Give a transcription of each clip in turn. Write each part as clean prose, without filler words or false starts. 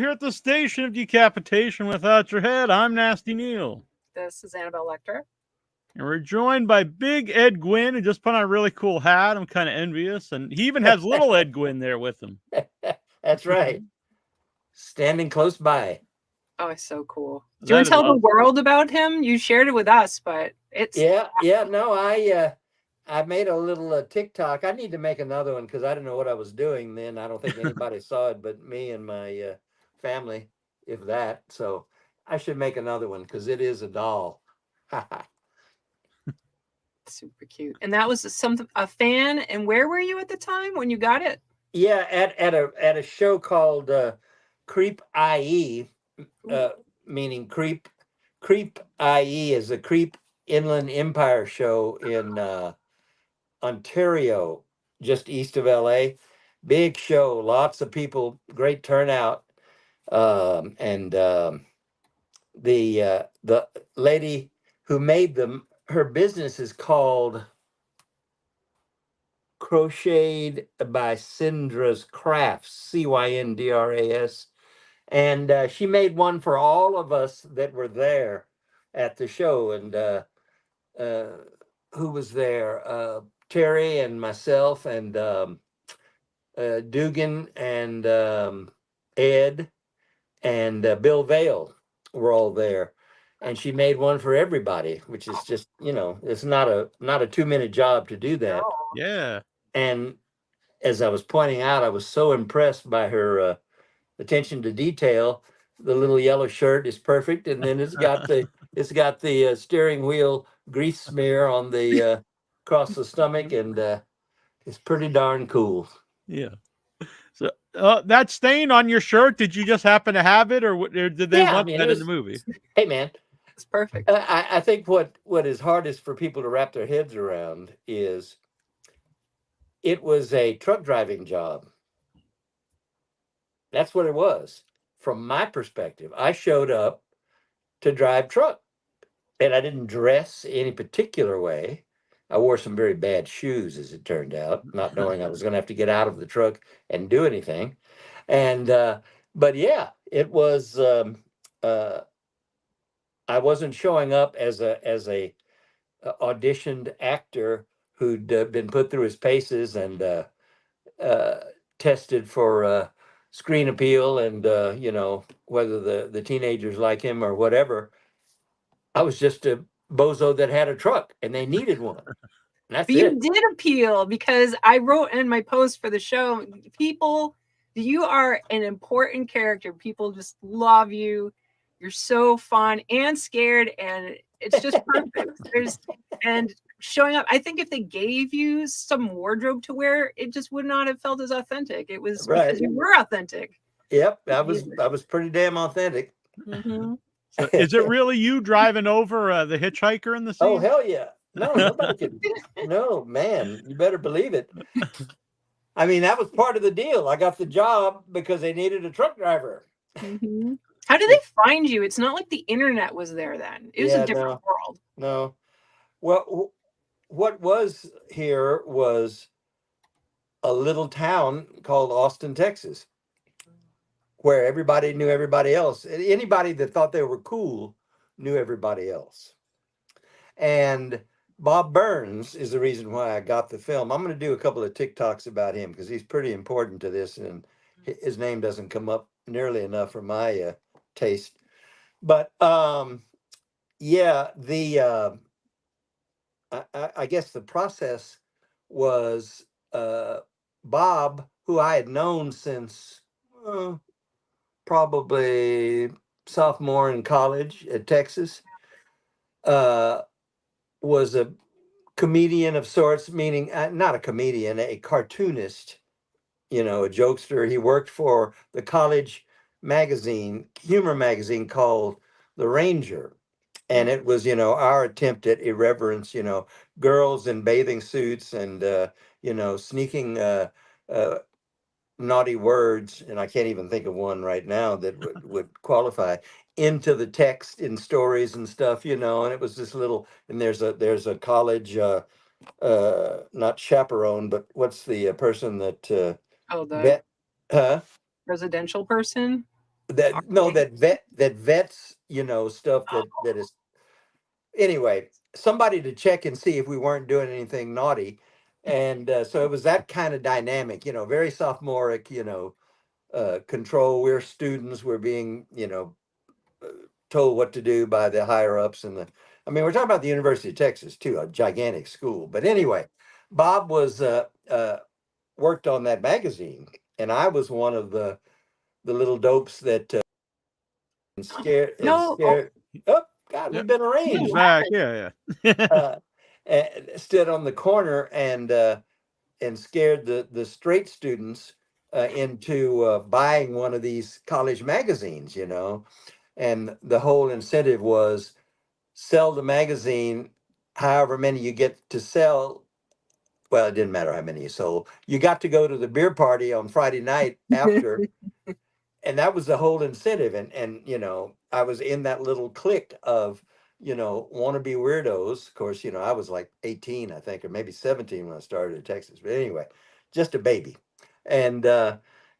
here at the Station of Decapitation Without Your Head. I'm Nasty Neal. This is Annabelle Lecter. And we're joined by Big Ed Guinn, who just put on a really cool hat. I'm kind of envious. And he even has little Ed Guinn there with him. That's right. Standing close by. Oh, it's so cool. Do you want to tell the world about him? You shared it with us, but it's... Yeah. No, I made a little TikTok. I need to make another one because I didn't know what I was doing then. I don't think anybody saw it but me and my family, if that. So I should make another one because it is a doll. Super cute. And that was a fan. And where were you at the time when you got it? Yeah, at a show called Creep IE, meaning Creep IE is a Creep Inland Empire show in Ontario, just east of LA. Big show, lots of people, great turnout. And the lady who made them, her business is called Crocheted by Cindra's Crafts, CYNDRAS. And she made one for all of us that were there at the show. And who was there? Terry and myself and Dugan and Ed and Bill Vale were all there. And she made one for everybody, which is just, it's not a 2-minute job to do that. Yeah. And as I was pointing out, I was so impressed by her attention to detail. The little yellow shirt is perfect, and then it's got the steering wheel grease smear on the across the stomach, and it's pretty darn cool. Yeah. So that stain on your shirt, did you just happen to have it, or did they want that in the movie? Hey, man. It's perfect. I think what is hardest for people to wrap their heads around is it was a truck driving job. That's what it was. From my perspective, I showed up to drive truck, and I didn't dress any particular way. I wore some very bad shoes, as it turned out, not knowing I was going to have to get out of the truck and do anything. And but yeah, it was. I wasn't showing up as a auditioned actor who'd been put through his paces and tested for screen appeal and whether the teenagers like him or whatever. I was just a bozo that had a truck and they needed one. That's but you did appeal, because I wrote in my post for the show, people, you are an important character. People just love you. You're so fun and scared, and it's just perfect. And showing up, I think if they gave you some wardrobe to wear, it just would not have felt as authentic. It was right. Because you were authentic. Yep, I was pretty damn authentic. Mm-hmm. So is it really you driving over the hitchhiker in the scene? Oh, hell yeah. No, nobody could. No, man, you better believe it. I mean, that was part of the deal. I got the job because they needed a truck driver. Mm-hmm. How did they find you? It's not like the internet was there then. It was a different world. No. Well, what was here was a little town called Austin, Texas, where everybody knew everybody else. Anybody that thought they were cool knew everybody else. And Bob Burns is the reason why I got the film. I'm going to do a couple of TikToks about him because he's pretty important to this, and his name doesn't come up nearly enough for my taste. But yeah, I guess the process was Bob, who I had known since probably sophomore in college at Texas, was a comedian of sorts, meaning not a comedian, a cartoonist, a jokester. He worked for the college magazine, humor magazine called The Ranger. And it was, our attempt at irreverence, girls in bathing suits and, sneaking naughty words. And I can't even think of one right now that would qualify into the text in stories and stuff, and it was this little, and there's a college, not chaperone, but what's the person that, residential person? that no, that vets, you know, stuff that is anyway, somebody to check and see if we weren't doing anything naughty. And so it was that kind of dynamic, you know, very sophomoric, you know, control. We're students, we're being, you know, told what to do by the higher ups and the, I mean, we're talking about the University of Texas too, a gigantic school. But anyway, Bob was worked on that magazine, and I was one of the little dopes that scared and No. scared. Oh God, Yeah. we've been He's arranged. back. Yeah, yeah. Stood on the corner and scared the straight students into buying one of these college magazines, you know. And the whole incentive was sell the magazine, however many you get to sell. Well, it didn't matter how many you sold. You got to go to the beer party on Friday night after, and that was the whole incentive. And you know, I was in that little clique of, you know, wannabe weirdos. Of course, you know, I was like 18, I think, or maybe 17 when I started in Texas. But anyway, just a baby. And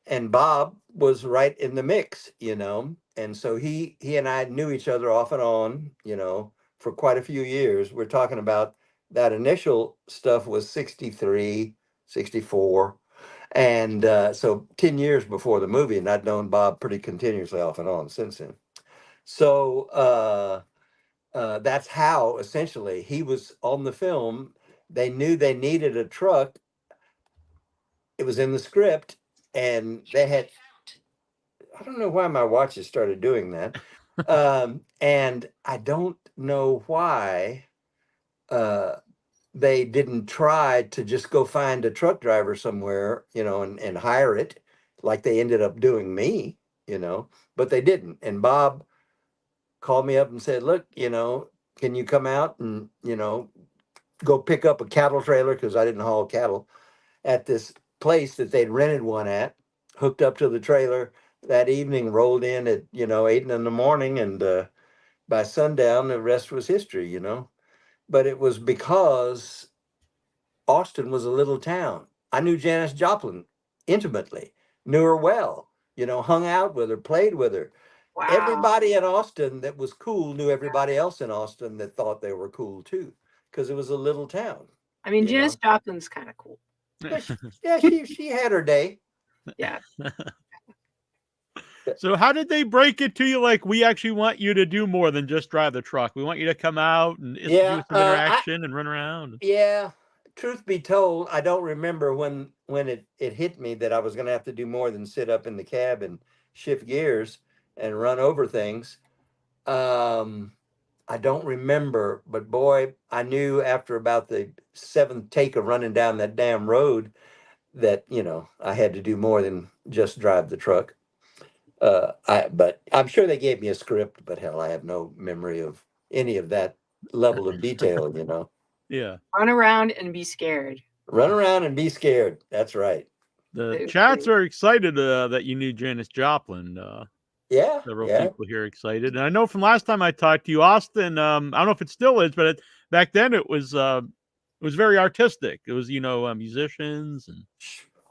and Bob was right in the mix, you know. And so he and I knew each other off and on, you know, for quite a few years. We're talking about that initial stuff was 63, 64. And so 10 years before the movie, and I'd known Bob pretty continuously off and on since then. So that's how essentially he was on the film. They knew they needed a truck. It was in the script, and they had, I don't know why my watches started doing that. And I don't know why they didn't try to just go find a truck driver somewhere, you know, and hire it like they ended up doing me, you know, but they didn't. And Bob called me up and said, look, you know, can you come out and, you know, go pick up a cattle trailer, because I didn't haul cattle, at this place that they'd rented one at, hooked up to the trailer that evening, rolled in at, you know, 8 in the morning. And by sundown, the rest was history, you know. But it was because Austin was a little town. I knew Janis Joplin intimately, knew her well, you know, hung out with her, played with her. Wow. Everybody in Austin that was cool knew everybody else in Austin that thought they were cool too, because it was a little town. I mean, you Janis know? Joplin's kind of cool. Yeah, she had her day. Yeah. So how did they break it to you? Like, we actually want you to do more than just drive the truck. We want you to come out and do Yeah, some interaction and run around. yeah. Truth be told, I don't remember when it hit me that I was going to have to do more than sit up in the cab and shift gears and run over things. I don't remember, but boy, I knew after about the seventh take of running down that damn road that, you know, I had to do more than just drive the truck. But I'm sure they gave me a script, but hell, I have no memory of any of that level of detail, you know. Yeah. Run around and be scared. Run around and be scared. That's right. The chats are excited that you knew Janis Joplin. Yeah. Several Yeah. people here excited. And I know from last time I talked to you, Austin, I don't know if it still is, but back then it was very artistic. It was, you know, musicians and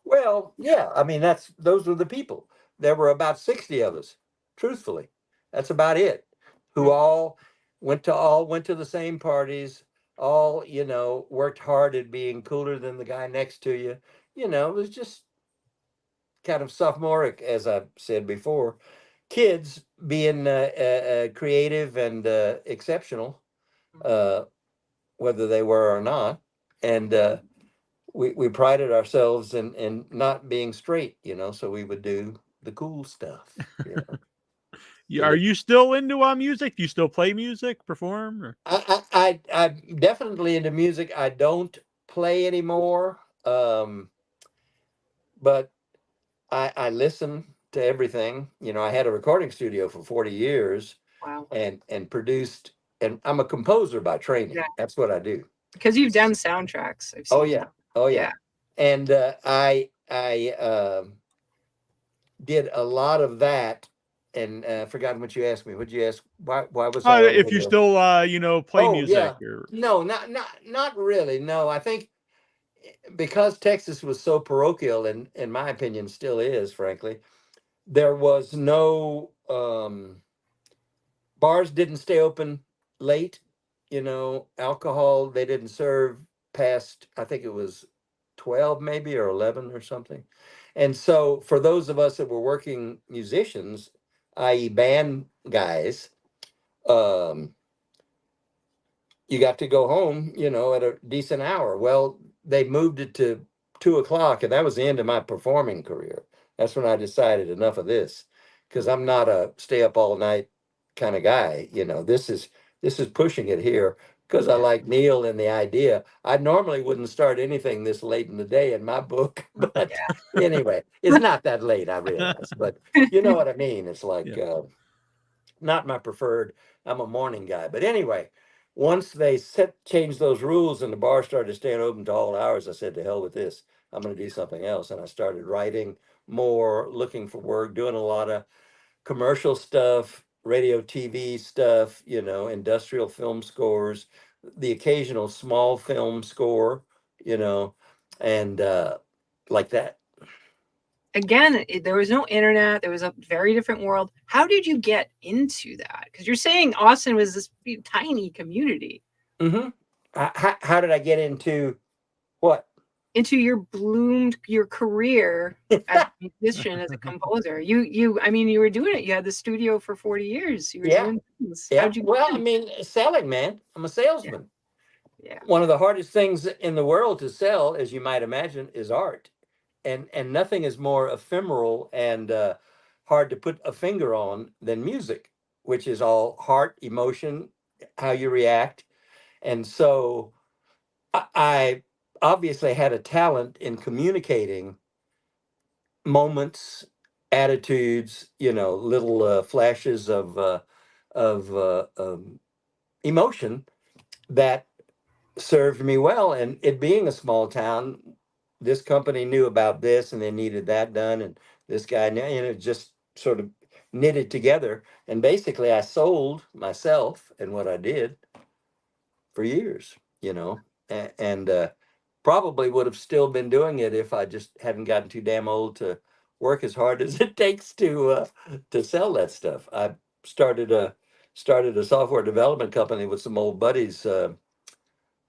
Well, yeah. I mean, those were the people. There were about 60 of us, truthfully. That's about it. Who all went to the same parties, all, you know, worked hard at being cooler than the guy next to you. You know, it was just kind of sophomoric, as I've said before. Kids being creative and exceptional, whether they were or not. And we prided ourselves in not being straight, you know, so we would do the cool stuff. You know? Are you still into music? Do you still play music, perform? Or? I'm definitely into music. I don't play anymore, but I listen to everything. You know, I had a recording studio for 40 years. Wow. And produced, and I'm a composer by training. Yeah. That's what I do. Because you've done soundtracks. I've seen Oh yeah. that. Oh yeah. And I did a lot of that, and forgotten what you asked me. What'd you ask? Why was I? If you still, you know, play music? Yeah. Or... No, not really. No, I think because Texas was so parochial, and in my opinion still is, frankly, there was no bars didn't stay open late. You know, alcohol they didn't serve past, I think it was 12 maybe, or 11 or something. And so for those of us that were working musicians, i.e. band guys, you got to go home, you know, at a decent hour. Well, they moved it to 2 o'clock, and that was the end of my performing career. That's when I decided enough of this, because I'm not a stay up all night kind of guy. You know, this is pushing it here because I like Neal and the idea. I normally wouldn't start anything this late in the day in my book, but anyway, it's not that late, I realize. But you know what I mean? It's like not my preferred. I'm a morning guy, but anyway. Once they changed those rules and the bar started staying open to all hours, I said, to hell with this. I'm going to do something else. And I started writing more, looking for work, doing a lot of commercial stuff, radio, TV stuff, you know, industrial film scores, the occasional small film score, you know, and like that. Again, there was no internet. There was a very different world. How did you get into that? Because you're saying Austin was this tiny community. Mm-hmm. How did I get into what? Into your career as a musician, as a composer. I mean, you were doing it. You had the studio for 40 years. You were doing things. Yeah. Well, I mean, selling, man. I'm a salesman. Yeah. One of the hardest things in the world to sell, as you might imagine, is art. And nothing is more ephemeral and hard to put a finger on than music, which is all heart, emotion, how you react. And so I obviously had a talent in communicating moments, attitudes, you know, little flashes of emotion that served me well. And it being a small town, this company knew about this and they needed that done, and this guy, and it just sort of knitted together. And basically I sold myself and what I did for years, you know, and probably would have still been doing it if I just hadn't gotten too damn old to work as hard as it takes to sell that stuff. I started a software development company with some old buddies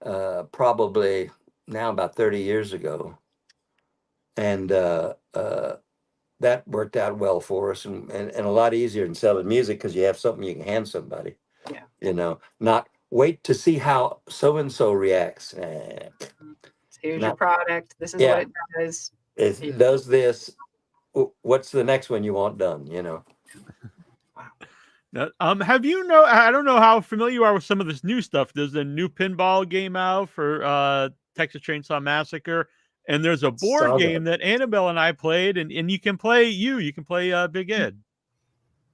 probably now about 30 years ago. And that worked out well for us, and a lot easier than selling music because you have something you can hand somebody. Yeah. You know, not wait to see how so-and-so reacts. Here's your product. This is what it does. It does this. What's the next one you want done, you know? Now, have you know? I don't know how familiar you are with some of this new stuff. There's a new pinball game out for Texas Chain Saw Massacre, and there's a board game that Annabelle and I played, and you can play Big Ed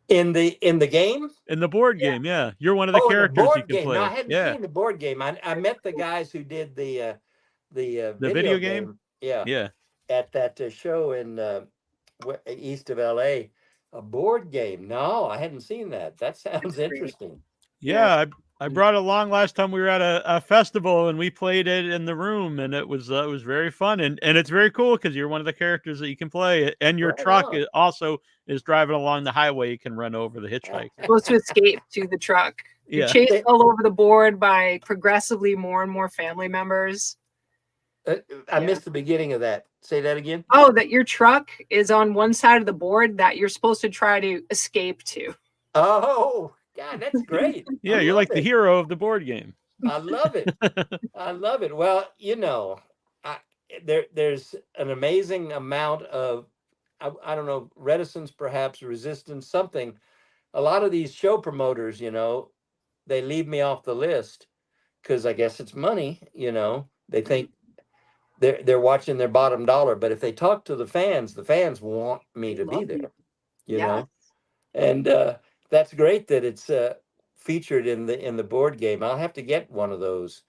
in the game. In the board game, yeah, you're one of the characters you can play. No, I hadn't seen the board game. I met the guys who did the video game. Yeah. At that show in east of LA. A board game. No, I hadn't seen that. That sounds interesting. Yeah, I brought it along last time we were at a festival, and we played it in the room, and it was very fun, and it's very cool because you're one of the characters that you can play, and your truck is driving along the highway. You can run over the hitchhiker. Supposed to escape to the truck. You're chased all over the board by progressively more and more family members. I missed the beginning of that. Say that again. Oh, that your truck is on one side of the board that you're supposed to try to escape to. Oh, God, that's great. Yeah, you're like the hero of the board game. I love it. I love it. Well, you know, there's an amazing amount of, I don't know, reticence, perhaps resistance, something. A lot of these show promoters, you know, they leave me off the list because I guess it's money, you know. They think they're watching their bottom dollar, but if they talk to the fans want me to be there, you know. And that's great that it's featured in the board game. I'll have to get one of those.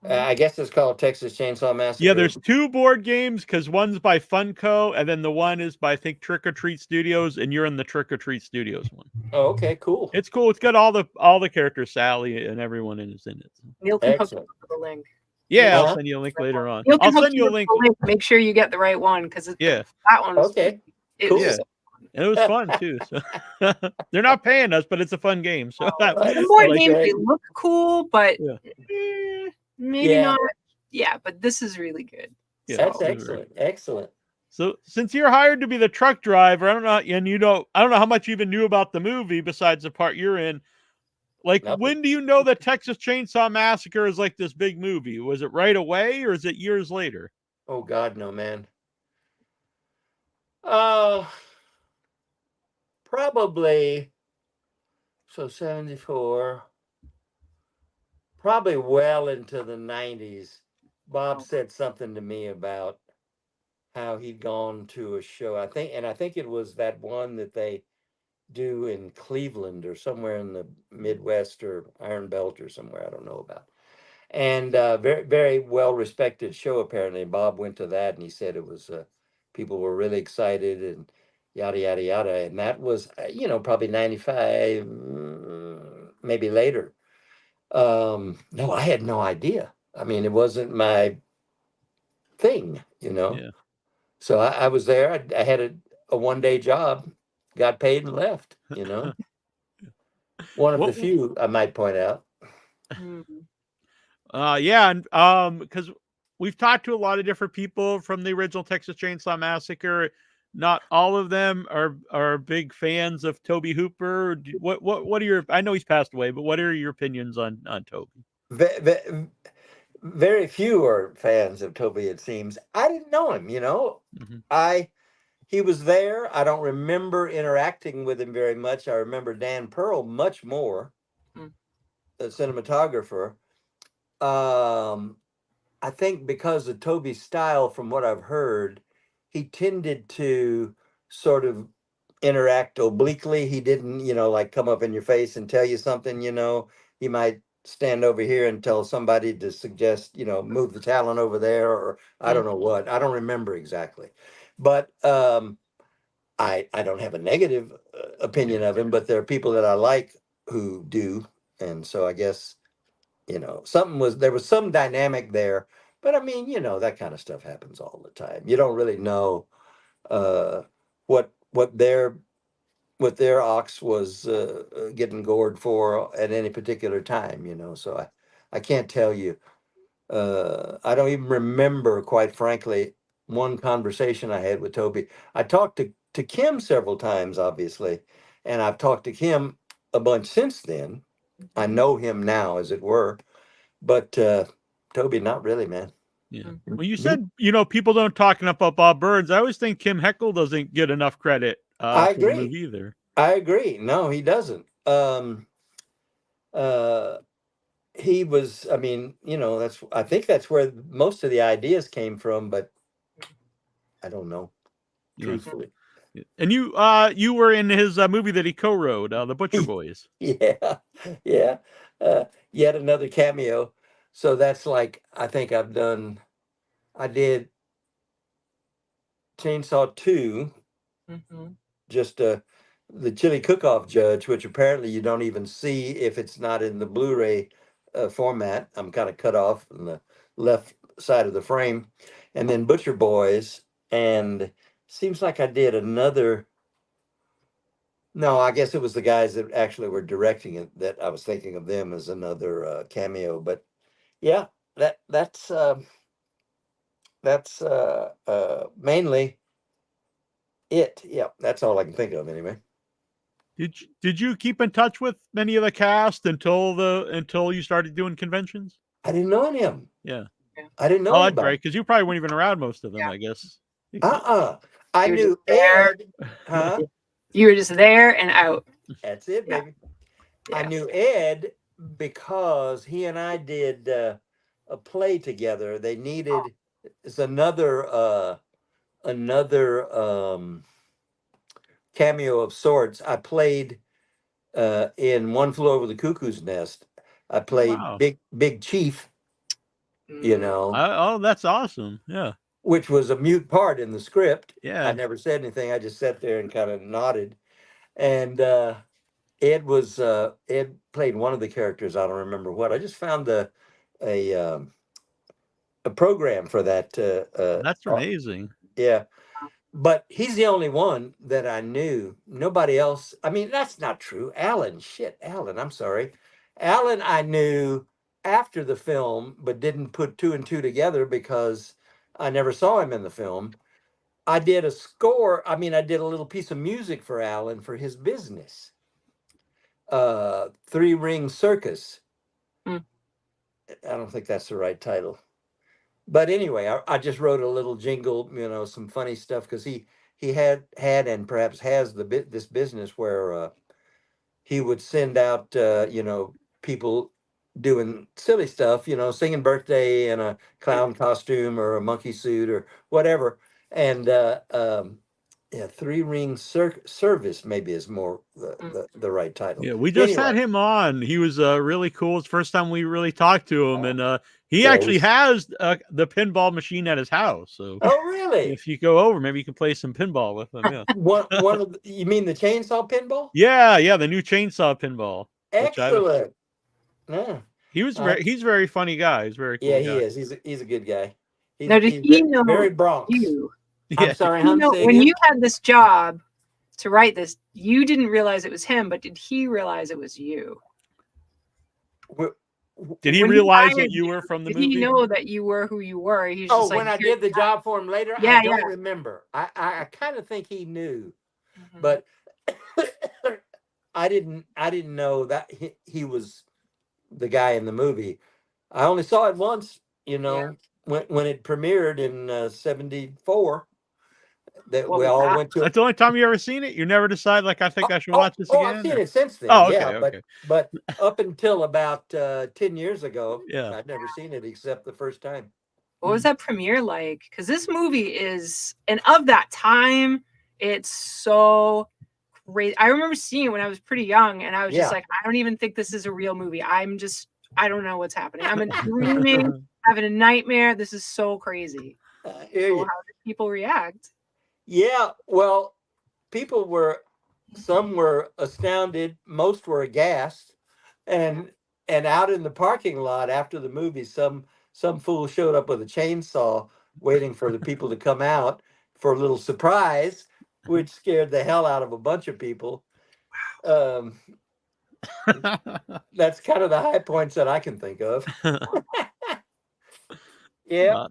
I guess it's called Texas Chain Saw Massacre. Yeah, there's two board games because one's by Funko, and then the one is by, I think, Trick or Treat Studios, and you're in the Trick or Treat Studios one. Oh, okay, cool. It's cool. It's got all the characters, Sally and everyone is in it. Neal can hook up the link. Yeah, I'll send you a link later on. I'll send you a link. Make sure you get the right one because that one. Okay, cool. And it was fun too. So they're not paying us, but it's a fun game. So The board like, games, they look cool, but yeah. maybe not. Yeah, but this is really good. Yeah, That's So, excellent. Excellent. So since you're hired to be the truck driver, I don't know, and I don't know how much you even knew about the movie besides the part you're in. Like, Nothing. when do you know that Texas Chainsaw Massacre is like this big movie? Was it right away or is it years later? Oh God, no, man. Probably. So 74. Probably well into the 90s. Bob said something to me about how he'd gone to a show. I think it was that one that they do in Cleveland or somewhere in the Midwest or Iron Belt or somewhere I don't know about. And very, very well respected show, apparently. Bob went to that and he said it was, people were really excited and yada, yada, yada. And that was, probably 95, maybe later. No, I had no idea. I mean, it wasn't my thing, Yeah. So I was there. I had a one-day job, got paid and left, One of the few, I might point out. Yeah, and because we've talked to a lot of different people from the original Texas Chainsaw Massacre. Not all of them are big fans of Tobe Hooper. What are your? I know he's passed away, but what are your opinions on Tobe? Very few are fans of Tobe, it seems. I didn't know him, He was there. I don't remember interacting with him very much. I remember Dan Pearl much more, the cinematographer. I think because of Toby's style, from what I've heard, he tended to sort of interact obliquely. He didn't, like come up in your face and tell you something, He might stand over here and tell somebody to suggest, move the talent over there, or I don't know what. I don't remember exactly. But I don't have a negative opinion of him, but there are people that I like who do. And so I guess, there was some dynamic there. But I mean, that kind of stuff happens all the time. You don't really know what their ox was getting gored for at any particular time, So I can't tell you. I don't even remember, quite frankly, one conversation I had with Toby. I talked to Kim several times, obviously, and I've talked to Kim a bunch since then. I know him now, as it were, but Toby, not really, man. Yeah. Well, you said, people don't talk enough about Bob Burns. I always think Kim Heckle doesn't get enough credit I for the agree. movie either. I agree. No, he doesn't. He was, I mean, I think that's where most of the ideas came from, but I don't know, truthfully. And you were in his movie that he co-wrote, The Butcher Boys. Yeah, yeah. Yet another cameo. So that's like, I think I did Chainsaw 2, just the chili cook-off judge, which apparently you don't even see if it's not in the Blu-ray format. I'm kind of cut off on the left side of the frame. And then Butcher Boys, and seems like I did another. No, I guess it was the guys that actually were directing it that I was thinking of them as another cameo. But yeah, that's mainly it. Yeah, that's all I can think of anyway. Did you keep in touch with many of the cast until you started doing conventions? I didn't know him. Yeah, I didn't know. Oh, that's great, because you probably weren't even around most of them, I guess. I knew Ed. Huh? You were just there and out. That's it, baby. Yeah. I knew Ed because he and I did a play together. They needed it's another cameo of sorts. I played in One Flew Over the Cuckoo's Nest. I played Big Chief. Oh, that's awesome. Yeah. Which was a mute part in the script. Yeah. I never said anything. I just sat there and kind of nodded. And Ed played one of the characters. I don't remember what. I just found a program for that. That's amazing. Yeah, But he's the only one that I knew. Nobody else. I mean, that's not true. Alan, shit, Alan. I'm sorry, Alan. I knew after the film, but didn't put two and two together because I never saw him in the film. I did a score. I mean, I did a little piece of music for Alan for his business. Three Ring Circus. Hmm. I don't think that's the right title. But anyway, I just wrote a little jingle, some funny stuff because he had and perhaps has this business where he would send out people doing silly stuff, singing birthday in a clown costume or a monkey suit or whatever, and yeah, Three Ring Service maybe is more the right title. Yeah, we just had him on. He was really cool. It's the first time we really talked to him, and he actually has the pinball machine at his house. So, oh really? If you go over, maybe you can play some pinball with him. Yeah. one of you mean the chainsaw pinball? Yeah, the new chainsaw pinball. Excellent. Yeah. He's a very funny guy. He's very cool. Yeah, he is. He's a good guy. Now, did he know very Bronx. you? I'm sorry, when you had this job to write this, you didn't realize it was him, but did he realize it was you? Did he realize that you were from the movie? Did he know that you were who you were? He's just when I did the job for him later, yeah, I don't remember. I kind of think he knew, but I didn't know that he was the guy in the movie. I only saw it once, when it premiered in '74. That we all went to. That's the only time you ever seen it. You never decide like I think I should watch this again. I've seen it since then. Oh, okay, yeah, okay. But up until about 10 years ago, yeah, I'd never seen it except the first time. What was that premiere like? Because this movie is, and of that time, it's so crazy. I remember seeing it when I was pretty young, and I was just like, I don't even think this is a real movie. I don't know what's happening. I'm dreaming, having a nightmare. This is so crazy. So how did people react? Yeah, well, some were astounded, most were aghast, and out in the parking lot after the movie, some fool showed up with a chainsaw waiting for the people to come out for a little surprise, which scared the hell out of a bunch of people. That's kind of the high points that I can think of. Yeah.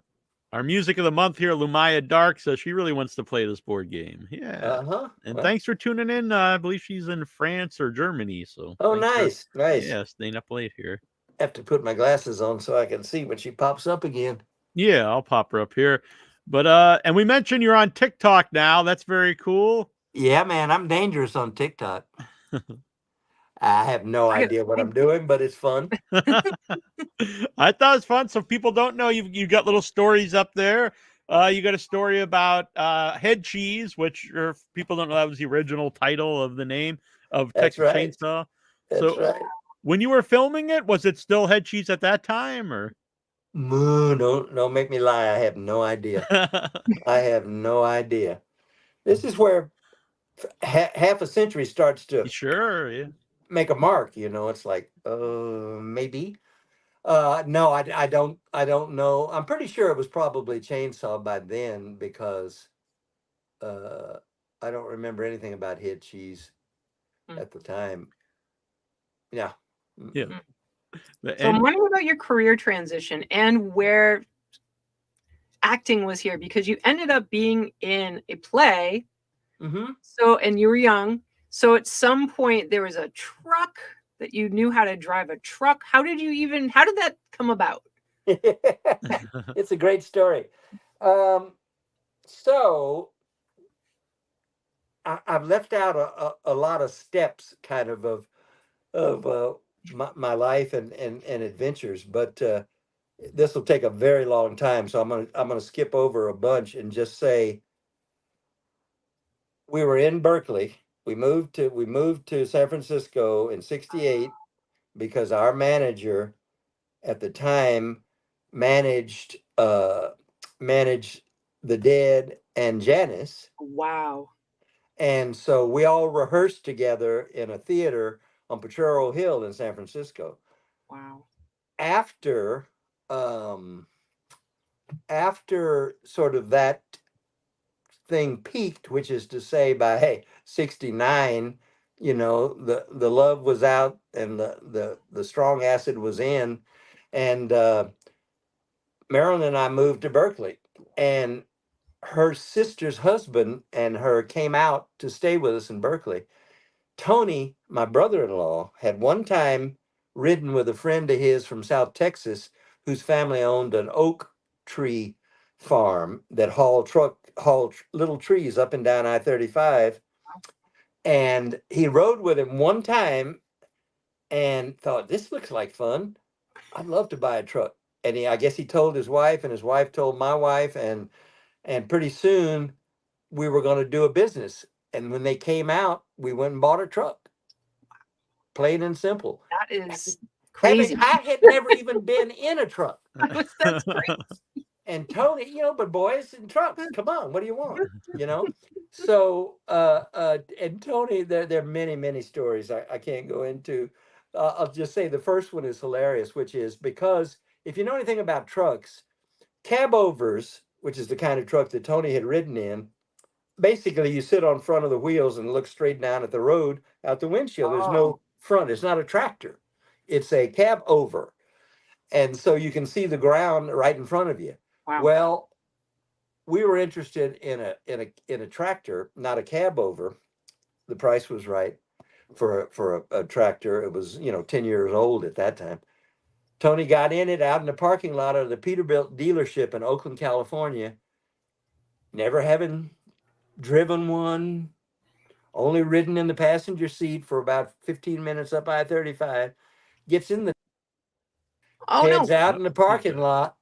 Our music of the month here, LuMyia Dark, says she really wants to play this board game. Yeah. And thanks for tuning in. I believe she's in France or Germany. So. Oh, nice. Yeah, staying up late here. I have to put my glasses on so I can see when she pops up again. Yeah, I'll pop her up here. But and we mentioned you're on TikTok now. That's very cool. Yeah, man, I'm dangerous on TikTok. I have no idea what I'm doing, but it's fun. I thought it's fun. So people don't know you got little stories up there. You got a story about Head Cheese, which people don't know that was the original title of the name of Texas Chainsaw. That's right. When you were filming it, was it still Head Cheese at that time, or? Don't make me lie. I have no idea. I have no idea. This is where half a century starts to make a mark. It's like maybe. No, I don't know. I'm pretty sure it was probably Chainsaw by then because I don't remember anything about Head Cheese at the time. Yeah. So I'm wondering about your career transition and where acting was here, because you ended up being in a play. Mm-hmm. So, and you were young. So at some point there was a truck that you knew how to drive a truck. How did that come about? It's a great story. So I've left out a lot of steps kind of my life and adventures, but this will take a very long time, so I'm gonna skip over a bunch and just say we were in Berkeley. We moved to San Francisco in '68 because our manager at the time managed The Dead and Janice. Wow. And so we all rehearsed together in a theater on Potrero Hill in San Francisco. Wow. After sort of that thing peaked, which is to say by 69, the love was out and the strong acid was in. And Marilyn and I moved to Berkeley, and her sister's husband and her came out to stay with us in Berkeley. Tony, my brother-in-law, had one time ridden with a friend of his from South Texas whose family owned an oak tree farm that hauled little trees up and down I-35. And he rode with him one time and thought, this looks like fun. I'd love to buy a truck. And I guess he told his wife, and his wife told my wife, and pretty soon we were going to do a business. And when they came out, we went and bought a truck. Plain and simple. That is crazy. I had never even been in a truck. That's great. And Tony, but boys in trucks, come on, what do you want? So and Tony, there are many, many stories I can't go into. I'll just say the first one is hilarious, which is because if you know anything about trucks, cab overs, which is the kind of truck that Tony had ridden in, basically you sit on front of the wheels and look straight down at the road out the windshield. There's no front. It's not a tractor. It's a cab over. And so you can see the ground right in front of you. Wow. Well, we were interested in a tractor, not a cab over. The price was right for a tractor. It was 10 years old at that time. Tony got in it out in the parking lot of the Peterbilt dealership in Oakland, California. Never having driven one, only ridden in the passenger seat for about 15 minutes up I-35. Gets in the heads out in the parking lot.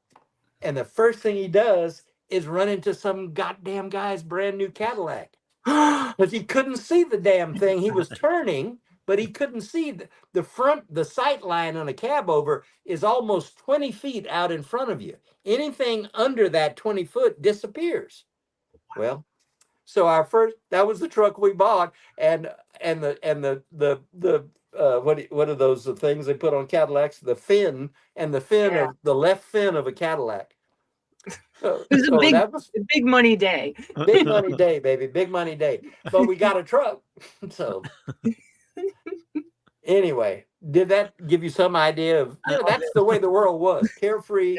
And the first thing he does is run into some goddamn guy's brand new Cadillac. Because he couldn't see the damn thing. He was turning, but he couldn't see the front. The sight line on a cab over is almost 20 feet out in front of you. Anything under that 20 foot disappears. Well, so that was the truck we bought, and the what are those things they put on Cadillacs? The fin of the left fin of a Cadillac. It was a big money day. Big money day, baby. Big money day. But we got a truck. So anyway, did that give you some idea of that's the way the world was. Carefree,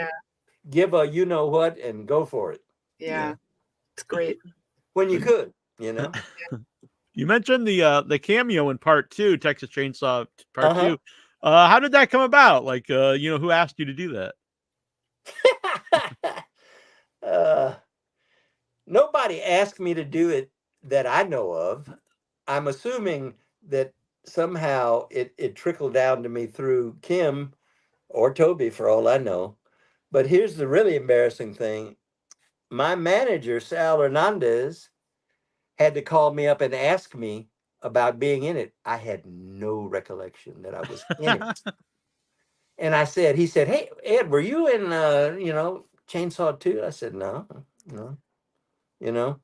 give a what and go for it. Yeah. It's great. When you could, You mentioned the cameo in part 2, Texas Chainsaw part 2. How did that come about? Like, who asked you to do that? Nobody asked me to do it that I know of. I'm assuming that somehow it trickled down to me through Kim or Toby, for all I know. But here's the really embarrassing thing. My manager, Sal Hernandez, had to call me up and ask me about being in it. I had no recollection that I was in it. And he said, hey, Ed, were you in, Chainsaw 2? I said, no, yada,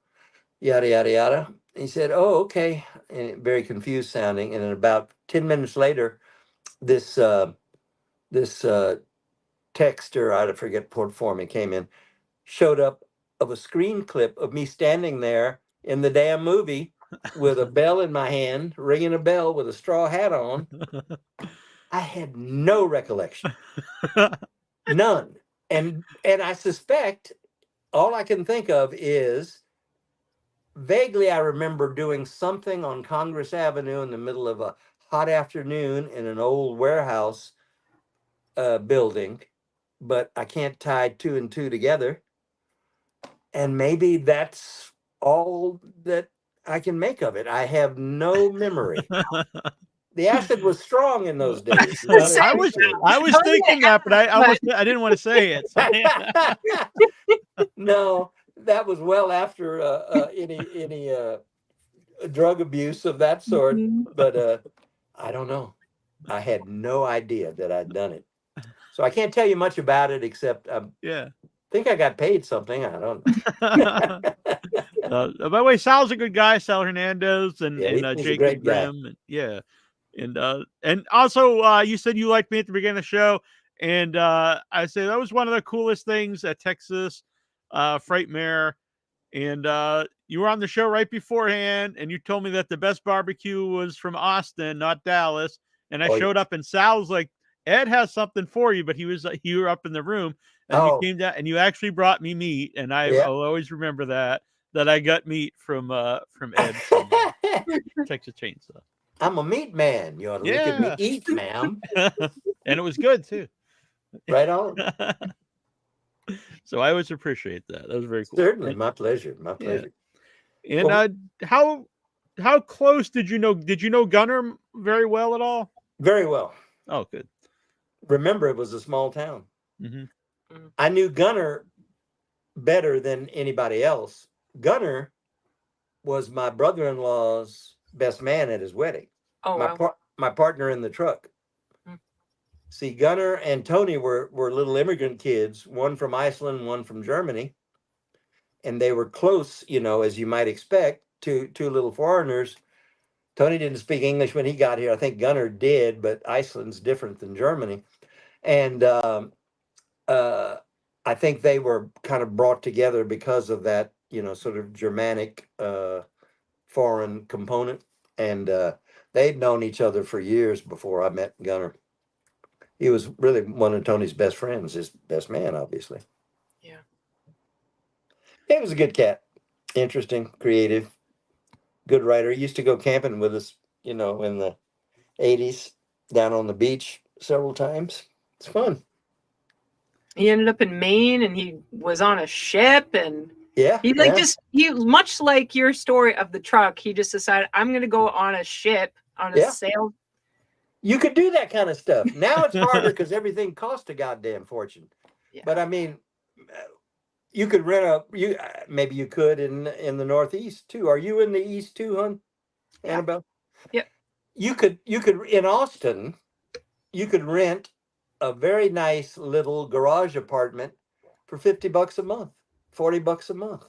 yada, yada. He said, oh, okay. And very confused sounding. And then about 10 minutes later, this texter, I forget what form he came in, showed up of a screen clip of me standing there in the damn movie with a bell in my hand, ringing a bell with a straw hat on. I had no recollection. None. And I suspect all I can think of is vaguely I remember doing something on Congress Avenue in the middle of a hot afternoon in an old warehouse building, but I can't tie 2 and 2 together. And maybe that's all that I can make of it. I have no memory. The acid was strong in those days. I was thinking that, but I didn't want to say it. No, that was well after any drug abuse of that sort. But I don't know. I had no idea that I'd done it. So I can't tell you much about it except think I got paid something. I don't know. By the way, Sal's a good guy, Sal Hernandez, and Jake great Graham. And also you said you liked me at the beginning of the show, and I say that was one of the coolest things at Texas Frightmare, and you were on the show right beforehand, and you told me that the best barbecue was from Austin, not Dallas. And I showed up, and Sal's like, Ed has something for you, but you were up in the room, and you came down, and you actually brought me meat, and I'll always remember that I got meat from Ed from Texas Chain Saw. I'm a meat man. You ought to look at me eat, ma'am. And it was good too. Right on. So I always appreciate that. That was very cool. Certainly, my pleasure. My pleasure. Yeah. And how close did you know? Did you know Gunner very well at all? Very well. Oh, good. Remember, it was a small town. Mm-hmm. I knew Gunner better than anybody else. Gunner was my brother-in-law's best man at his wedding. Oh, wow. My partner in the truck. See, Gunner and Tony were little immigrant kids, one from Iceland, one from Germany. And they were close, as you might expect, to two little foreigners. Tony didn't speak English when he got here. I think Gunner did, but Iceland's different than Germany. And I think they were kind of brought together because of that, sort of Germanic foreign component. And they'd known each other for years before I met Gunner. He was really one of Tony's best friends, his best man, obviously. Yeah. He was a good cat. Interesting, creative, good writer. He used to go camping with us, in the 80s, down on the beach several times. It's fun. He ended up in Maine, and he was on a ship, and he much like your story of the truck, he just decided, I'm going to go on a ship, on a sail. You could do that kind of stuff. Now it's harder because everything costs a goddamn fortune. Yeah. But I mean, you could rent maybe you could in the Northeast too. Are you in the East too, hon? Annabelle? Yep. You could in Austin, you could rent a very nice little garage apartment for $50 a month, $40 a month.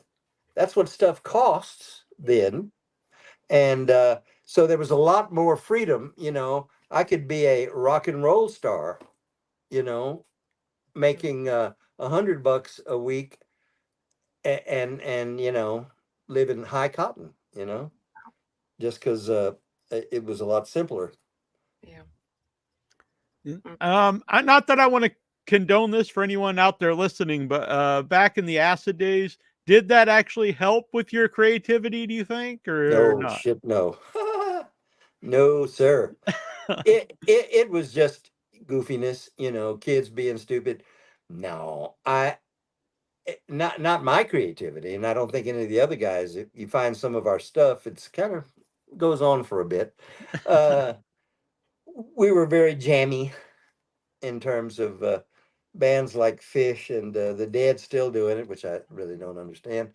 That's what stuff costs then. And so there was a lot more freedom, I could be a rock and roll star, making $100 a week and live in high cotton, just because it was a lot simpler. Yeah. Not that I want to condone this for anyone out there listening, but back in the acid days, did that actually help with your creativity, do you think, or not? Shit, no. No, sir. It was just goofiness, kids being stupid. No, not my creativity, and I don't think any of the other guys. If you find some of our stuff, it's kind of goes on for a bit. We were very jammy in terms of bands like Fish and the Dead still doing it, which I really don't understand.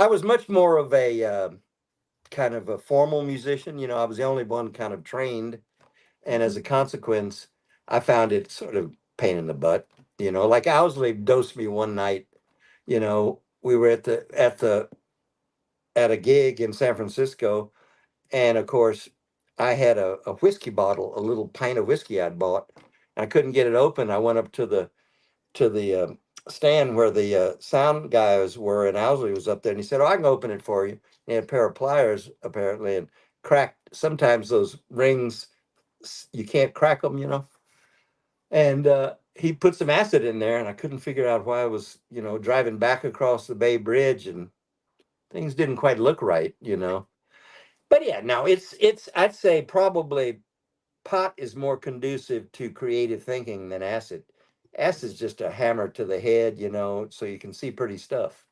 I was much more of a kind of a formal musician. I was the only one kind of trained. And as a consequence, I found it sort of pain in the butt. Like Owsley dosed me one night. We were at a gig in San Francisco. And of course, I had a whiskey bottle, a little pint of whiskey I'd bought. I couldn't get it open. I went up to the stand where the sound guys were, and Owsley was up there, and he said, I can open it for you. And he had a pair of pliers, apparently, and cracked. Sometimes those rings, you can't crack them, And he put some acid in there, and I couldn't figure out why I was, driving back across the Bay Bridge, and things didn't quite look right, But yeah, no, it's I'd say probably pot is more conducive to creative thinking than acid. Acid's just a hammer to the head, so you can see pretty stuff.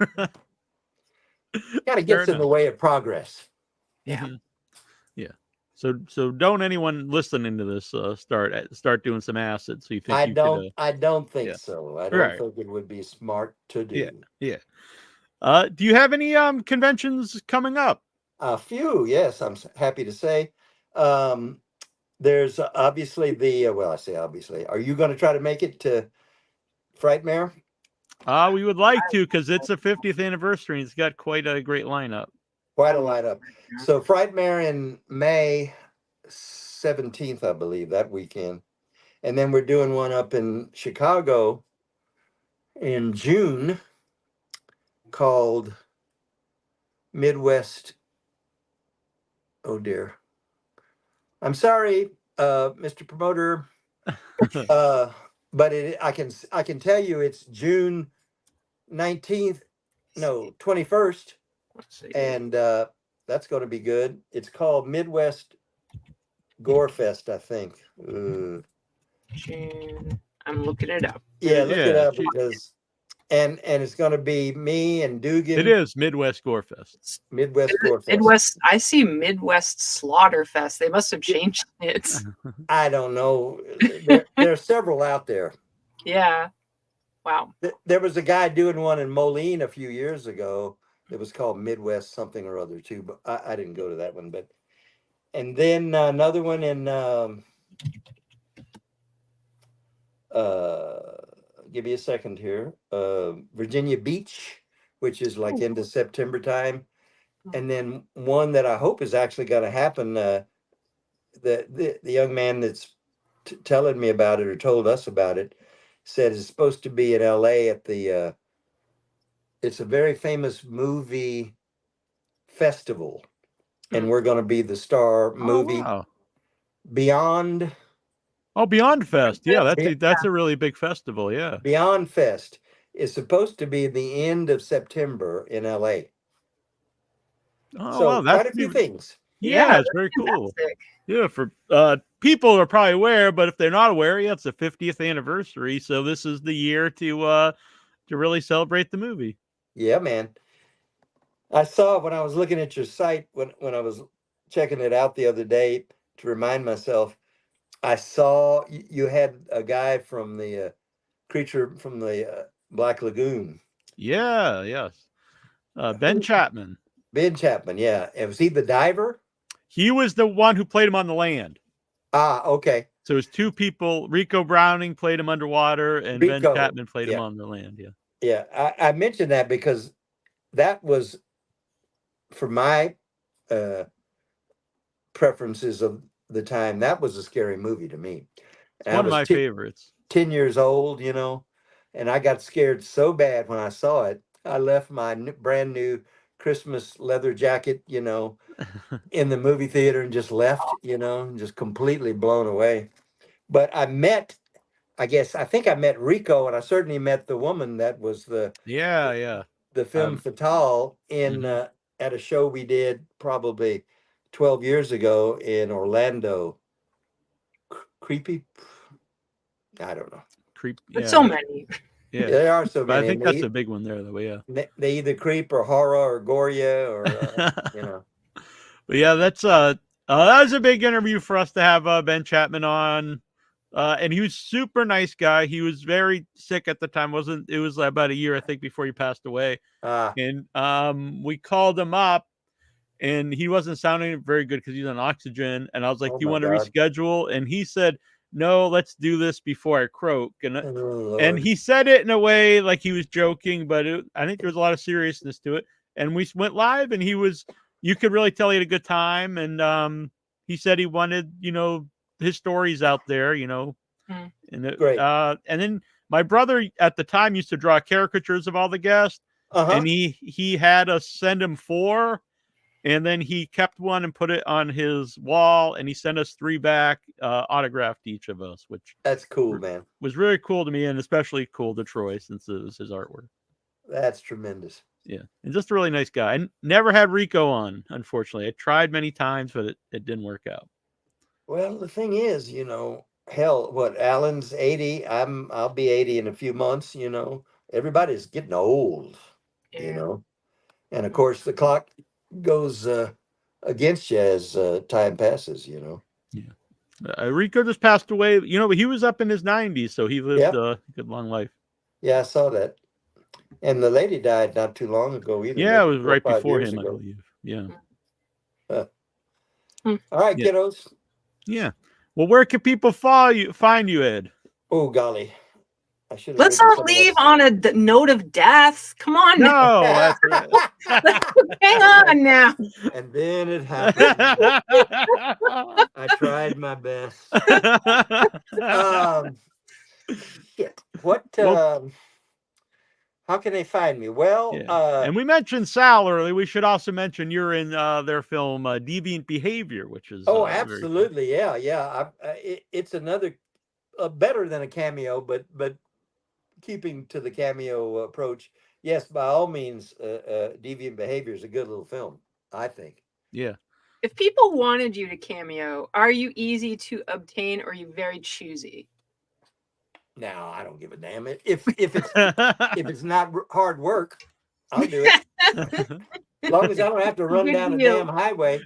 Kind of gets in the way of progress. Yeah. Mm-hmm. Yeah. So don't anyone listening to this start doing some acid. So you think I don't think so. I don't think it would be smart to do. Yeah. Do you have any conventions coming up? A few, yes. I'm happy to say. There's obviously I say obviously. Are you going to try to make it to Frightmare? We would like to, because it's a 50th anniversary. It's got quite a great lineup. Quite a lineup. So Frightmare in May 17th, I believe, that weekend. And then we're doing one up in Chicago in June called Midwest. Oh dear. I'm sorry, Mr. Promoter. But I can tell you it's June 19th, no, 21st. Let's see. And that's going to be good. It's called Midwest Gore Fest, I think. June. I'm looking it up. Yeah, look it up she- because and it's going to be me and Dugan. It is Midwest Gore Fest. Midwest Gore Fest. Midwest. I see Midwest Slaughter Fest. They must have changed it. I don't know. There are several out there. Yeah. Wow. There was a guy doing one in Moline a few years ago. It was called Midwest something or other too, but I didn't go to that one. But and then another one in give me a second here. Virginia Beach, which is like into September time, and then one that I hope is actually going to happen. The young man that's telling me about it or told us about it said it's supposed to be in LA at the it's a very famous movie festival, and we're going to be the star movie. Wow. Beyond. Oh, Beyond Fest. Yeah, that's a really big festival. Yeah. Beyond Fest is supposed to be the end of September in LA. Oh, So wow, that's quite a few things. Yeah, it's very cool. Yeah, for people are probably aware, but if they're not aware, yeah, it's the 50th anniversary. So this is the year to really celebrate the movie. Yeah, man. I saw when I was looking at your site when I was checking it out the other day to remind myself, I saw you had a guy from the creature from the Black Lagoon. Yeah, yes. Ben Chapman. Ben Chapman, yeah. Was he the diver? He was the one who played him on the land. Ah, okay. So it was two people. Rico Browning played him underwater, and Ben Chapman played him on the land. Yeah. Yeah, I mentioned that because that was, for my preferences of the time, that was a scary movie to me. It's one of my favorites. 10 years old, and I got scared so bad when I saw it. I left my brand new Christmas leather jacket, in the movie theater and just left, just completely blown away. But I think I met Rico, and I certainly met the woman that was the femme fatale in at a show we did probably 12 years ago in Orlando. Creepy? I don't know. But so many. Yeah, there are so many. But I think that's a big one there, though. Yeah, they either creep or horror or gore you, or But yeah, that was a big interview for us to have Ben Chapman on, and he was super nice guy. He was very sick at the time. It was about a year, I think, before he passed away. And we called him up, and he wasn't sounding very good because he's on oxygen. And I was like, "Do you want to reschedule?" And he said, "No, let's do this before I croak." And he said it in a way like he was joking, but I think there was a lot of seriousness to it. And we went live, and you could really tell he had a good time. And he said he wanted, his stories out there, and great. And then my brother at the time used to draw caricatures of all the guests, and he had us send him 4. And then he kept one and put it on his wall, and he sent us 3 back, autographed each of us, which that's cool, man. Was really cool to me, and especially cool to Troy since it was his artwork. That's tremendous. Yeah, and just a really nice guy. I never had Rico on, unfortunately. I tried many times, but it didn't work out. Well, the thing is, hell, what, Alan's 80, I'll be 80 in a few months, everybody's getting old, and of course the clock goes against you as time passes, Yeah. Rico just passed away, but he was up in his 90s, so he lived a good long life. Yeah, I saw that. And the lady died not too long ago either. Yeah, it was right before him, I believe. Yeah. All right, kiddos. Yeah. Well, where can people find you, Ed? Oh, golly. Let's not leave on a note of death. Come on. No, that's right. Hang on now. And then it happened. I tried my best. Shit. What? How can they find me? Well, and we mentioned Sal earlier. We should also mention you're in their film Deviant Behavior, which is absolutely, yeah. It's another better than a cameo, but keeping to the cameo approach. Yes, by all means, Deviant Behavior is a good little film, I think. Yeah. If people wanted you to cameo, are you easy to obtain, or are you very choosy? No, I don't give a damn. If it's not hard work, I'll do it. As long as I don't have to run down a damn highway,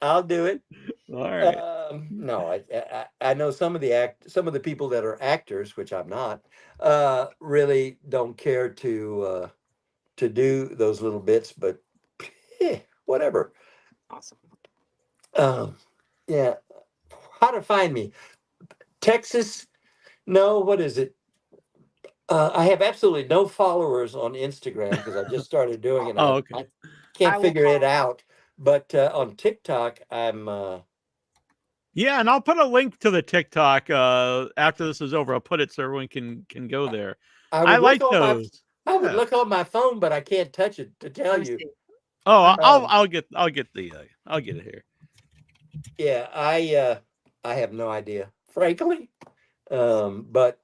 I'll do it. All right. No, I know some of the people that are actors, which I'm not, really don't care to do those little bits, but whatever. Awesome. Yeah. How to find me? Texas? No, what is it? I have absolutely no followers on Instagram because I just started doing it. Okay. I can't figure it out. But on TikTok, I'm. Yeah, and I'll put a link to the TikTok after this is over. I'll put it so everyone can go there. I like those. I would look on my phone, but I can't touch it to tell you. Oh, I'll get it here. Yeah, I have no idea, frankly. But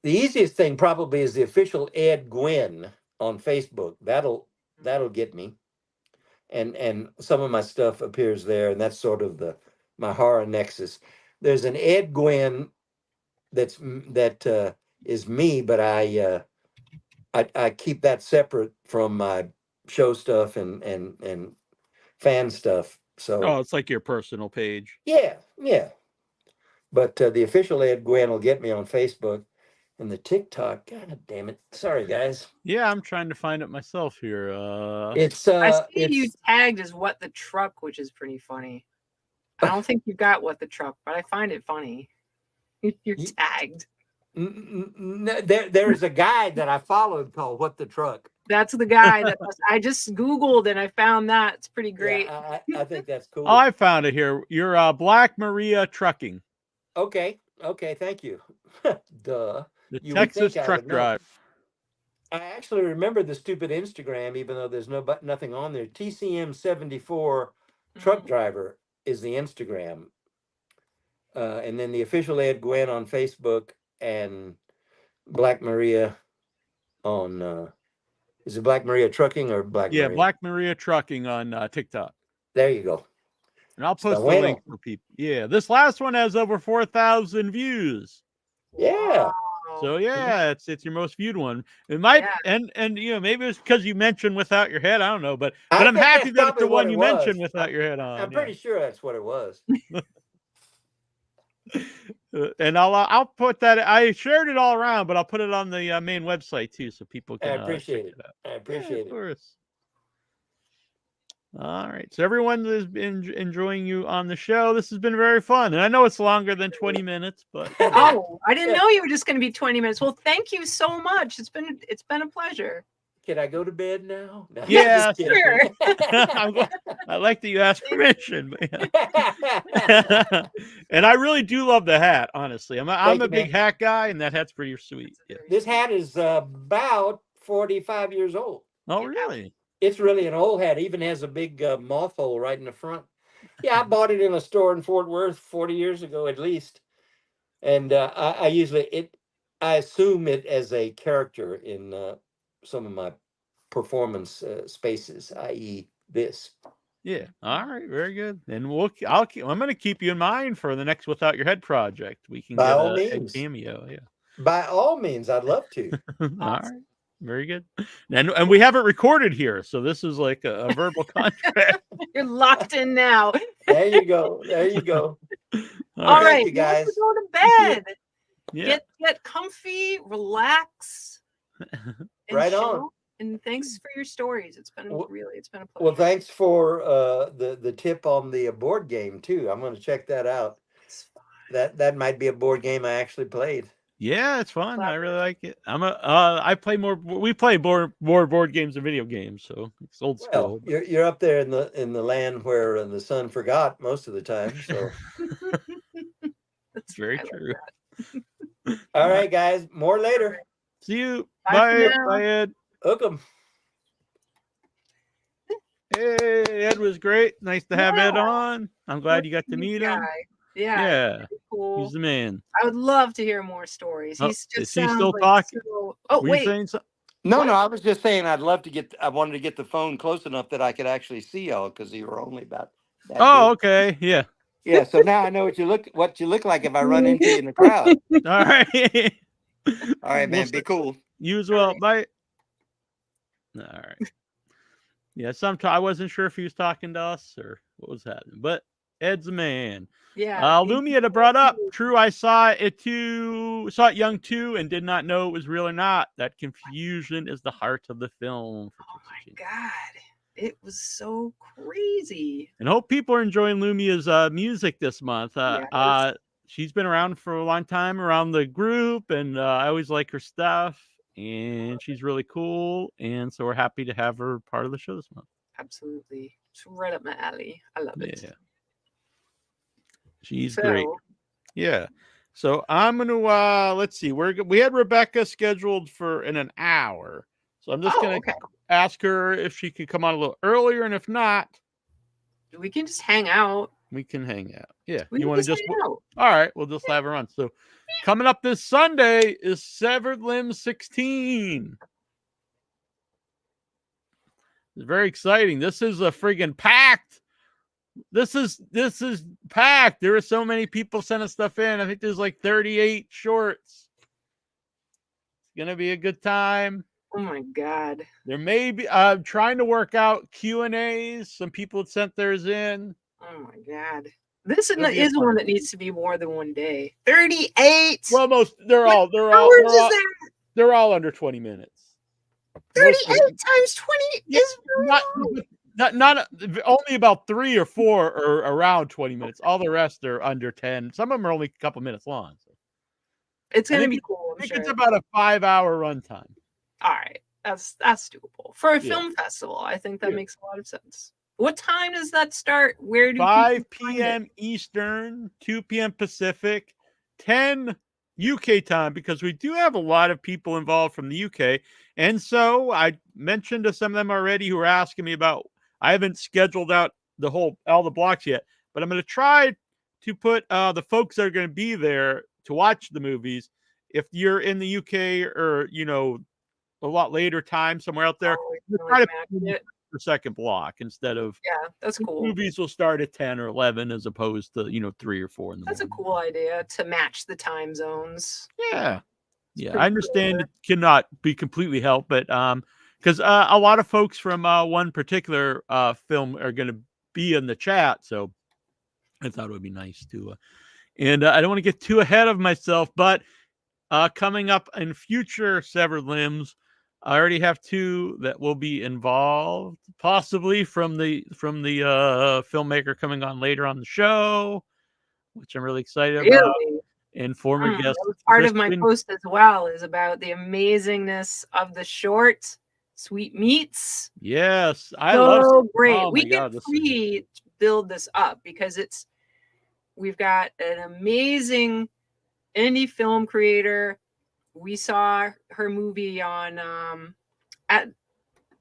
the easiest thing probably is the official Ed Guinn on Facebook. That'll get me. And some of my stuff appears there, and that's sort of my horror nexus. There's an Ed Guinn that is me, but I keep that separate from my show stuff and fan stuff. So it's like your personal page. Yeah. But the official Ed Guinn will get me on Facebook, and the TikTok. God damn it! Sorry, guys. Yeah, I'm trying to find it myself here. I see you tagged as What the Truck, which is pretty funny. I don't think you got What the Truck, but I find it funny. You're tagged. There's a guy that I followed called What the Truck. That's the guy that I just Googled and I found that. It's pretty great. Yeah, I think that's cool. Oh, I found it here. You're Black Maria Trucking. Okay, thank you. Duh. The Texas truck driver. I actually remember the stupid Instagram, even though there's nothing on there. TCM74 truck driver is the Instagram. And then the official Ed Guinn on Facebook and Black Maria on is it Black Maria Trucking or Black Maria? Yeah, Black Maria Trucking on TikTok. There you go. And I'll post the link for people. Yeah, this last one has over 4,000 views. Yeah. So yeah, it's your most viewed one. It might and maybe it's because you mentioned Without Your Head. I don't know, but I'm happy that it's the one you mentioned Without Your Head on. I'm pretty sure that's what it was. And I'll put that. I shared it all around, but I'll put it on the main website too, so people can. I appreciate it. I appreciate it. Of course. All right, so everyone has been enjoying you on the show. This has been very fun, and I know it's longer than 20 minutes, but oh, I didn't know you were just going to be 20 minutes. Well, thank you so much. It's been a pleasure. Can I go to bed now? No, yeah, sure. I like that you asked permission, man. And I really do love the hat. Honestly, I'm a big hat guy, and that hat's pretty sweet. Yeah. This hat is about 45 years old. Oh, really? It's really an old hat. It even has a big moth hole right in the front. Yeah, I bought it in a store in Fort Worth 40 years ago at least. And I assume it as a character in some of my performance spaces, i.e. this. Yeah. All right. Very good. And I'm going to keep you in mind for the next Without Your Head project. We can By get all a means. cameo. Yeah. By all means, I'd love to. All right. Very good. And we have it recorded here, so this is like a verbal contract. You're locked in now. There you go. There you go. All right, you guys. Go to bed. Yeah. Get comfy, relax. Right on. And thanks for your stories. It's been a pleasure. Well, thanks for the tip on the board game too. I'm going to check that out. That might be a board game I actually played. Yeah, it's fun. I really like it. I play more. We play more board games than video games, so it's old school. Well, you're up there in the land where the sun forgot most of the time. So that's very true. All right, guys. More later. See you. Bye for Bye. now. Bye, Ed. Hook 'em. Hey, Ed was great. Nice to have Ed Yeah. on. I'm glad you got to Good meet him. guy. Yeah. Yeah. Pretty cool. He's the man. I would love to hear more stories. Oh, He's just is he sounds still like talking? so. Oh Were you wait, saying something? No, What? no. I was just saying I wanted to get the phone close enough that I could actually see y'all because you were only about that Oh, big. okay. Yeah. Yeah. So now I know what you look like if I run into you in the crowd. All right. All right, We'll man. Be cool. You as well. All Bye. All right. Yeah, sometimes I wasn't sure if he was talking to us or what was happening, but Ed's a man. yeah. LuMyia had brought up. True, I saw it young too, and did not know it was real or not. That confusion is the heart of the film. For Oh Texas my Chainsaw. god, it was so crazy. And hope people are enjoying LuMyia's music this month. Yes. She's been around for a long time around the group, and I always like her stuff. And she's really cool, and so we're happy to have her part of the show this month. Absolutely, it's right up my alley. I love it. Yeah, she's great. Yeah, so I'm gonna let's see. We had Rebecca scheduled in an hour, so I'm just gonna ask her if she could come on a little earlier, and if not, we can just hang out. we can hang out. Yeah, We you can want to just just hang out. all right? We'll just have her on. So coming up this Sunday is Severed Limbs 16. It's very exciting. This is a friggin' packed. This is packed. There are so many people sending stuff in. I think there's like 38 shorts. It's gonna be a good time. Oh my god. There may be. I'm trying to work out Q&As. Some people had sent theirs in. Oh my god. This is one that needs to be more than one day. 38. Well, they're all under 20 minutes. 38 times 20 is not only about 3 or 4 are around 20 minutes. All the rest are under 10. Some of them are only a couple minutes long. So. It's gonna be cool. I think it's about a 5-hour runtime. All right, that's doable for a film festival. I think that makes a lot of sense. What time does that start? Where do 5 p.m. Eastern, 2 p.m. Pacific, 10 UK time, because we do have a lot of people involved from the UK. And so I mentioned to some of them already who are asking me about, I haven't scheduled out all the blocks yet, but I'm going to try to put the folks that are going to be there to watch the movies. If you're in the UK or, a lot later time somewhere out there, try to put the second block instead of that's cool. Movies will start at 10 or 11 as opposed to 3 or 4 in the That's morning. a cool idea to match the time zones. Yeah, I understand it cannot be completely helped, but because a lot of folks from one particular film are going to be in the chat, so I thought it would be nice to. And I don't want to get too ahead of myself, but coming up in future Severed Limbs, I already have 2 that will be involved, possibly from the filmmaker coming on later on the show, which I'm really excited about. And former guest part of my post as well is about the amazingness of the short Sweet Meats. Yes, I love so great. Oh we can build this up because we've got an amazing indie film creator. We saw her movie on at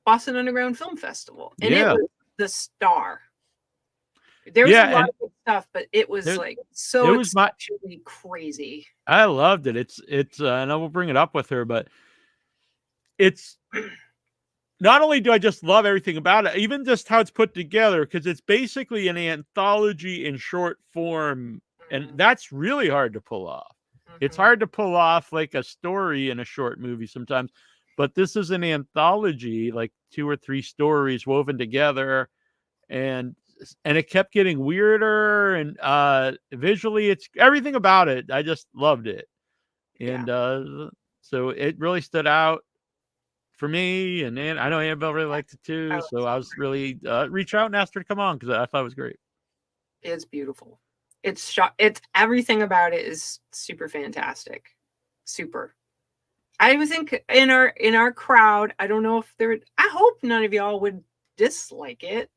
Boston Underground Film Festival, and it was the star. There was a lot of good stuff, but it was exceptionally crazy. I loved it. It's and I will bring it up with her, but it's not only do I just love everything about it, even just how it's put together, because it's basically an anthology in short form, and that's really hard to pull off. It's hard to pull off like a story in a short movie sometimes, but this is an anthology, like 2 or 3 stories woven together, and it kept getting weirder, and visually, it's everything about it. I just loved it, and so it really stood out for me. And I know Annabelle really liked it too, so I was really reach out and asked her to come on because I thought it was great. It's beautiful. It's everything about it is super fantastic. Super. I would think in our crowd, I don't know if I hope none of y'all would dislike it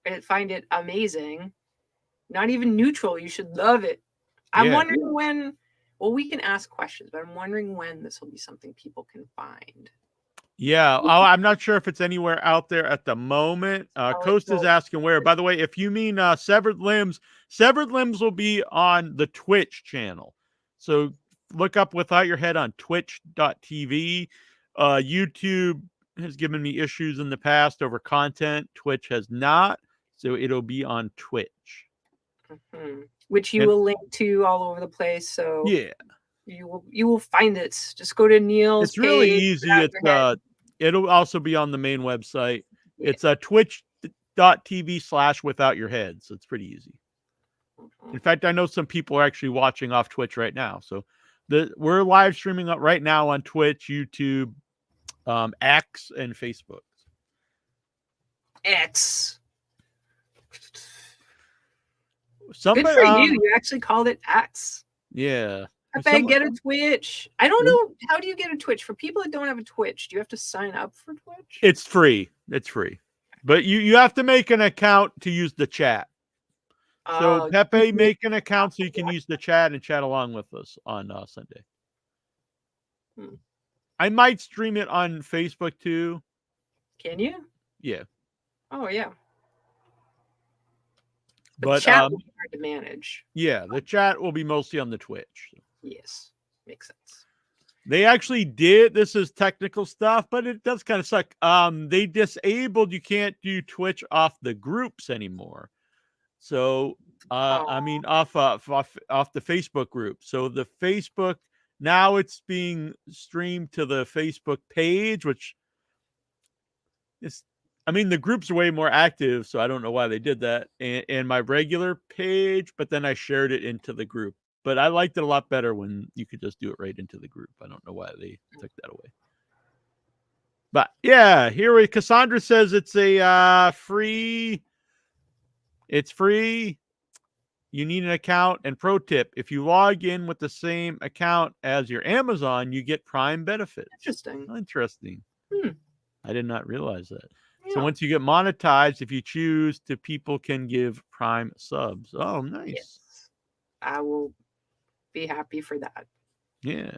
and find it amazing. Not even neutral. You should love it. I'm wondering Well, we can ask questions, but I'm wondering when this will be something people can find. Yeah, I'm not sure if it's anywhere out there at the moment. Coast is asking where. By the way, if you mean Severed Limbs will be on the Twitch channel. So look up Without Your Head on twitch.tv. YouTube has given me issues in the past over content. Twitch has not. So it'll be on Twitch. Mm-hmm. Which you will link to all over the place. So yeah, you will find it. Just go to Neal's It's really page, easy. It's it'll also be on the main website. Yeah. It's twitch.tv/Without Your Head. So it's pretty easy. In fact, I know some people are actually watching off Twitch right now. So we're live streaming up right now on Twitch, YouTube, X, and Facebook. X. Somebody, good for you. You actually called it X. Yeah. If I get a Twitch, I don't know. How do you get a Twitch? For people that don't have a Twitch, do you have to sign up for Twitch? It's free. It's free. But you have to make an account to use the chat. So Pepe, make an account so you can use the chat and chat along with us on Sunday. I might stream it on Facebook too. Can you? Yeah. Oh yeah. But the chat will be hard to manage. Yeah, the chat will be mostly on the Twitch. Yes, makes sense. They actually did. This is technical stuff, but it does kind of suck. They disabled. You can't do Twitch off the groups anymore. So, I mean, off the Facebook group. So the Facebook now it's being streamed to the Facebook page, which is, I mean, the groups are way more active, so I don't know why they did that. And my regular page, but then I shared it into the group. But I liked it a lot better when you could just do it right into the group. I don't know why they took that away. But yeah, Cassandra says it's a free. It's free. You need an account. And pro tip, if you log in with the same account as your Amazon, you get Prime benefits. Interesting. I did not realize that. Yeah. So once you get monetized, if you choose to, people can give Prime subs. Oh, nice. Yes. I will be happy for that. Yeah.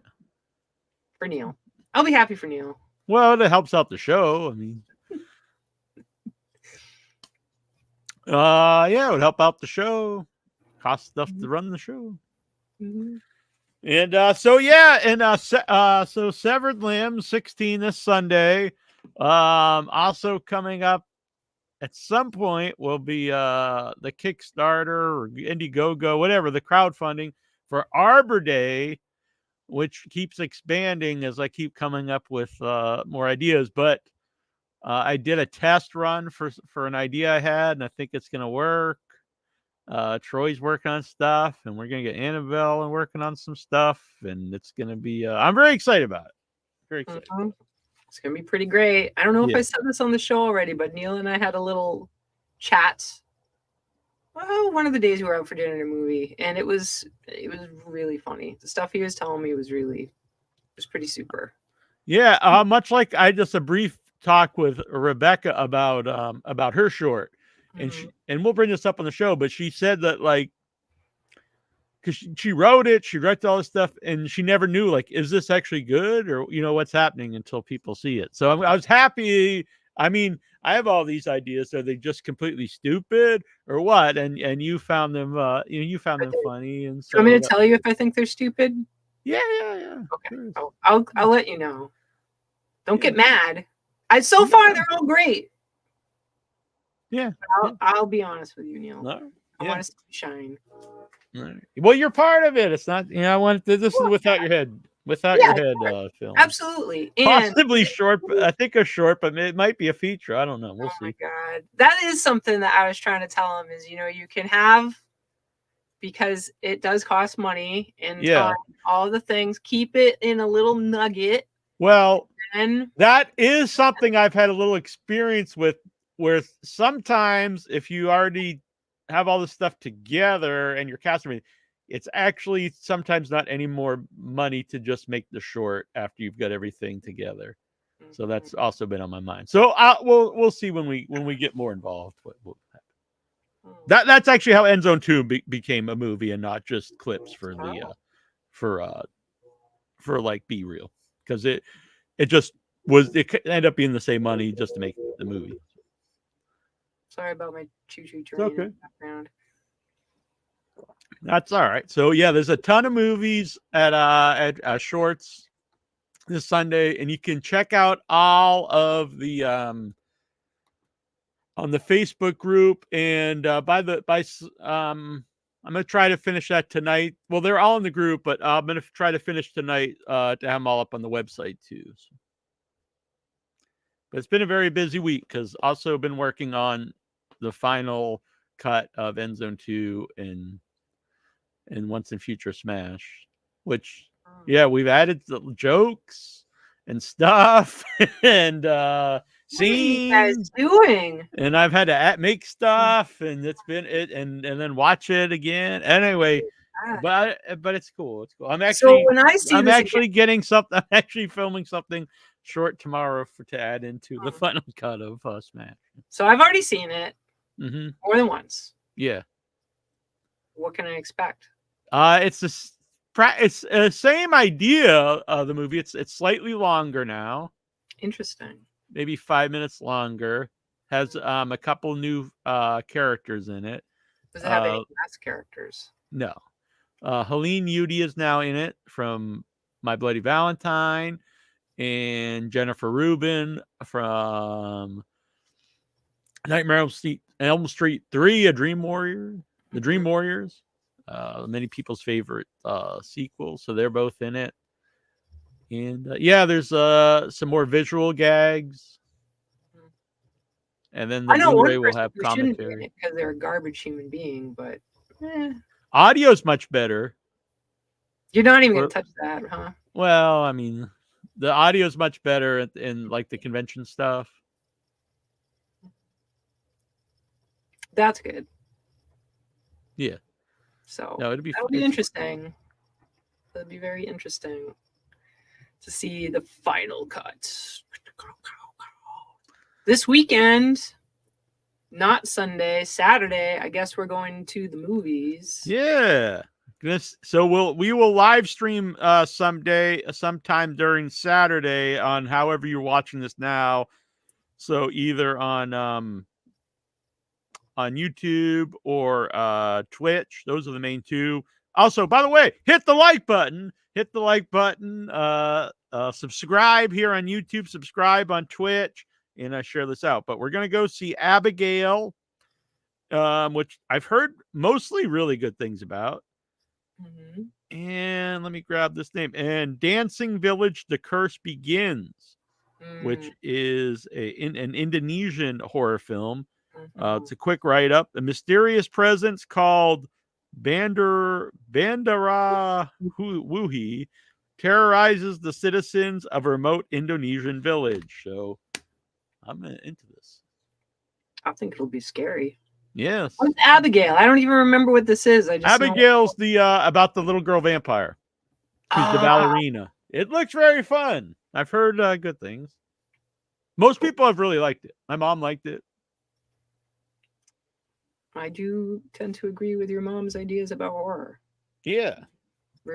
For Neal. I'll be happy for Neal. Well, it helps out the show. I mean, yeah, it would help out the show. Cost stuff to run the show. And so Severed Limbs 16 this Sunday. Also coming up at some point will be the Kickstarter or Indiegogo, whatever, the crowdfunding for Arbor Day, which keeps expanding as I keep coming up with more ideas. But I did a test run for an idea I had, and I think it's going to work. Troy's working on stuff, and we're going to get Annabelle and working on some stuff, and it's going to be, I'm very excited about it. Very excited. It's going to be pretty great. I don't know if I said this on the show already, but Neal and I had a little chat. Well, one of the days we were out for dinner at a movie, and it was really funny. The stuff he was telling me was pretty super. Yeah, much like I just a brief talk with Rebecca about her short. And we'll bring this up on the show, but she said that, like, because she wrote it, she directed all this stuff, and she never knew, like, is this actually good, or what's happening until people see it. So I was happy. I mean, I have all these ideas. Are they just completely stupid or what? And you found them, you found them funny. And so, I'm going to tell you if I think they're stupid. Yeah. Okay, sure. I'll let you know. Don't get mad. So far they're all great. Yeah. I'll be honest with you, Neal. I want to see you shine. Well, you're part of it. It's not, I want this is Without Your Head. Without Your Head film. Absolutely. Possibly short. I think a short, but it might be a feature. I don't know. We'll see. Oh my God. That is something that I was trying to tell him is, you can have, because it does cost money and time, all the things, keep it in a little nugget. Well, that is something I've had a little experience with, where sometimes if you already have all this stuff together and you're casting, it's actually sometimes not any more money to just make the short after you've got everything together. So that's also been on my mind. So we'll see when we get more involved what will happen. That's actually how End Zone 2 became a movie and not just clips for for like Be Real, because it just was, it ended up being the same money just to make the movie. Sorry about my choo-choo train okay. in the background. That's all right. So yeah, there's a ton of movies at Shorts this Sunday, and you can check out all of the on the Facebook group, and I'm gonna try to finish that tonight. Well, they're all in the group, but I'm gonna try to finish tonight to have them all up on the website too. So. But it's been a very busy week because also been working on the final cut of End Zone 2 and Once and Future Smash, which yeah, we've added the jokes and stuff and scenes. What are you guys doing? And I've had to make stuff, and it's been it, and then watch it again. Anyway, but it's cool. It's cool. I'm actually so when I see I'm this actually getting something. I'm actually filming something short tomorrow to add into the final cut of Smash. So I've already seen it more than once. Yeah. What can I expect? It's the same idea of the movie. It's slightly longer now. Interesting. Maybe 5 minutes longer. Has a couple new characters in it. Does it have any last characters? No. Helene Udy is now in it from My Bloody Valentine, and Jennifer Rubin from Nightmare on Elm Street 3, A Dream Warrior, The Dream Warriors, many people's favorite sequel. So they're both in it. And yeah, there's some more visual gags. And then the Blu-ray will have commentary. Because they're a garbage human being, but audio's much better. You're not even going to touch that, huh? Well, I mean, the audio's much better in like the convention stuff. That's good. Yeah. So no, it'll be that'll be interesting. That'll be very interesting to see the final cut. This weekend, not Sunday, Saturday, I guess we're going to the movies. Yeah. So we will live stream sometime during Saturday on however you're watching this now. So either on YouTube or Twitch. Those are the main two. Also, by the way, hit the like button. Subscribe here on YouTube. Subscribe on Twitch. And I share this out. But we're going to go see Abigail, which I've heard mostly really good things about. And let me grab this name. And Dancing Village, The Curse Begins, which is an Indonesian horror film. It's a quick write-up. A mysterious presence called Bandara Wuhi terrorizes the citizens of a remote Indonesian village. So I'm into this. I think it'll be scary. Yes. What's Abigail? I don't even remember what this is. Abigail's the about the little girl vampire. Who's the ballerina. It looks very fun. I've heard good things. Most people have really liked it. My mom liked it. I do tend to agree with your mom's ideas about horror. Yeah. She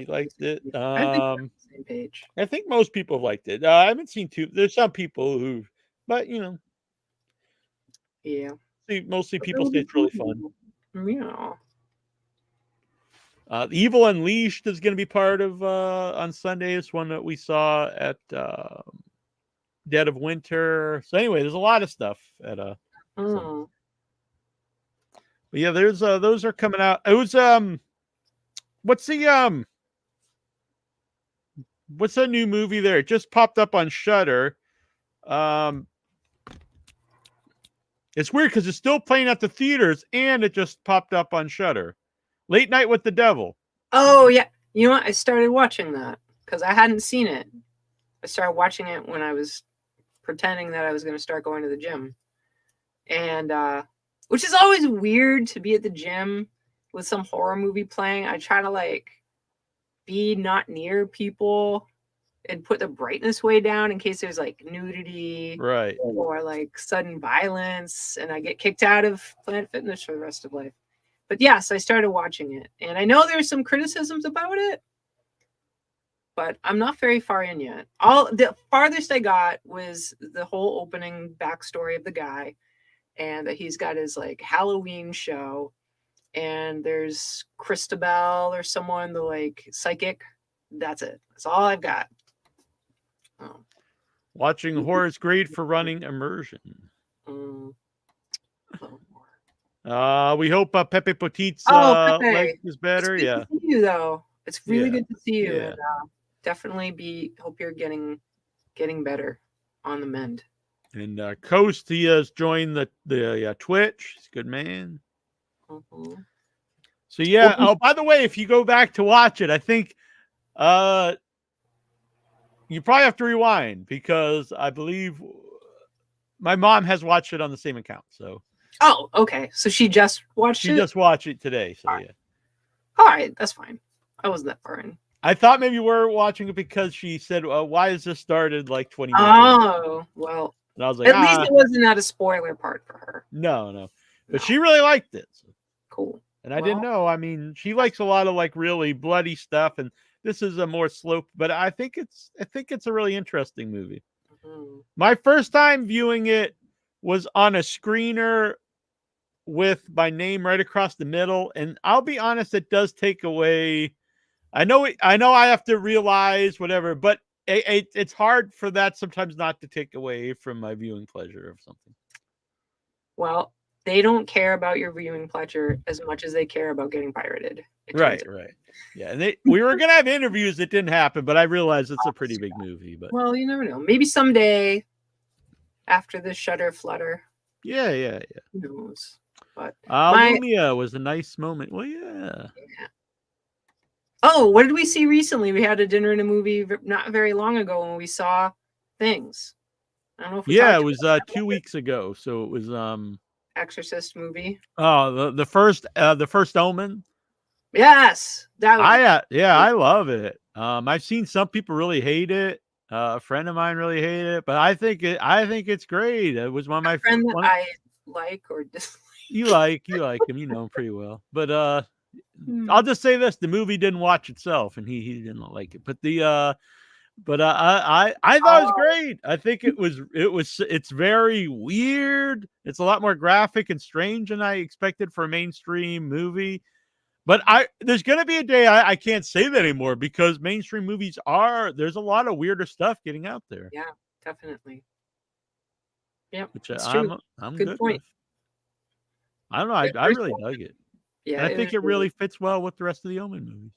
liked it. I think we're on the same page. I think most people have liked it. I haven't seen too. There's some people who, but you know. Yeah. Mostly people say it's really fun. Yeah. Evil Unleashed is going to be part of on Sunday. It's one that we saw at Dead of Winter. So anyway, there's a lot of stuff at so. But yeah, there's those are coming out. It was what's the new movie there? It just popped up on Shudder. It's weird because it's still playing at the theaters and it just popped up on Shudder. Late Night with the Devil. Oh yeah, you know what? I started watching that because I hadn't seen it. I started watching it when I was pretending that I was going to start going to the gym, and which is always weird to be at the gym with some horror movie playing. I try to like be not near people and put the brightness way down in case there's like nudity, right, or like sudden violence, and I get kicked out of Planet Fitness for the rest of life. But yes, I started watching it, and I know there's some criticisms about it. but I'm not very far in yet. All the farthest I got was the whole opening backstory of the guy, and that he's got his like Halloween show, and there's Christabel or someone, the like psychic. That's it. That's all I've got. Oh. Watching horror is great for running immersion. We hope Pepe Potit's leg is better. It's good Yeah. to see you though. It's really good to see you. Yeah. And, definitely hope you're getting better on the mend. And Coast, he has joined the Twitch. He's a good man. Mm-hmm. So yeah. Oh, by the way, if you go back to watch it, I think you probably have to rewind because I believe my mom has watched it on the same account. So. Oh, okay. So she just watched it? She just watched it today. So yeah. All right, that's fine. I wasn't that far in. I thought maybe you were watching it because she said, "Why is this started like 20 minutes?" Oh, well. And I was like, at least it wasn't at a spoiler part for her. No. But she really liked it. So. Cool. And I didn't know. I mean, she likes a lot of like really bloody stuff, and this is a more slow. But I think it's a really interesting movie. Mm-hmm. My first time viewing it was on a screener with my name right across the middle, and I'll be honest, it does take away. I know I have to realize whatever, but it's hard for that sometimes not to take away from my viewing pleasure of something. Well, they don't care about your viewing pleasure as much as they care about getting pirated. Right. Yeah, and we were gonna have interviews that didn't happen, but I realized it's a pretty big movie. But well, you never know. Maybe someday, after the Shudder flutter. Yeah. Who knows? But LuMyia was a nice moment. Well, yeah. Oh, what did we see recently? We had a dinner and a movie not very long ago when we saw Things. I don't know if we it was 2 weeks ago. So it was Exorcist movie. Oh, the first Omen. Yes, that was I love it. I've seen some people really hate it. A friend of mine really hated it, but I think it's great. It was one of my friends that I like or dislike. You like him, you know him pretty well. But I'll just say this: the movie didn't watch itself, and he didn't like it. But I thought it was great. I think it's very weird. It's a lot more graphic and strange than I expected for a mainstream movie. But there's gonna be a day I can't say that anymore because mainstream movies there's a lot of weirder stuff getting out there. Yeah, definitely. Yeah, which I'm good point. With. I don't know. I really dug it. Yeah, and I think it really fits well with the rest of the Omen movies.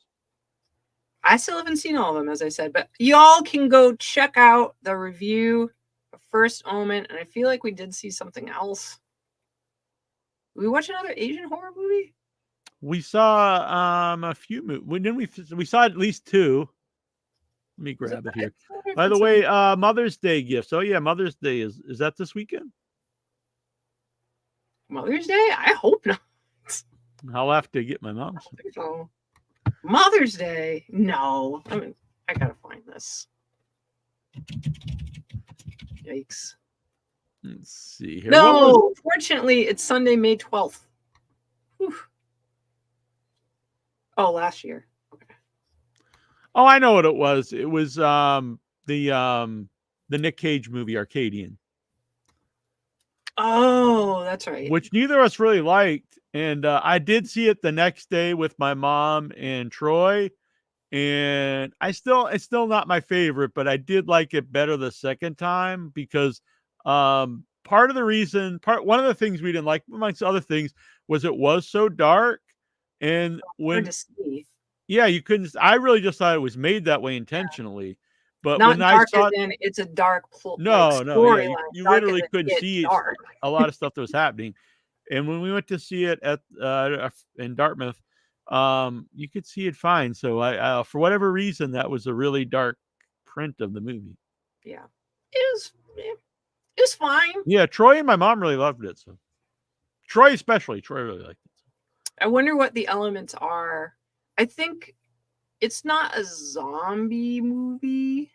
I still haven't seen all of them, as I said, but y'all can go check out the review of First Omen. And I feel like we did see something else. Did we watch another Asian horror movie? We saw a few movies. We saw at least two. Let me grab it here. By the way, Mother's Day gifts. Oh yeah, Mother's Day is that this weekend? Mother's Day? I hope not. I'll have to get my mom. So. Mother's Day? No. I gotta find this. Yikes. Let's see here. No, fortunately, it's Sunday, May 12th. Whew. Oh, last year. Okay. Oh, I know what it was. It was the Nick Cage movie, Arcadian. Oh, that's right. Which neither of us really liked. And I did see it the next day with my mom and Troy. And it's still not my favorite, but I did like it better the second time because one of the things we didn't like, amongst other things, was it was so dark. And when you couldn't, I really just thought it was made that way intentionally. But not when dark I saw it's a dark you literally couldn't see a lot of stuff that was happening. And when we went to see it in Dartmouth, you could see it fine. So I for whatever reason, that was a really dark print of the movie. Yeah, it was fine. Yeah, Troy and my mom really loved it. So Troy really liked it. I wonder what the elements are. I think it's not a zombie movie.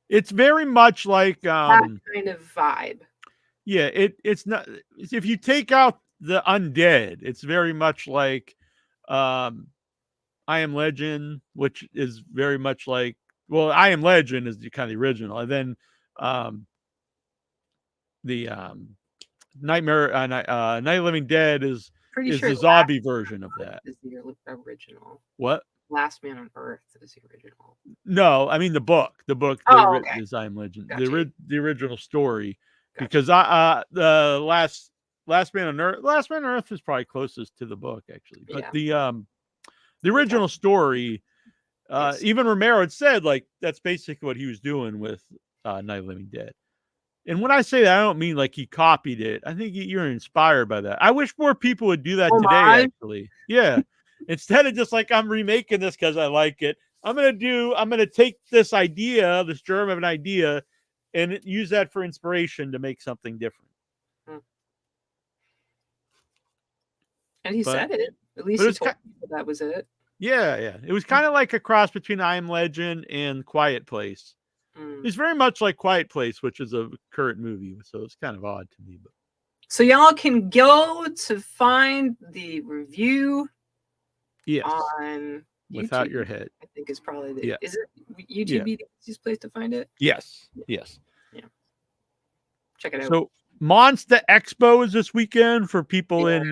It's very much like that kind of vibe. Yeah, it's not. If you take out the undead, it's very much like I Am Legend, which is very much like, well, I Am Legend is kind of the original, and then the Night of the Living Dead is Pretty sure the zombie version of that. Is the original. What? Last Man on Earth is the original. No, I mean the book. The book Okay. is I Am Legend. Gotcha. The original story. Gotcha. Because the Last Man on Earth is probably closest to the book, actually. But the original story, Yes. even Romero had said, like, that's basically what he was doing with Night of the Living Dead. And when I say that, I don't mean like he copied it. I think you're inspired by that. I wish more people would do that today, actually. Yeah. Instead of just like, I'm remaking this because I like it. I'm going to take this idea, this germ of an idea, and use that for inspiration to make something different. And he said it. At least he told people that was it. Yeah, yeah. It was kind of like a cross between I Am Legend and Quiet Place. It's very much like Quiet Place, which is a current movie, so it's kind of odd to me. But so y'all can go to find the review. Yes. On Without YouTube, Your Head, I think is probably the. Is it YouTube the easiest place to find it? Yes. Yes. Yeah. Check it out. So Monster Expo is this weekend for people in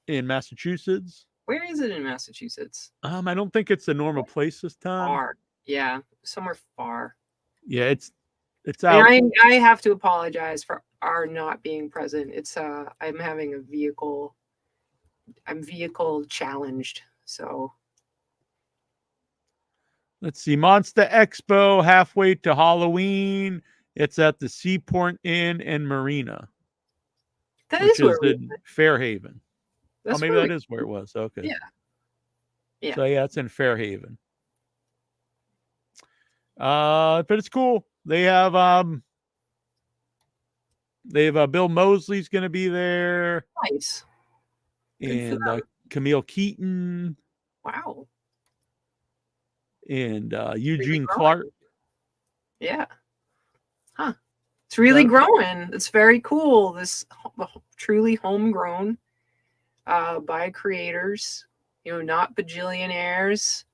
Massachusetts. Where is it in Massachusetts? I don't think it's a normal place this time. Far. Yeah, somewhere far. Yeah, it's out. And I have to apologize for our not being present. It's I'm having a vehicle. I'm vehicle challenged, so. Let's see, Monster Expo, halfway to Halloween. It's at the Seaport Inn and Marina. That is where in Fairhaven. That's maybe that is where it was. Okay. Yeah. Yeah. So yeah, it's in Fairhaven. But it's cool. They have Bill Moseley's going to be there. Nice. And Camille Keaton. Wow. And Eugene Clark. Yeah. Huh. It's really growing. It's very cool. This truly homegrown by creators, not bajillionaires.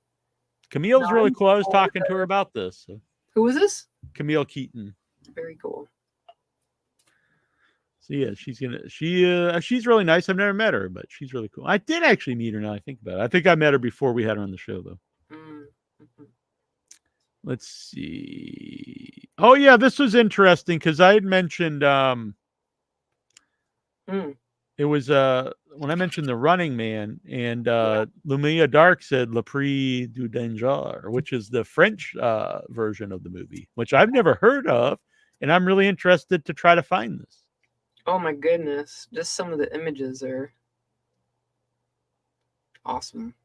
Camille's really cool. I was talking to her about this. So. Who was this? Camille Keaton. Very cool. So yeah, she's really nice. I've never met her, but she's really cool. I did actually meet her now I think about it. I think I met her before we had her on the show though. Mm-hmm. Let's see. Oh yeah, this was interesting because I had mentioned it was when I mentioned The Running Man, and LuMyia Dark said Le Prix du Danger, which is the French version of the movie, which I've never heard of, and I'm really interested to try to find this. Oh my goodness. Just some of the images are awesome.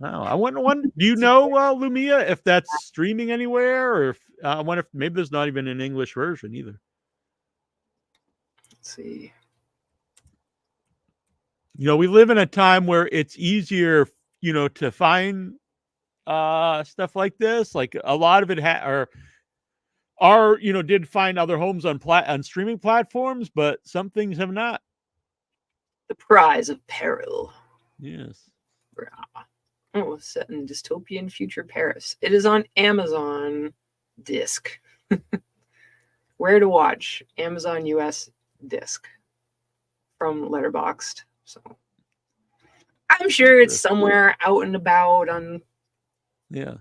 Wow. I wonder, do you know, LuMyia, if that's streaming anywhere, or if, I wonder if maybe there's not even an English version either. Let's see. We live in a time where it's easier, to find stuff like this. Like a lot of it did find other homes on streaming platforms, but some things have not. The Prize of Peril. Yes. Oh, set in dystopian future Paris. It is on Amazon disc. Where to watch? Amazon US disc from Letterboxd. So I'm sure it's somewhere out and about on. Yeah.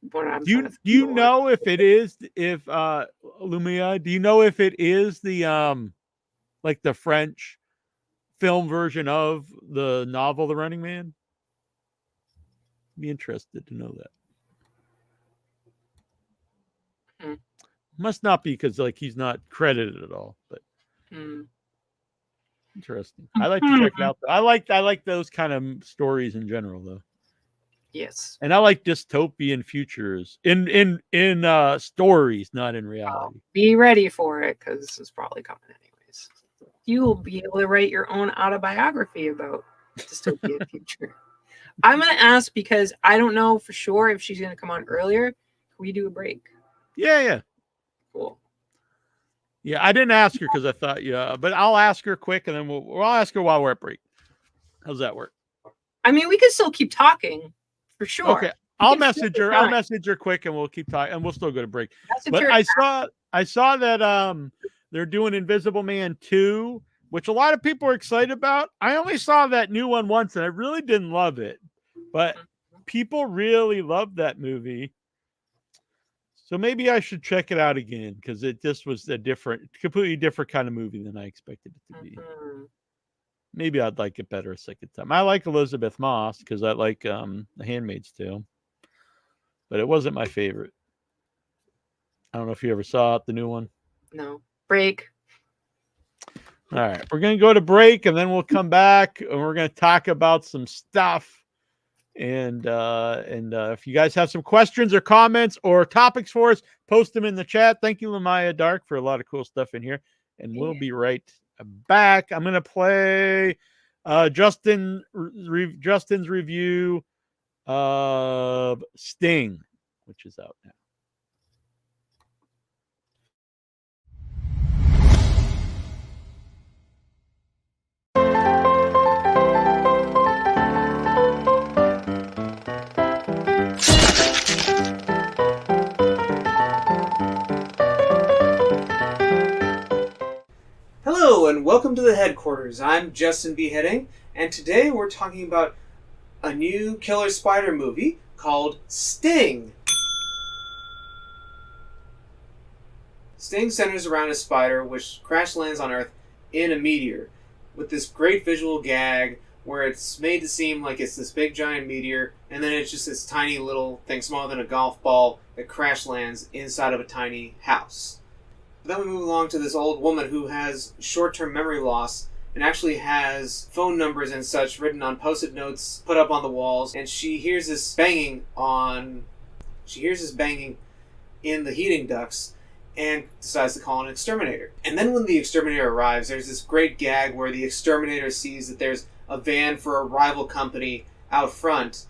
Do you know if it is LuMyia? Do you know if it is the like the French film version of the novel The Running Man? Be interested to know that. Must not be because like he's not credited at all, but interesting. I like to check it out. I like those kind of stories in general though. Yes. And I like dystopian futures in stories, not in reality. Be ready for it because it's probably coming anyways. You will be able to write your own autobiography about dystopian future. I'm going to ask because I don't know for sure if she's going to come on earlier. Can we do a break? Yeah. Cool. Yeah, I didn't ask her because I thought, but I'll ask her quick and then we'll ask her while we're at break. How's that work? I mean, we can still keep talking for sure. Okay. I'll message her. I'll message her quick, and we'll keep talking, and we'll still go to break. But I saw that they're doing Invisible Man 2, which a lot of people are excited about. I only saw that new one once, and I really didn't love it. But people really loved that movie. So maybe I should check it out again, because it just was a completely different kind of movie than I expected it to be. Maybe I'd like it better a second time. I like Elizabeth Moss because I like The Handmaid's Tale. But it wasn't my favorite. I don't know if you ever saw it, the new one. No. Break. All right. We're going to go to break, and then we'll come back, and we're going to talk about some stuff. And if you guys have some questions or comments or topics for us, post them in the chat. Thank you, LuMyia Dark, for a lot of cool stuff in here. And we'll be right back. I'm going to play Justin's review of Sting, which is out now. Hello and welcome to the headquarters. I'm Justin Beheading, and today we're talking about a new killer spider movie called Sting. Sting centers around a spider which crash lands on Earth in a meteor, with this great visual gag where it's made to seem like it's this big giant meteor, and then it's just this tiny little thing smaller than a golf ball that crash lands inside of a tiny house. But then we move along to this old woman who has short-term memory loss and actually has phone numbers and such written on post-it notes put up on the walls, and she hears this banging in the heating ducts and decides to call an exterminator. And then when the exterminator arrives, there's this great gag where the exterminator sees that there's a van for a rival company out front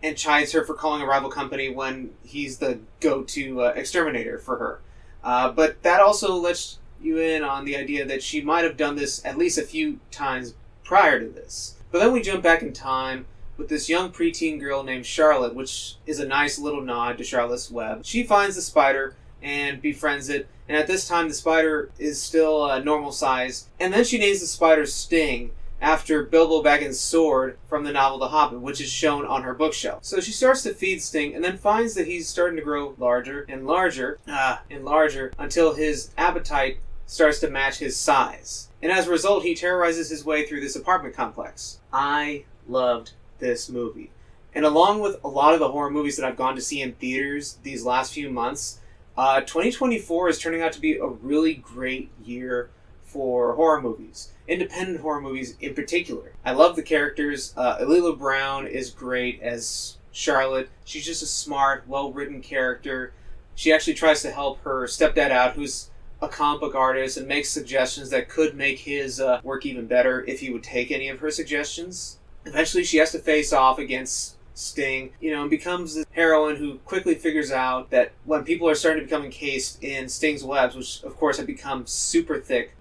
and chides her for calling a rival company when he's the go-to exterminator for her. But that also lets you in on the idea that she might have done this at least a few times prior to this. But then we jump back in time with this young preteen girl named Charlotte, which is a nice little nod to Charlotte's Web. She finds the spider and befriends it, and at this time the spider is still normal size, and then she names the spider Sting, after Bilbo Baggins' sword from the novel The Hobbit, which is shown on her bookshelf. So she starts to feed Sting, and then finds that he's starting to grow larger and larger, until his appetite starts to match his size. And as a result, he terrorizes his way through this apartment complex. I loved this movie. And along with a lot of the horror movies that I've gone to see in theaters these last few months, 2024 is turning out to be a really great year for horror movies. Independent horror movies in particular. I love the characters. Alila Brown is great as Charlotte. She's just a smart, well-written character. She actually tries to help her stepdad out, who's a comic book artist, and makes suggestions that could make his work even better if he would take any of her suggestions. Eventually she has to face off against Sting, and becomes the heroine who quickly figures out that when people are starting to become encased in Sting's webs, which of course have become super thick,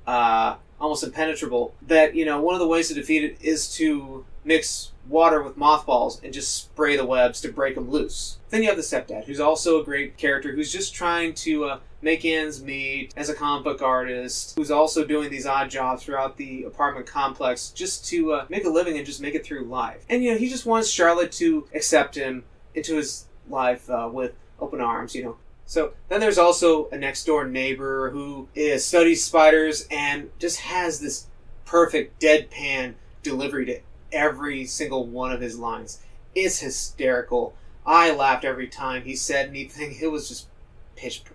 almost impenetrable, that, one of the ways to defeat it is to mix water with mothballs and just spray the webs to break them loose. Then you have the stepdad, who's also a great character, who's just trying to make ends meet as a comic book artist, who's also doing these odd jobs throughout the apartment complex just to make a living and just make it through life. And, he just wants Charlotte to accept him into his life with open arms, So then there's also a next door neighbor who studies spiders and just has this perfect deadpan delivery to every single one of his lines. It's hysterical. I laughed every time he said anything. It was just pitch perfect.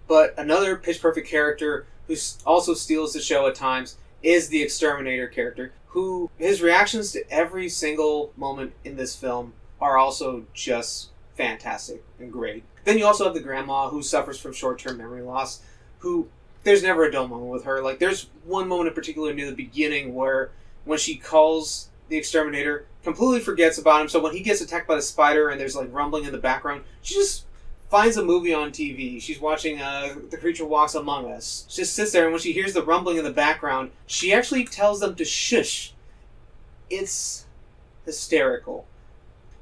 But another pitch perfect character who also steals the show at times is the exterminator character, who his reactions to every single moment in this film are also just fantastic and great. Then you also have the grandma who suffers from short-term memory loss, who there's never a dull moment with her. Like, there's one moment in particular near the beginning where when she calls the exterminator, completely forgets about him. So when he gets attacked by the spider and there's like rumbling in the background, she just finds a movie on TV. She's watching The Creature Walks Among Us. She just sits there, and when she hears the rumbling in the background, she actually tells them to shush. It's hysterical.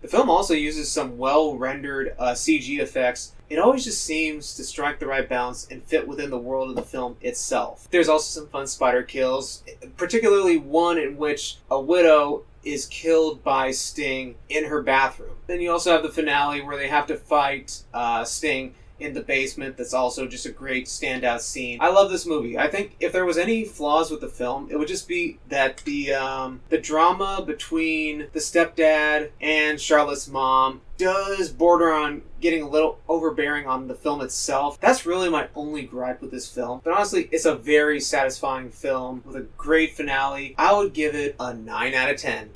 The film also uses some well-rendered CG effects. It always just seems to strike the right balance and fit within the world of the film itself. There's also some fun spider kills, particularly one in which a widow is killed by Sting in her bathroom. Then you also have the finale where they have to fight Sting in the basement. That's also just a great standout scene. I love this movie. I think if there was any flaws with the film, it would just be that the drama between the stepdad and Charlotte's mom does border on getting a little overbearing on the film itself. That's really my only gripe with this film. But honestly, it's a very satisfying film with a great finale. I would give it a 9 out of 10.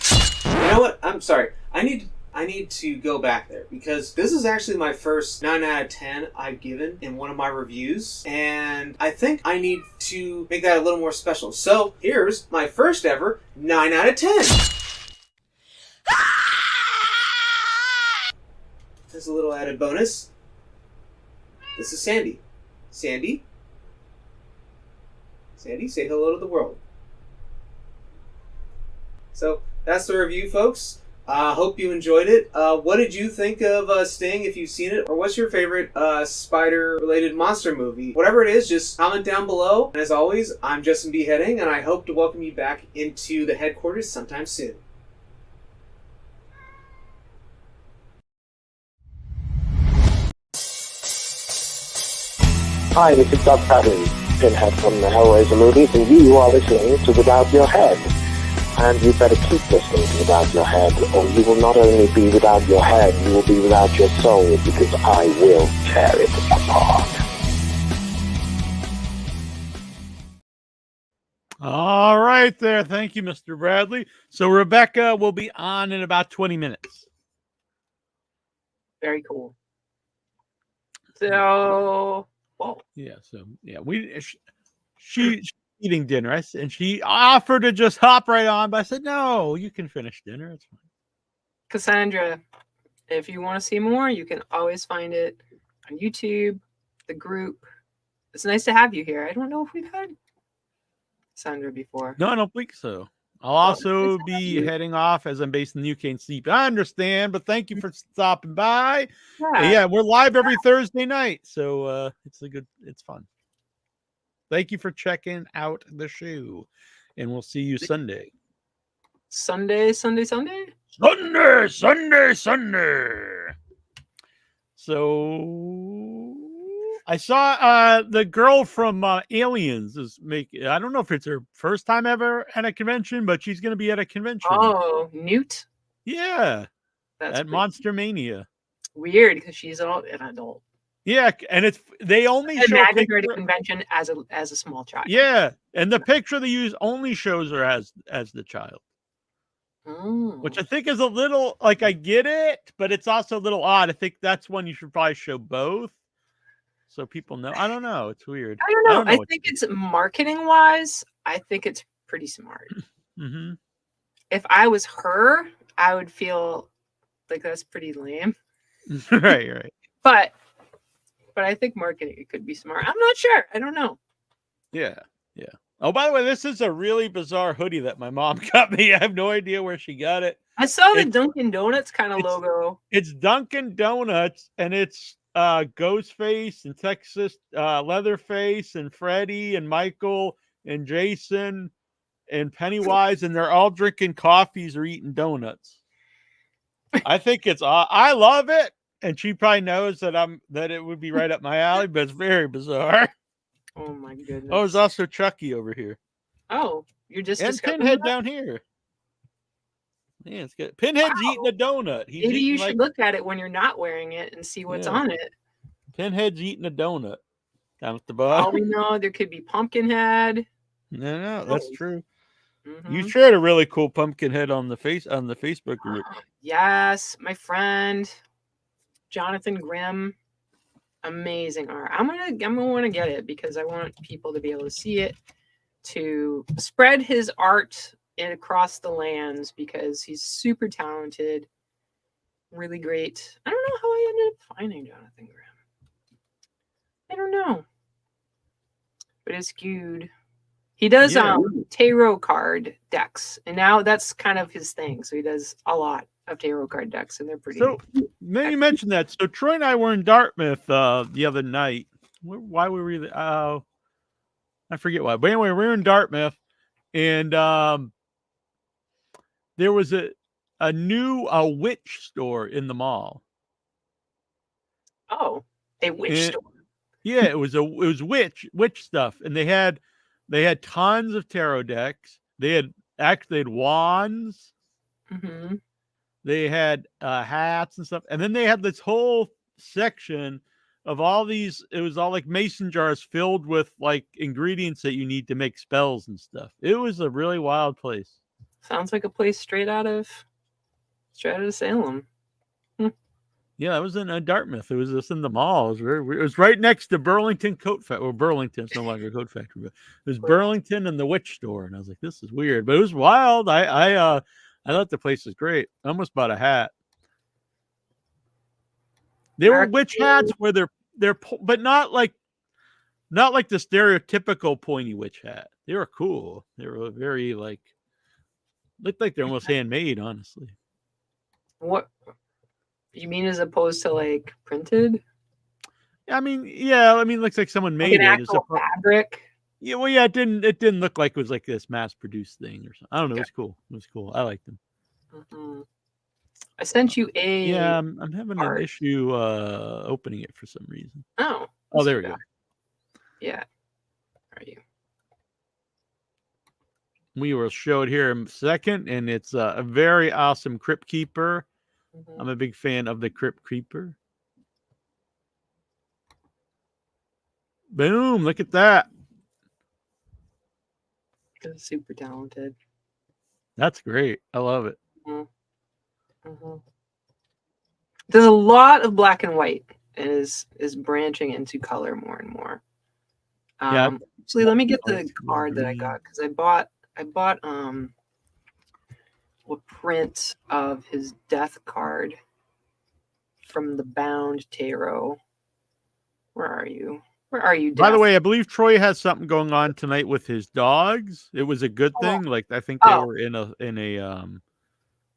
You know what? I'm sorry. I need to go back there because this is actually my first 9 out of 10 I've given in one of my reviews, and I think I need to make that a little more special. So here's my first ever 9 out of 10. There's a little added bonus. This is Sandy. Sandy? Sandy, say hello to the world. So that's the review, folks. Hope you enjoyed it. What did you think of Sting, if you've seen it? Or what's your favorite spider-related monster movie? Whatever it is, just comment down below. And as always, I'm Justin B. Heading, and I hope to welcome you back into the headquarters sometime soon. Hi, this is Doug Patton, Pinhead from the Hellraiser movies, and you are listening to Without Your Head. And you better keep listening to Without Your Head, or you will not only be without your head, you will be without your soul, because I will tear it apart. All right there. Thank you, Mr. Bradley. So Rebecca will be on in about 20 minutes. Very cool. So, whoa. Yeah. So, yeah, she's eating dinner. And she offered to just hop right on, but I said, no, you can finish dinner. It's fine. Cassandra, if you want to see more, you can always find it on YouTube, the group. It's nice to have you here. I don't know if we've had Cassandra before. No, I don't think so. I'll also be heading off as I'm based in the UK and sleep. I understand, but thank you for stopping by. Yeah, we're live every Thursday night, so it's fun. Thank you for checking out the show, and we'll see you Sunday. Sunday. So I saw the girl from Aliens is making. I don't know if it's her first time ever at a convention, but she's going to be at a convention. Oh, Newt. Yeah, That's at Monster Mania. Weird because she's an adult. Yeah, and they only show her at a convention as a small child. Yeah, and the picture they use only shows her as the child. Oh. Which I think is a little, like, I get it, but it's also a little odd. I think that's one you should probably show both so people know. I don't know. It's weird. I don't know. I think it's marketing wise, I think it's pretty smart. Mm-hmm. If I was her, I would feel like that's pretty lame. Right. But I think marketing, it could be smart. I'm not sure. I don't know. Yeah. Oh, by the way, this is a really bizarre hoodie that my mom got me. I have no idea where she got it. I saw the Dunkin' Donuts kind of logo. It's Dunkin' Donuts, and it's Ghostface and Texas Leatherface and Freddy and Michael and Jason and Pennywise, and they're all drinking coffees or eating donuts. I think it's I love it, and she probably knows that it would be right up my alley, but it's very bizarre. Oh my goodness. Oh, there's also Chucky over here. Oh, you're just and Pinhead down here. Yeah, it's good. Pinhead's eating a donut. Maybe you should look at it when you're not wearing it and see what's on it. Pinhead's eating a donut down at the bottom. Oh, we know there could be Pumpkinhead. No, that's true. Mm-hmm. You shared a really cool Pumpkinhead on the Facebook group. Yes, my friend Jonathan Grimm. Amazing art. I'm gonna want to get it because I want people to be able to see it, to spread his art across the lands because he's super talented, really great. I don't know how I ended up finding Jonathan Grimm. I don't know. But it's good. He does Yeah. tarot card decks, and now that's kind of his thing. So he does a lot of tarot card decks, and they're pretty. So now you mentioned that. So Troy and I were in Dartmouth the other night. Why were we there? I forget why. But anyway, we were in Dartmouth, and there was a new witch store in the mall. Oh, a witch store. Yeah, it was witch stuff, and they had tons of tarot decks. They had wands. Mm-hmm. They had hats and stuff, and then they had this whole section of all these. It was all like mason jars filled with like ingredients that you need to make spells and stuff. It was a really wild place. Sounds like a place straight out of Salem. Yeah, I was in Dartmouth. It was just in the mall. It was right next to Burlington Coat Factory. Well, Burlington's no longer a coat factory, but it was Burlington and the witch store. And I was like, this is weird, but it was wild. I thought the place was great. I almost bought a hat. They were witch hats where they're but not like the stereotypical pointy witch hat. They were cool. They were very looked like they're almost handmade, honestly. What you mean as opposed to like printed? I mean, looks like someone made an actual fabric. Yeah, well, yeah, it didn't look like it was like this mass-produced thing or something. I don't know. It was cool. I liked them. Mm-hmm. I sent you a. Yeah, I'm having an issue opening it for some reason. Oh, there we go. Yeah. Where are you? We will show it here in a second, and it's a very awesome Crypt Keeper. Mm-hmm. I'm a big fan of the Crypt Keeper. Boom! Look at that. That's super talented. That's great. I love it. Mm-hmm. Mm-hmm. There's a lot of black and white, and is branching into color more and more. Actually, let me get the card that I got because I bought a print of his death card from the Bound Tarot. Where are you? By the way, I believe Troy has something going on tonight with his dogs. It was a good thing. Like I think they were in a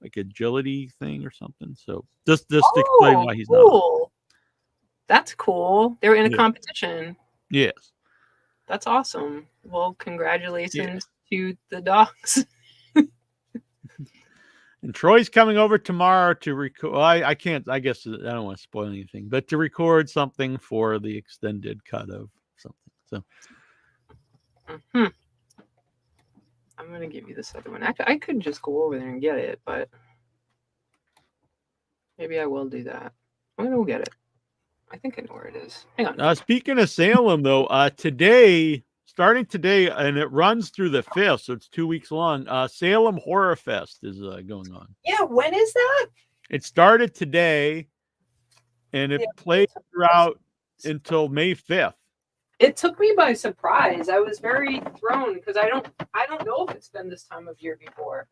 like agility thing or something. So just to explain why he's not. That's cool. They were in a competition. Yes. That's awesome. Well, congratulations to the dogs. And Troy's coming over tomorrow to record. Well, I can't. I guess I don't want to spoil anything, but to record something for the extended cut of something. So, I'm gonna give you this other one. Actually, I could just go over there and get it, but maybe I will do that. I'm gonna go get it. I think I know where it is. Hang on. Speaking of Salem, though, starting today, and it runs through the 5th, so it's 2 weeks long. Salem Horror Fest is going on. Yeah, when is that? It started today, and it plays throughout until May 5th. It took me by surprise. I was very thrown because I don't know if it's been this time of year before.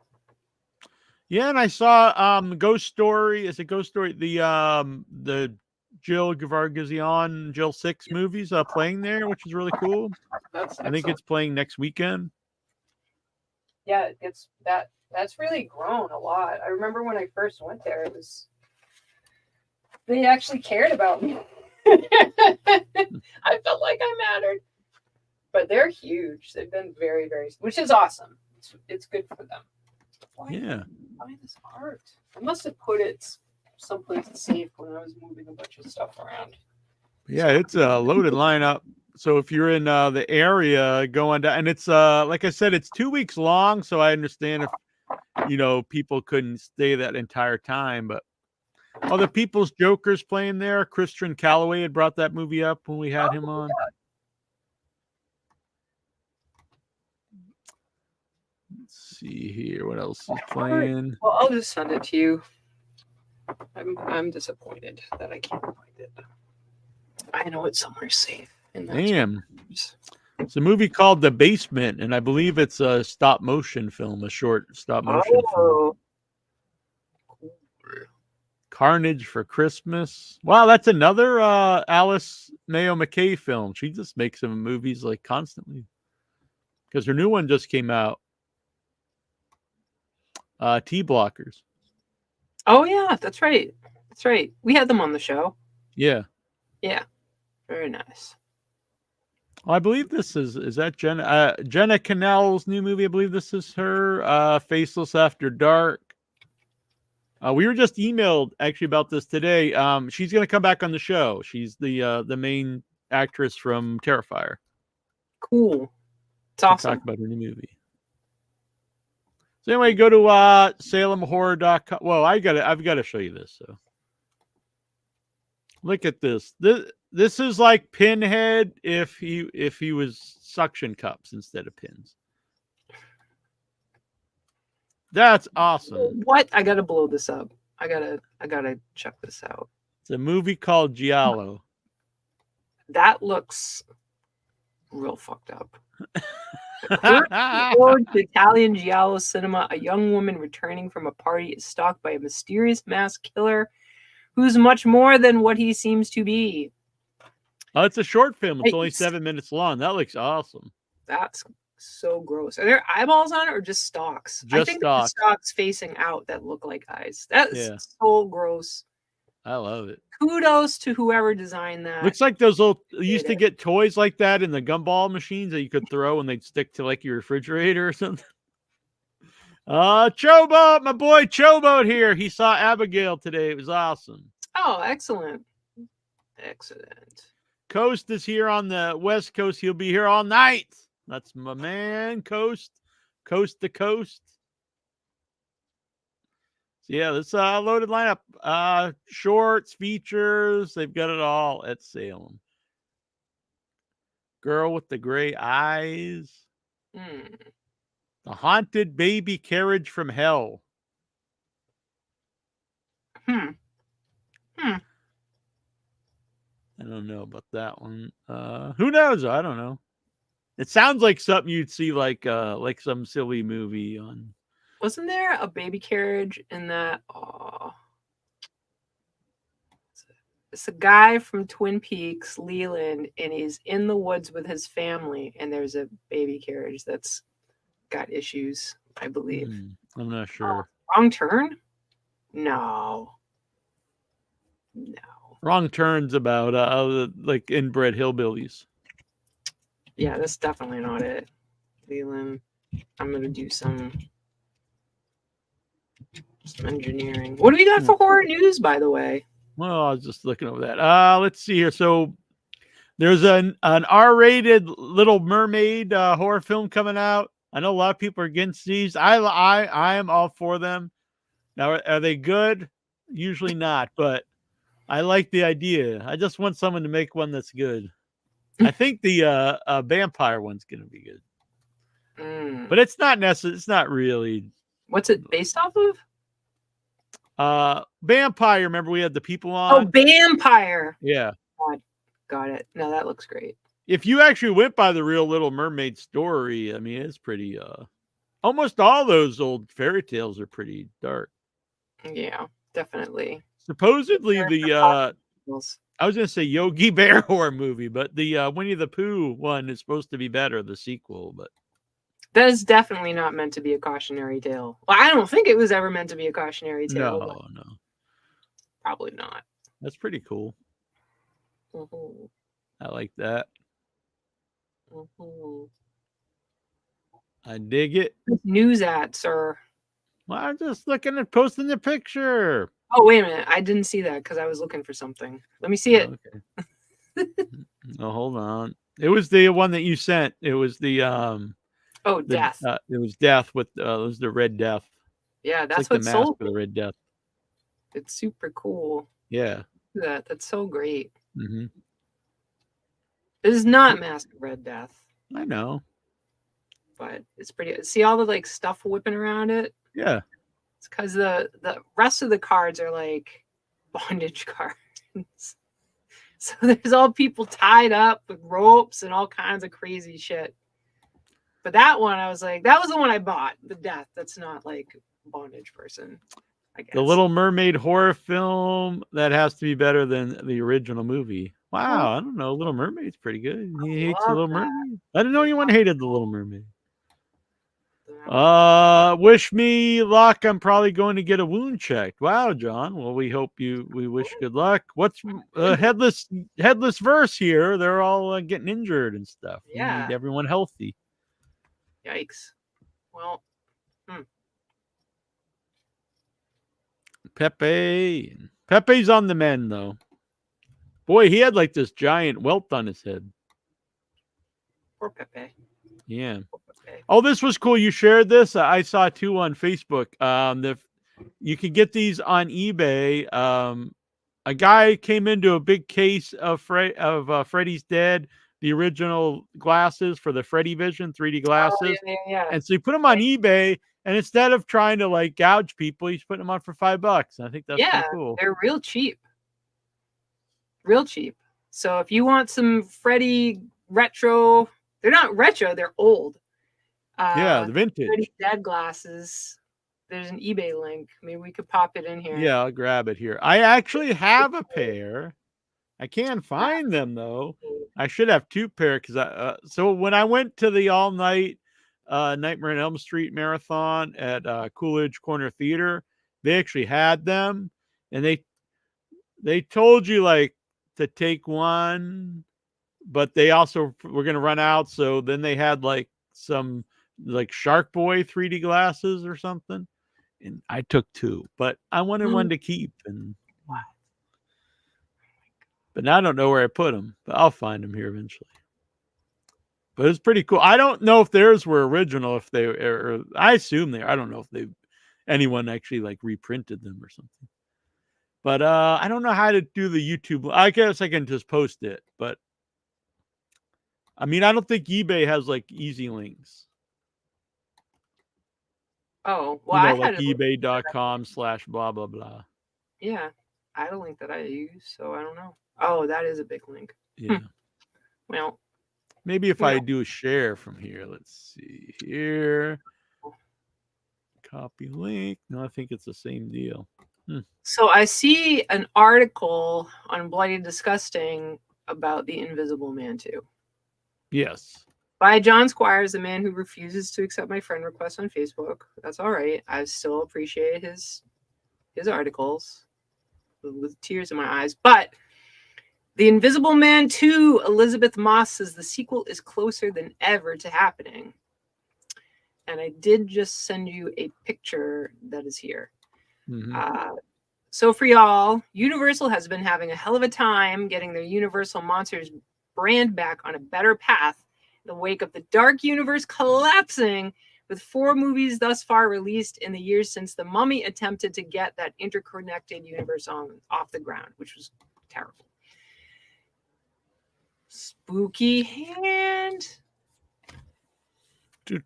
Yeah, and I saw Ghost Story. Is it Ghost Story? The Jill Vargazian, Jill 6 movies playing there, which is really cool. I think it's playing next weekend. Yeah, that's really grown a lot. I remember when I first went there, they actually cared about me. I felt like I mattered. But they're huge. They've been very, very, which is awesome. It's good for them. Why did I buy this art? I must have put it someplace safe when I was moving a bunch of stuff around. Yeah, it's a loaded lineup. So if you're in the area going down, and it's like I said, it's 2 weeks long. So I understand if people couldn't stay that entire time, but other People's Joker's playing there. Christian Calloway had brought that movie up when we had him on. Yeah. Let's see here. What else is playing? Well, I'll just send it to you. I'm disappointed that I can't find it. I know it's somewhere safe. Damn. It's a movie called The Basement, and I believe it's a stop motion film, a short stop motion film. Carnage for Christmas. Wow, that's another Alice Mayo McKay film. She just makes some movies like constantly. Because her new one just came out. T-Blockers. Oh yeah, that's right. That's right. We had them on the show. Yeah. Yeah. Very nice. Well, I believe this is that Jenna Cannell's new movie. I believe this is her. Faceless After Dark. We were just emailed actually about this today. She's going to come back on the show. She's the main actress from Terrifier. Cool. It's We'll awesome. talk about her new movie. So anyway, go to SalemHorror.com. Well, I've got to show you this. So look at this. This is like Pinhead if he was suction cups instead of pins. That's awesome. What? I gotta blow this up. I gotta check this out. It's a movie called Giallo. That looks real fucked up. According to Italian Giallo cinema, a young woman returning from a party is stalked by a mysterious masked killer who's much more than what he seems to be. Oh, it's a short film. It's only 7 minutes long. That looks awesome. That's so gross. Are there eyeballs on it or just stalks? I think stalks. the stalks facing out that look like eyes. That is so gross. I love it. Kudos to whoever designed that. Looks like those little you used to get toys like that in the gumball machines that you could throw and they'd stick to like your refrigerator or something. Chobot, my boy Chobot here. He saw Abigail today. It was awesome. Oh, excellent. Excellent. Coast is here on the West Coast. He'll be here all night. That's my man, Coast to coast. So yeah, this loaded lineup. Shorts, features, they've got it all at Salem. Girl with the gray eyes. The haunted baby carriage from hell. I don't know about that one. Who knows? I don't know. It sounds like something you'd see like some silly movie on. Wasn't there a baby carriage in that? Oh, it's a guy from Twin Peaks, Leland, and he's in the woods with his family, and there's a baby carriage that's got issues, I believe. I'm not sure. Wrong Turn? No. Wrong Turn's about like inbred hillbillies. Yeah, that's definitely not it. Leland, I'm gonna do some engineering. What do we got for horror news, by the way? Well, I was just looking over that. Let's see here. So there's an R-rated Little Mermaid horror film coming out. I know a lot of people are against these. I am all for them. Now, are they good? Usually not, but I like the idea. I just want someone to make one that's good. I think the vampire one's going to be good. But it's not necessary. It's not really. What's it based off of? Vampire. Remember we had the people on? Oh, Vampire. Yeah. Got it. No, that looks great. If you actually went by the real Little Mermaid story, I mean, it's pretty, almost all those old fairy tales are pretty dark. Yeah, definitely. Supposedly I was going to say Yogi Bear horror movie, but the Winnie the Pooh one is supposed to be better, the sequel, but. That is definitely not meant to be a cautionary tale. Well, I don't think it was ever meant to be a cautionary tale. No. Probably not. That's pretty cool. I like that. I dig it. News at, sir. Well, I'm just looking at posting the picture. Oh, wait a minute. I didn't see that because I was looking for something. Let me see it. Okay. No, hold on. It was the one that you sent. It was the Death. It was Death with it was the Red Death. Yeah, that's it's like what the sold mask for the Red Death. It's super cool. Yeah. That's so great. Mm-hmm. This is not Mask of Red Death. I know. But it's pretty. See all the like stuff whipping around it? Yeah. It's because the rest of the cards are like bondage cards. So there's all people tied up with ropes and all kinds of crazy shit. But that one, I was like, that was the one I bought. The Death. That's not like bondage person. I guess. The Little Mermaid horror film that has to be better than the original movie. Wow, I don't know. Little Mermaid's pretty good. He hates the love Little that. Mermaid. I didn't know anyone hated the Little Mermaid. So, Wish me luck. I'm probably going to get a wound checked. Wow, John. Well, we wish good luck. What's headless verse here? They're all getting injured and stuff. We Yeah. need everyone healthy. Yikes. Well, Pepe's on the mend though. Boy, he had like this giant welt on his head. poor Pepe. Yeah. Poor Pepe. Oh, this was cool. You shared this. I saw two on Facebook. You can get these on eBay. A guy came into a big case of Freddy's Dead, the original glasses for the Freddy Vision 3D glasses, Yeah. and so he put them on eBay. And instead of trying to like gouge people, he's putting them on for $5. I think that's pretty cool. They're real cheap. Real cheap. So if you want some Freddy retro, they're not retro, they're old. Yeah, the vintage. Freddy Dead glasses. There's an eBay link. Maybe we could pop it in here. Yeah, I'll grab it here. I actually have a pair. I can't find them though. I should have two pair because so when I went to the all night Nightmare on Elm Street marathon at Coolidge Corner Theater, they actually had them, and they told you like to take one, but they also were going to run out. So then they had like some like Shark Boy 3D glasses or something, and I took two, but I wanted one to keep. And but I don't know where I put them, but I'll find them here eventually. But it's pretty cool. I don't know if theirs were original, if they or I assume they. I don't know if anyone actually like reprinted them or something. But I don't know how to do the YouTube. I guess I can just post it, but I mean, I don't think eBay has like easy links. Oh, well, like I had ebay.com/blah blah blah. Yeah, I had a link that I use, so I don't know. Oh, that is a big link. Yeah. Well, maybe if I do a share from here, let's see here. Copy link. No, I think it's the same deal. So I see an article on Bloody Disgusting about the Invisible Man 2. Yes. By John Squires, the man who refuses to accept my friend request on Facebook. That's all right. I still appreciate his articles with tears in my eyes. But The Invisible Man 2, Elizabeth Moss says the sequel is closer than ever to happening. And I did just send you a picture that is here. Mm-hmm. So for y'all, Universal has been having a hell of a time getting their Universal Monsters brand back on a better path in the wake of the Dark Universe collapsing, with 4 movies thus far released in the years since the Mummy attempted to get that interconnected universe off the ground, which was terrible. Spooky hand. Very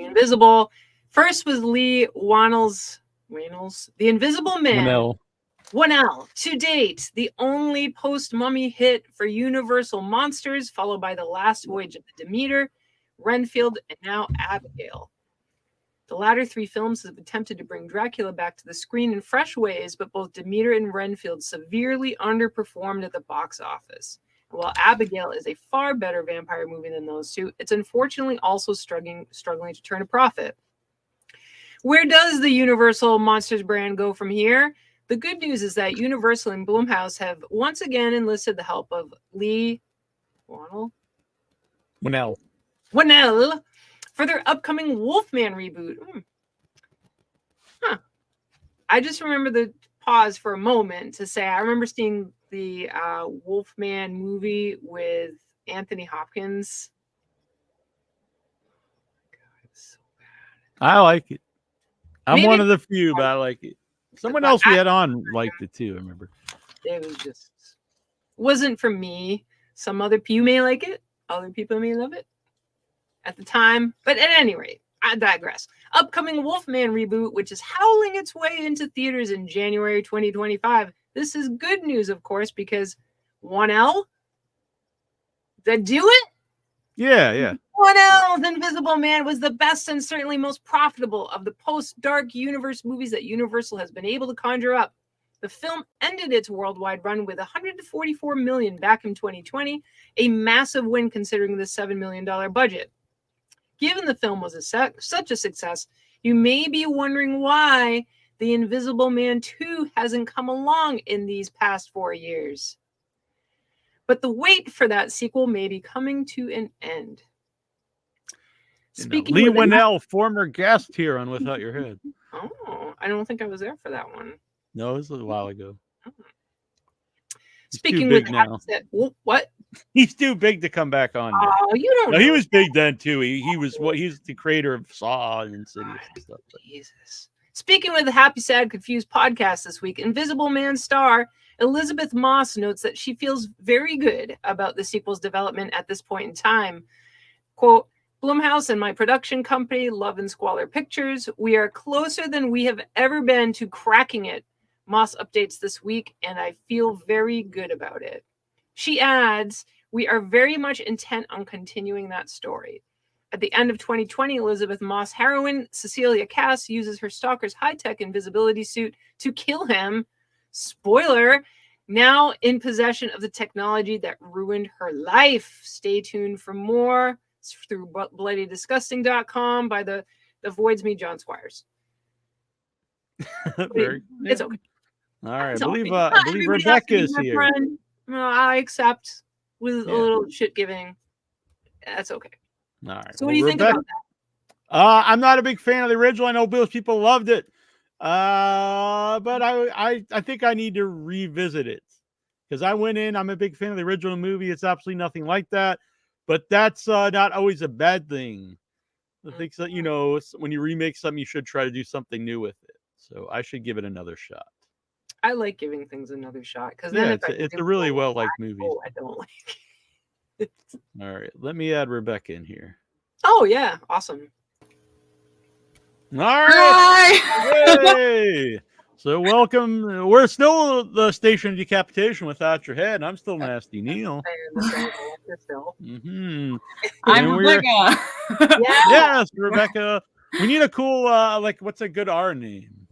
invisible. First was Lee Wannell's The Invisible Man. 1L. To date, the only post-Mummy hit for Universal Monsters, followed by The Last Voyage of the Demeter, Renfield, and now Abigail. The latter 3 films have attempted to bring Dracula back to the screen in fresh ways, but both Demeter and Renfield severely underperformed at the box office. And while Abigail is a far better vampire movie than those 2, it's unfortunately also struggling to turn a profit. Where does the Universal Monsters brand go from here? The good news is that Universal and Blumhouse have once again enlisted the help of Lee Wannell for their upcoming Wolfman reboot. I just remember the pause for a moment to say I remember seeing the Wolfman movie with Anthony Hopkins. God, it was so bad. I like it. I'm one of the few, but I like it. Someone else we had on liked it too, I remember. It was just wasn't for me. Some other people may like it. Other people may love it at the time. But at any rate, I digress. Upcoming Wolfman reboot, which is howling its way into theaters in January 2025. This is good news, of course, because 1L, did that do it? Yeah. What else? Invisible Man was the best and certainly most profitable of the post-Dark Universe movies that Universal has been able to conjure up. The film ended its worldwide run with $144 million back in 2020, a massive win considering the $7 million budget. Given the film was such a success, you may be wondering why The Invisible Man 2 hasn't come along in these past 4 years. But the wait for that sequel may be coming to an end. Speaking Lee Winnell, former guest here on Without Your Head. Oh, I don't think I was there for that one. No, it was a while ago. Oh. Speaking with said, what? He's too big to come back on. Oh, you don't know. He was big then too. He's the creator of Saw and Insidious and stuff. Jesus. Speaking with the Happy, Sad, Confused podcast this week, Invisible Man star Elizabeth Moss notes that she feels very good about the sequel's development at this point in time. Quote, Blumhouse and my production company, Love and Squalor Pictures, we are closer than we have ever been to cracking it. Moss updates this week, and I feel very good about it. She adds, we are very much intent on continuing that story. At the end of 2020, Elizabeth Moss heroine Cecilia Cass uses her stalker's high-tech invisibility suit to kill him. Spoiler, now in possession of the technology that ruined her life. Stay tuned for more through bloodydisgusting.com by the Voids Me, John Squires. It's okay. All right, I believe Rebecca is here. Friend. No, I accept with a little shit giving. That's okay. All right. So what do you think about that? I'm not a big fan of the original. I know most people loved it. But I think I need to revisit it. Because I went in, I'm a big fan of the original movie. It's absolutely nothing like that. But that's not always a bad thing. I think that, you know, when you remake something, you should try to do something new with it. So I should give it another shot. I like giving things another shot because then it's a really well liked movie. Oh, I don't like it. All right, let me add Rebecca in here. Oh yeah, awesome. All right, hey. So welcome. We're still the Station of Decapitation Without Your Head. I'm still Nasty Neal. I'm Rebecca. Yes, Rebecca. We need a cool what's a good R name?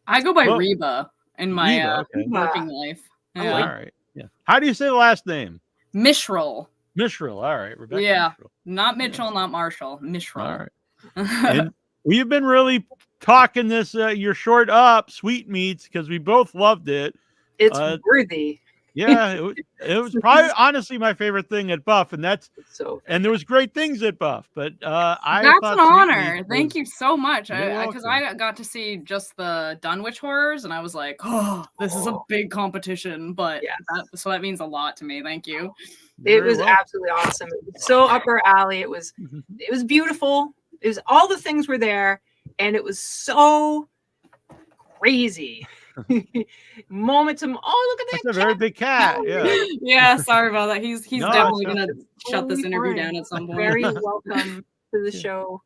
I go by Reba in my working life. Yeah. All right. Yeah. How do you say the last name? Myshrall. Myshrall. All right, Rebecca. Yeah. Myshrall. Not Mitchell, not Marshall. Myshrall. All right. And we've been really talking this your short up Sweetmeats because we both loved it. It's worthy. Yeah, it was probably honestly my favorite thing at Buff, and and there was great things at Buff, but that's an honor. Thank you so much. Because I got to see just the Dunwich horrors, and I was like, oh, this is a big competition. But so that means a lot to me. Thank you. It was absolutely awesome. It was so up our alley. It was beautiful. It was all the things were there, and it was so crazy. Moment to look at that. That's a very big cat. Yeah. Yeah. Sorry about that. He's definitely gonna shut this interview down at some point. Very welcome to the show,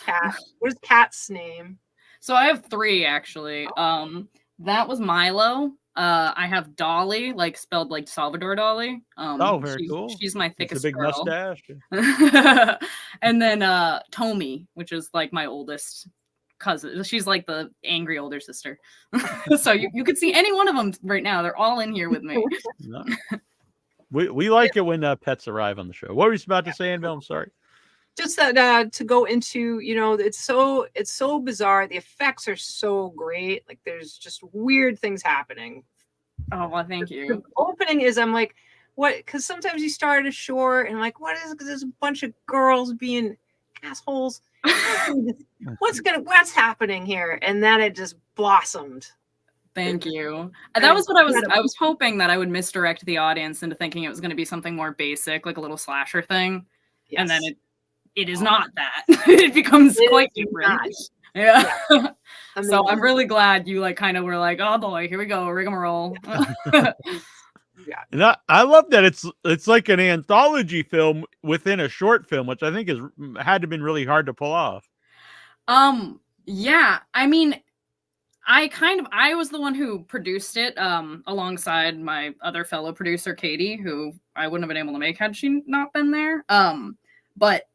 Cat. What is Cat's name? So I have 3 actually. That was Milo. I have Dolly, like spelled like Salvador Dali. Very cool. She's my thickest big girl. Mustache. And then Tommy, which is like my oldest cousin. She's like the angry older sister. So you could see any one of them right now. They're all in here with me. No. We like it when pets arrive on the show. What were you about to say, Annabelle? I'm sorry. Just that to go into, it's so bizarre. The effects are so great. Like there's just weird things happening. Oh, well, thank you. The opening is, I'm like, what? Because sometimes you start ashore and like, what is it? Because there's a bunch of girls being assholes. What's happening here? And then it just blossomed. Thank you. That was what I was hoping that I would misdirect the audience into thinking it was going to be something more basic, like a little slasher thing. Yes. And then it is not that. It becomes quite different. Yeah. So I'm really glad you like kind of were like, oh boy, here we go, rigmarole. And I love that it's like an anthology film within a short film, which I think had to been really hard to pull off. Yeah, I mean, I was the one who produced it alongside my other fellow producer Katie, who I wouldn't have been able to make had she not been there. But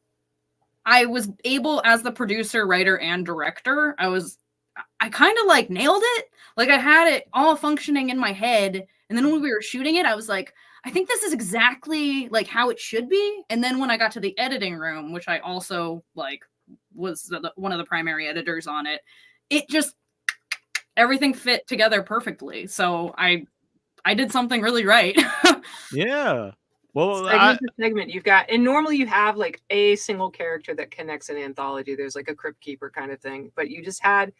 I was able, as the producer, writer, and director, I kind of like nailed it. Like I had it all functioning in my head. And then when we were shooting it, I was like, I think this is exactly like how it should be. And then when I got to the editing room, which I also like was one of the primary editors on it, it just, everything fit together perfectly. So I did something really right. Yeah. Well, segment you've got, and normally you have like a single character that connects an anthology. There's like a crypt keeper kind of thing, but you just had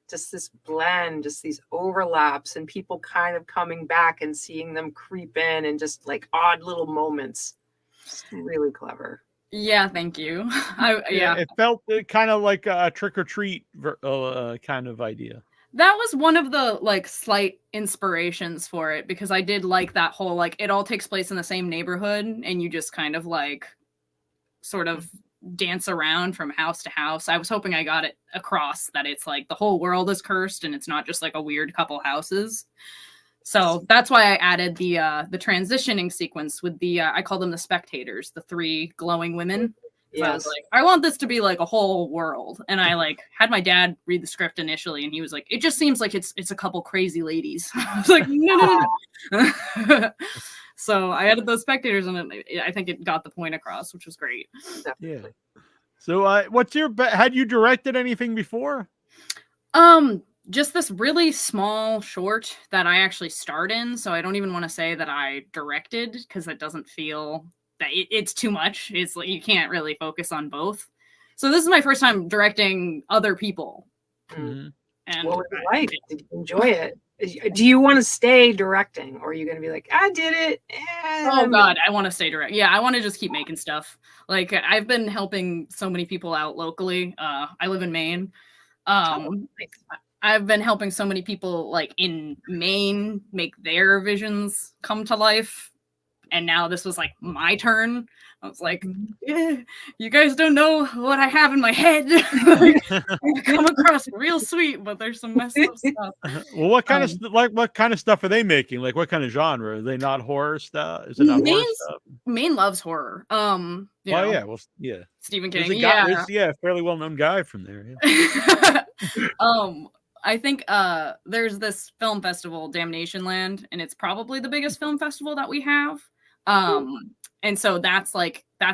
just this blend, just these overlaps, and people kind of coming back and seeing them creep in, and just like odd little moments. It's really clever. Yeah, thank you. Yeah, it felt kind of like a trick or treat kind of idea. That was one of the like slight inspirations for it, because I did like that whole like it all takes place in the same neighborhood and you just kind of like sort of dance around from house to house. I was hoping I got it across that it's like the whole world is cursed and it's not just like a weird couple houses. So that's why I added the transitioning sequence with the I call them the spectators, the 3 glowing women. So I was like, I want this to be like a whole world. And I like had my dad read the script initially, and he was like, it just seems like it's a couple crazy ladies. I was like, no. So I added those spectators, and I think it got the point across, which was great. Yeah. So what's your had you directed anything before? Just this really small short that I actually starred in. So I don't even want to say that I directed, because it doesn't feel that it's too much. It's like you can't really focus on both. So this is my first time directing other people. Mm-hmm. And what was it like? Did you enjoy it? Do you want to stay directing, or are you going to be like, I did it? Oh God, I want to stay direct. Yeah, I want to just keep making stuff. Like I've been helping so many people out locally. I live in Maine. I've been helping so many people like in Maine make their visions come to life. And now this was like my turn. I was like, yeah, you guys don't know what I have in my head. Like, I come across real sweet, but there's some messed up stuff. Well, what kind of stuff are they making? Like what kind of genre? Are they not horror stuff? Is it not horror stuff? Maine loves horror. Yeah, well, yeah. Stephen King. There's a fairly well-known guy from there. Yeah. I think there's this film festival, Damnation Land, and it's probably the biggest film festival that we have. And so that's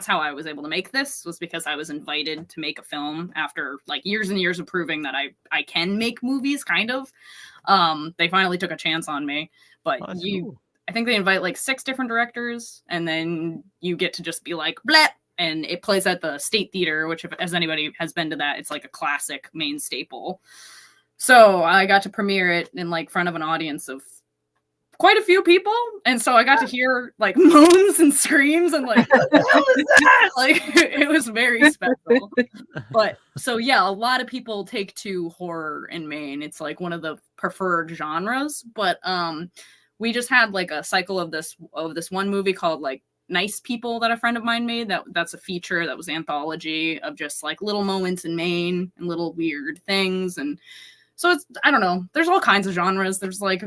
how I was able to make this, was because I was invited to make a film after like years and years of proving that I can make movies, kind of. They finally took a chance on me, but cool. I think they invite like 6 different directors, and then you get to just be like, bleh, and it plays at the State Theater, which as anybody has been to that, it's like a classic Maine staple. So I got to premiere it in like front of an audience of quite a few people, and so I got to hear like moans and screams and like what the hell is that? Like it was very special. But so yeah, a lot of people take to horror in Maine. It's like one of the preferred genres. But we just had like a cycle of this one movie called like Nice People that a friend of mine made. That's a feature that was anthology of just like little moments in Maine and little weird things. And so it's, I don't know, there's all kinds of genres. There's like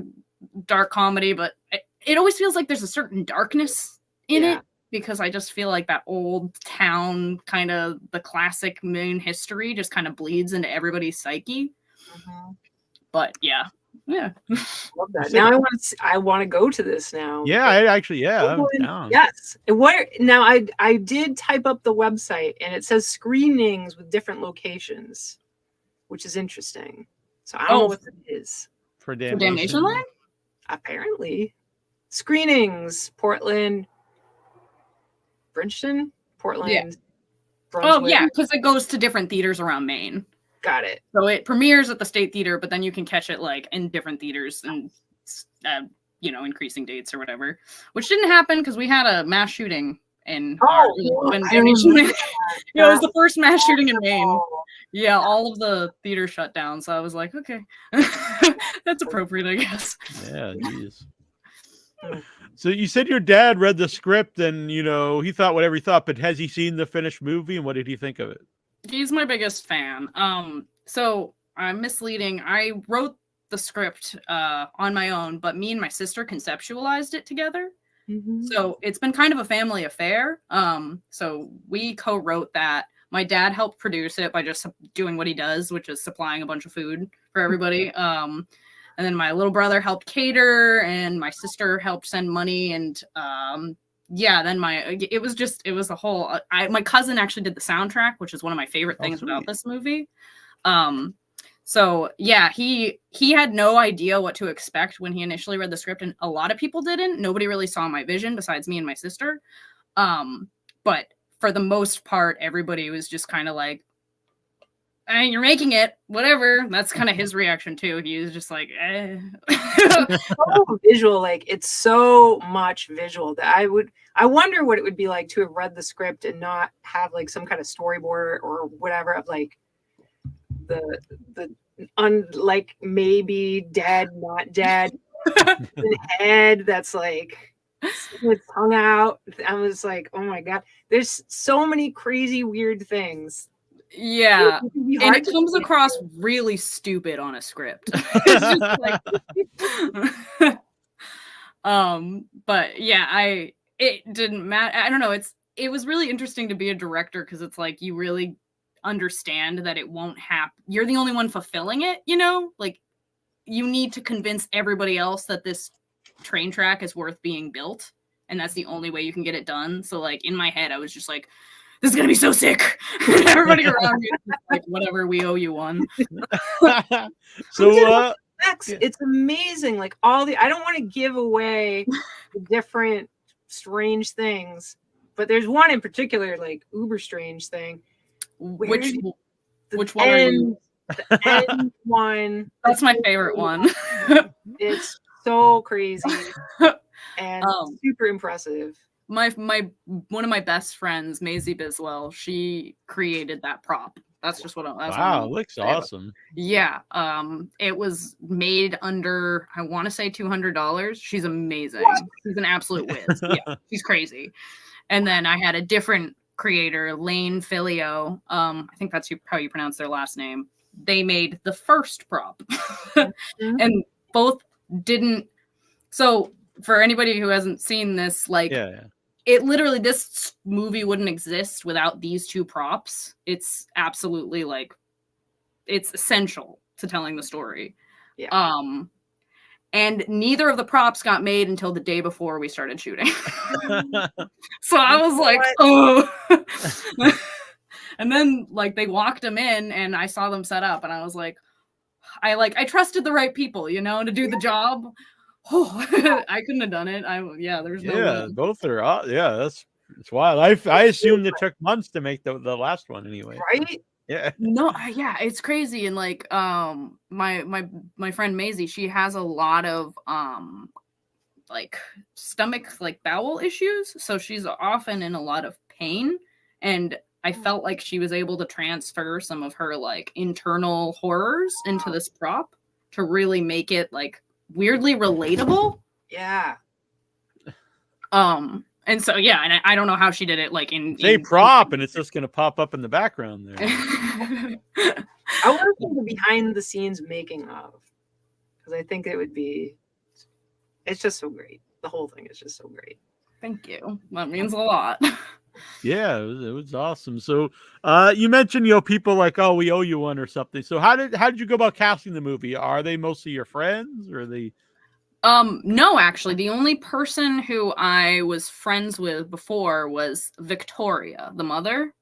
dark comedy, but it always feels like there's a certain darkness in it, because I just feel like that old town kind of the classic Maine history just kind of bleeds into everybody's psyche. Mm-hmm. But yeah. Love that. Now I want to go to this now. Yeah, I'm down. Yes. Now I did type up the website, and it says screenings with different locations, which is interesting. So I don't know what that is. For Damnation Land? Apparently. Screenings, Portland, Bridgeton, Portland. Yeah. Brunswick. Oh, yeah, because it goes to different theaters around Maine. Got it. So it premieres at the State Theater, but then you can catch it like in different theaters and, increasing dates or whatever, which didn't happen because we had a mass shooting in Damnation. It was the first mass shooting in Maine. Yeah, all of the theaters shut down. So I was like, okay, that's appropriate, I guess. Yeah, geez. So you said your dad read the script and, he thought whatever he thought, but has he seen the finished movie and what did he think of it? He's my biggest fan. So I'm misleading. I wrote the script on my own, but me and my sister conceptualized it together. Mm-hmm. So it's been kind of a family affair. So we co-wrote that. My dad helped produce it by just doing what he does, which is supplying a bunch of food for everybody. And then my little brother helped cater, and my sister helped send money. And yeah, then it was a whole. My cousin actually did the soundtrack, which is one of my favorite things about this movie. So yeah, he had no idea what to expect when he initially read the script, and a lot of people didn't. Nobody really saw my vision besides me and my sister. But for the most part, everybody was just kind of like, you're making it, whatever. That's kind of his reaction too. He was just like, eh. So visual, like it's so much visual that I wonder what it would be like to have read the script and not have like some kind of storyboard or whatever of like the like maybe dead, not dead head that's like with tongue out. I was like, oh my god, there's so many crazy weird things. Yeah, and it comes across really stupid on a script. It's just like, but yeah, it didn't matter. I don't know. It was really interesting to be a director because it's like you really understand that it won't happen. You're the only one fulfilling it, you know? Like you need to convince everybody else that this train track is worth being built, and that's the only way you can get it done. So like in my head, I was just like, this is gonna be so sick. Everybody around me is like, whatever, we owe you one. So it's amazing. Like I don't want to give away the different strange things, but there's one in particular, like uber strange thing. Which one the are you? The end one. That's my favorite one. It's so crazy and super impressive. My one of my best friends, Maisie Biswell, she created that prop. That's just what wow, looks awesome. Yeah. It was made under, I want to say $200. She's amazing. What? She's an absolute whiz. Yeah, she's crazy. And then I had a different creator, Lane Filio. I think that's how you pronounce their last name. They made the first prop. And both didn't. So for anybody who hasn't seen this, like it literally, this movie wouldn't exist without these two props. It's absolutely like, it's essential to telling the story. Yeah. And neither of the props got made until the day before we started shooting. So I was like, oh. And then like they walked them in and I saw them set up and I was like, I trusted the right people, you know, to do the job. Oh, I couldn't have done it. There's no way. Both are that's wild. I assumed it took months to make the last one anyway. Right? Yeah. No, yeah, it's crazy. And like my friend Maisie, she has a lot of like stomach, like bowel issues. So she's often in a lot of pain. And I felt like she was able to transfer some of her like internal horrors into this prop to really make it like weirdly relatable. Yeah. And so and I don't know how she did it like in prop and it's just gonna pop up in the background there. I want to see the behind the scenes making of, because I think it's just so great. The whole thing is just so great. Thank you. That means a lot. Yeah, it was awesome. So you mentioned, people like, oh, we owe you one or something. So how did you go about casting the movie? Are they mostly your friends or are they? No, actually, the only person who I was friends with before was Victoria, the mother.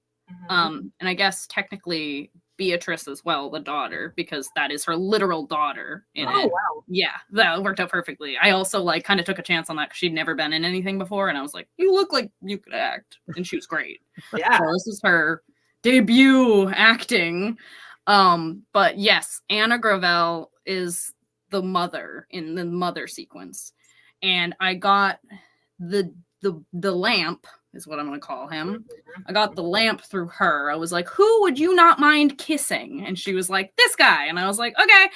And I guess technically Beatrice as well, the daughter, because that is her literal daughter in it. Wow. Yeah, that worked out perfectly. I also like kind of took a chance on that because she'd never been in anything before, and I was like, you look like you could act. And she was great. Yeah. So this is her debut acting. But yes, Anna Gravel is the mother in the mother sequence. And I got the lamp is what I'm going to call him. I got the lamp through her. I was like, who would you not mind kissing? And she was like, this guy. And I was like, okay.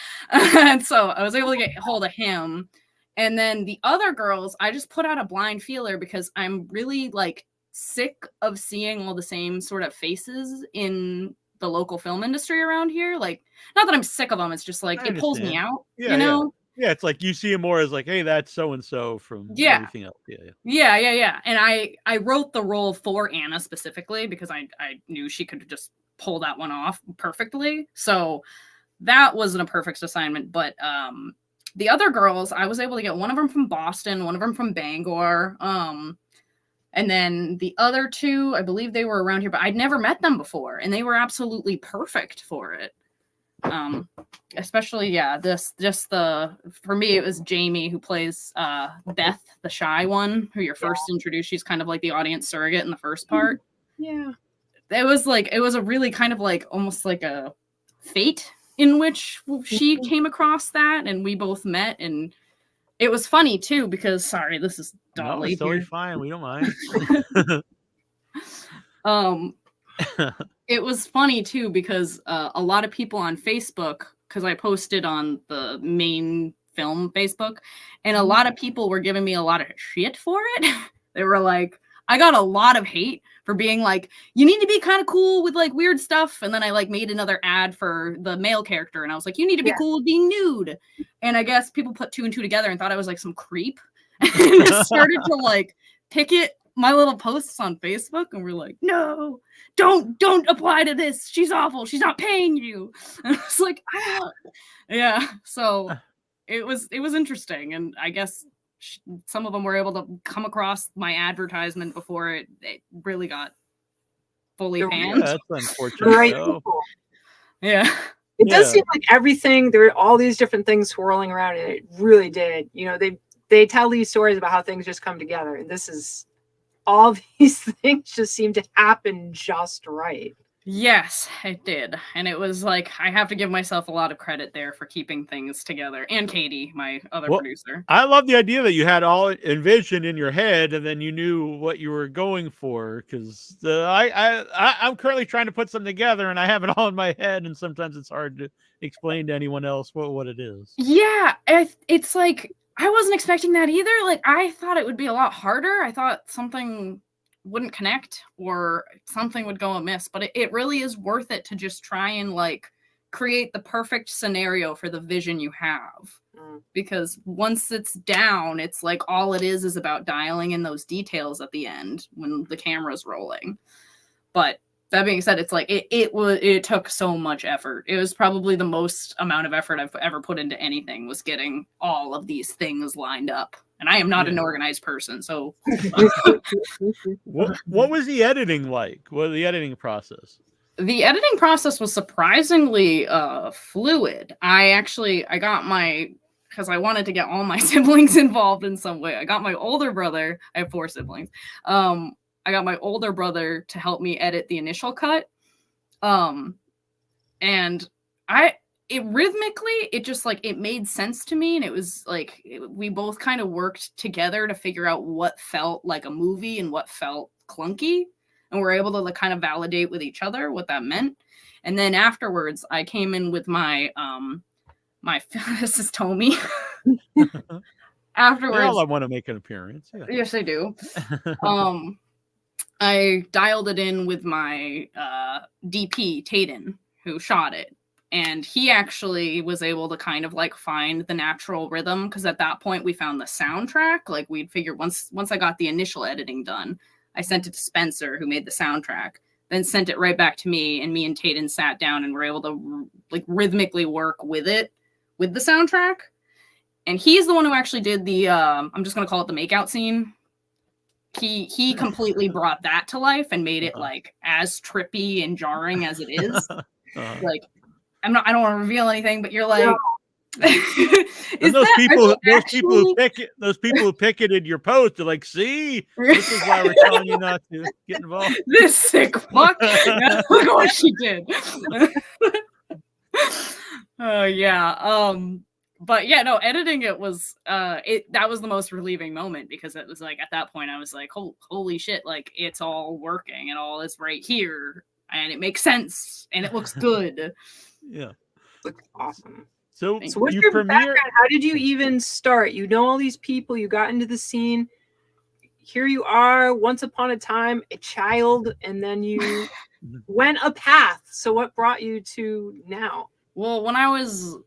And so I was able to get hold of him. And then the other girls, I just put out a blind feeler because I'm really like sick of seeing all the same sort of faces in the local film industry around here. Like, not that I'm sick of them. It's just like, it pulls me out, you know? Yeah, it's like you see him more as like, hey, that's so and so from everything else. Yeah. And I wrote the role for Anna specifically because I knew she could just pull that one off perfectly. So that wasn't a perfect assignment, but the other girls, I was able to get one of them from Boston, one of them from Bangor, and then the other two, I believe they were around here, but I'd never met them before, and they were absolutely perfect for it. Especially, for me, it was Jamie who plays Beth, the shy one, who you're first introduced. She's kind of like the audience surrogate in the first part. Yeah. It was a really kind of like almost like a fate in which she came across that, and we both met, and it was funny too because this is Dolly. No, it's totally fine. We don't mind. It was funny too because a lot of people on Facebook, because I posted on the main film Facebook, and a lot of people were giving me a lot of shit for it. They were like, I got a lot of hate for being like, you need to be kind of cool with like weird stuff. And then I like made another ad for the male character, and I was like, you need to be cool with being nude. And I guess people put 2 and 2 together and thought I was like some creep, and just started to like picket my little posts on Facebook, and we're like, no, don't apply to this. She's awful. She's not paying you. And I was like, yeah. So it was interesting, and I guess some of them were able to come across my advertisement before it really got fully panned. Yeah, that's unfortunate. Right. Yeah. It does seem like everything, there are all these different things swirling around, and it really did. You know, they tell these stories about how things just come together, and this is all these things just seem to happen just right. Yes, it did. And it was like, I have to give myself a lot of credit there for keeping things together. And Katie, my other producer. I love the idea that you had all envisioned in your head and then you knew what you were going for. Because I'm currently trying to put something together and I have it all in my head. And sometimes it's hard to explain to anyone else what it is. Yeah, it's like, I wasn't expecting that either. Like, I thought it would be a lot harder. I thought something wouldn't connect or something would go amiss, but it really is worth it to just try and like create the perfect scenario for the vision you have. Because once it's down, it's like all it is about dialing in those details at the end when the camera's rolling. But that being said, it's like it took so much effort. It was probably the most amount of effort I've ever put into anything, was getting all of these things lined up. And I am not an organized person, so. What was the editing like? What was the editing process? The editing process was surprisingly fluid. I got because I wanted to get all my siblings involved in some way. I got my older brother. I have 4 siblings. I got my older brother to help me edit the initial cut. And it rhythmically, it just like, it made sense to me. And it was like, we both kind of worked together to figure out what felt like a movie and what felt clunky. And we're able to like kind of validate with each other what that meant. And then afterwards, I came in with my this is Tommy. Afterwards, I want to make an appearance. Yeah. Yes, I do. I dialed it in with my DP, Tayden, who shot it. And he actually was able to kind of like find the natural rhythm, because at that point we found the soundtrack. Like we'd figured once I got the initial editing done, I sent it to Spencer, who made the soundtrack, then sent it right back to me, and me and Tayden sat down and were able to like rhythmically work with it, with the soundtrack. And he's the one who actually did the, I'm just going to call it the makeout scene. He completely brought that to life and made it like as trippy and jarring as it is. Like, I don't want to reveal anything, but you're like, no. those people who picketed your post are like, see, this is why we're telling you not to get involved. This sick fuck. Look what she did. Oh yeah. But yeah, no, editing it was that was the most relieving moment, because it was like at that point I was like, holy shit, like it's all working and all is right here and it makes sense and it looks good. Yeah. Looks awesome. So what's you your background? How did you even start? You know all these people, you got into the scene. Here you are, once upon a time, a child, and then you went a path. So what brought you to now? Well, when I was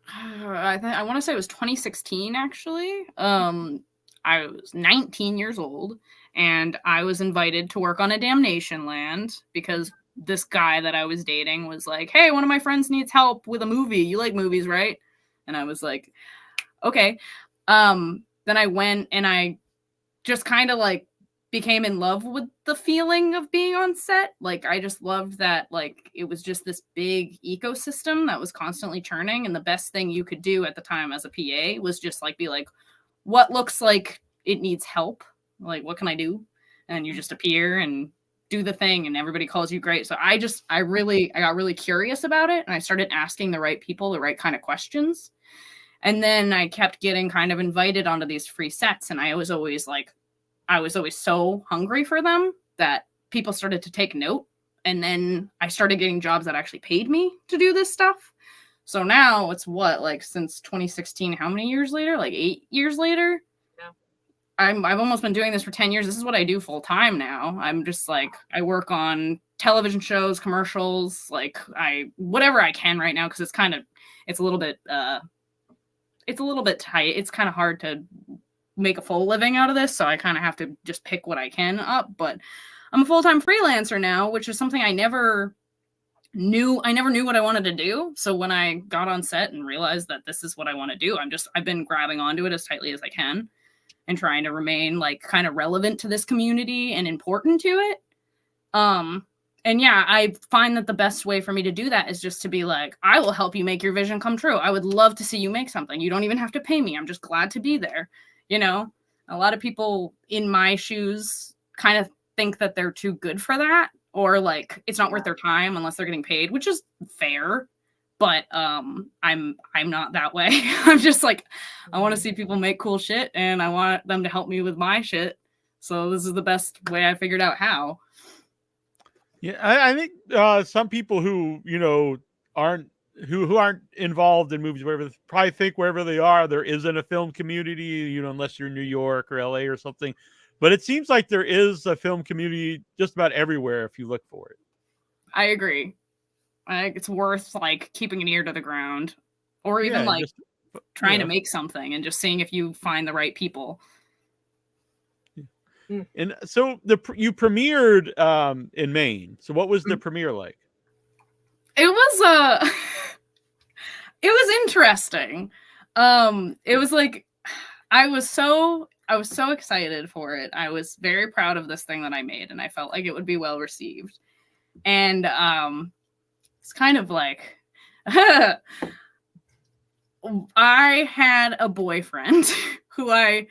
I want to say it was 2016 actually. I was 19 years old and I was invited to work on a Damnation Land because this guy that I was dating was like, "Hey, one of my friends needs help with a movie. You like movies, right?" And I was like, "Okay." Then I went and I just kind of like became in love with the feeling of being on set. Like I just loved that like it was just this big ecosystem that was constantly churning, and the best thing you could do at the time as a PA was just like be like, what looks like it needs help? Like what can I do? And you just appear and do the thing and everybody calls you great. So I got really curious about it and I started asking the right people the right kind of questions. And then I kept getting kind of invited onto these free sets, and I was always so hungry for them that people started to take note. And then I started getting jobs that actually paid me to do this stuff. So now it's since 2016, how many years later? Like 8 years later? Yeah. I've almost been doing this for 10 years. This is what I do full time now. I'm just like, I work on television shows, commercials, whatever I can right now. Cause it's a little bit tight. It's kind of hard to make a full living out of this. So I kind of have to just pick what I can up, but I'm a full-time freelancer now, which is something I never knew what I wanted to do. So when I got on set and realized that this is what I want to do, I've been grabbing onto it as tightly as I can and trying to remain like kind of relevant to this community and important to it. And yeah, I find that the best way for me to do that is just to be like, I will help you make your vision come true. I would love to see you make something. You don't even have to pay me. I'm just glad to be there. You know, a lot of people in my shoes kind of think that they're too good for that, or like it's not worth their time unless they're getting paid, which is fair. But I'm not that way. I'm just like, I want to see people make cool shit and I want them to help me with my shit. So this is the best way I figured out how. Yeah, I think some people who aren't involved in movies, wherever, probably think wherever they are, there isn't a film community. Unless you're in New York or LA or something. But it seems like there is a film community just about everywhere if you look for it. I agree. I think it's worth like keeping an ear to the ground, or even trying to make something and just seeing if you find the right people. And so you premiered in Maine. So what was the premiere like? It was it was interesting. It was like I was so excited for it. I was very proud of this thing that I made, and I felt like it would be well received. And it's kind of like I had a boyfriend who I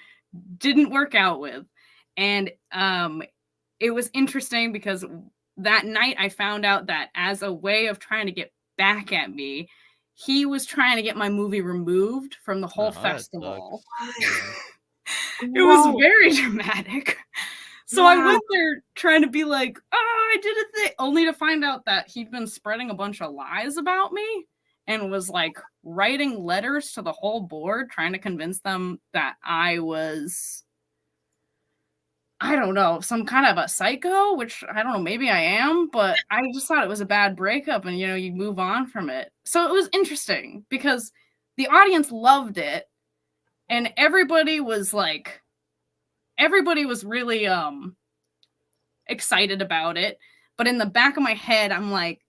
didn't work out with. And it was interesting because that night I found out that as a way of trying to get back at me, he was trying to get my movie removed from the whole festival. It was very dramatic. So I went there trying to be like, oh, I did a thing, only to find out that he'd been spreading a bunch of lies about me and was like writing letters to the whole board, trying to convince them that I was, I don't know, some kind of a psycho, which I don't know, maybe I am, but I just thought it was a bad breakup and, you move on from it. So it was interesting because the audience loved it and everybody was really excited about it. But in the back of my head, I'm like,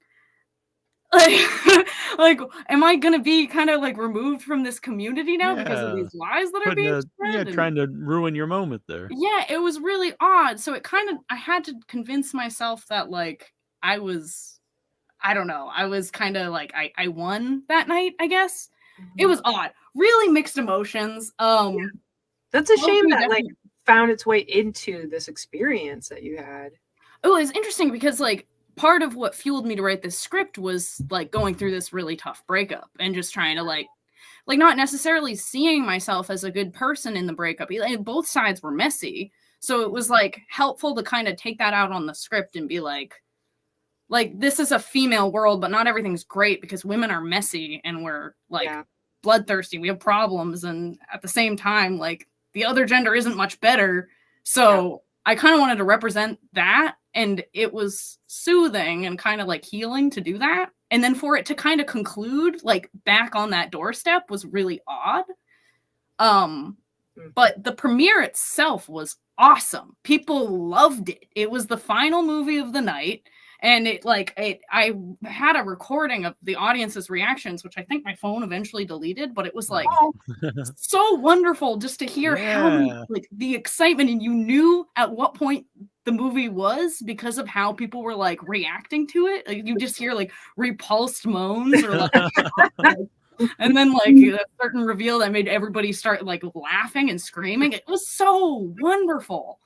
am I going to be kind of like removed from this community now because of these lies that are being spread? Trying to ruin your moment there. Yeah, it was really odd. So I had to convince myself that like I was kind of like, I won that night, I guess. Mm-hmm. It was odd. Really mixed emotions. That's a shame that like found its way into this experience that you had. Oh, it's interesting because like part of what fueled me to write this script was like going through this really tough breakup and just trying to like not necessarily seeing myself as a good person in the breakup. Both sides were messy. So it was like helpful to kind of take that out on the script and be like this is a female world, but not everything's great because women are messy and we're like bloodthirsty. We have problems. And at the same time, like the other gender isn't much better. So I kind of wanted to represent that. And it was soothing and kind of like healing to do that. and then for it to kind of conclude like back on that doorstep was really odd. But the premiere itself was awesome. People loved it. It was the final movie of the night. And I had a recording of the audience's reactions, which I think my phone eventually deleted, but it was like so wonderful just to hear how like the excitement, and you knew at what point the movie was because of how people were like reacting to it. Like you just hear like repulsed moans or like and then like a certain reveal that made everybody start like laughing and screaming. It was so wonderful.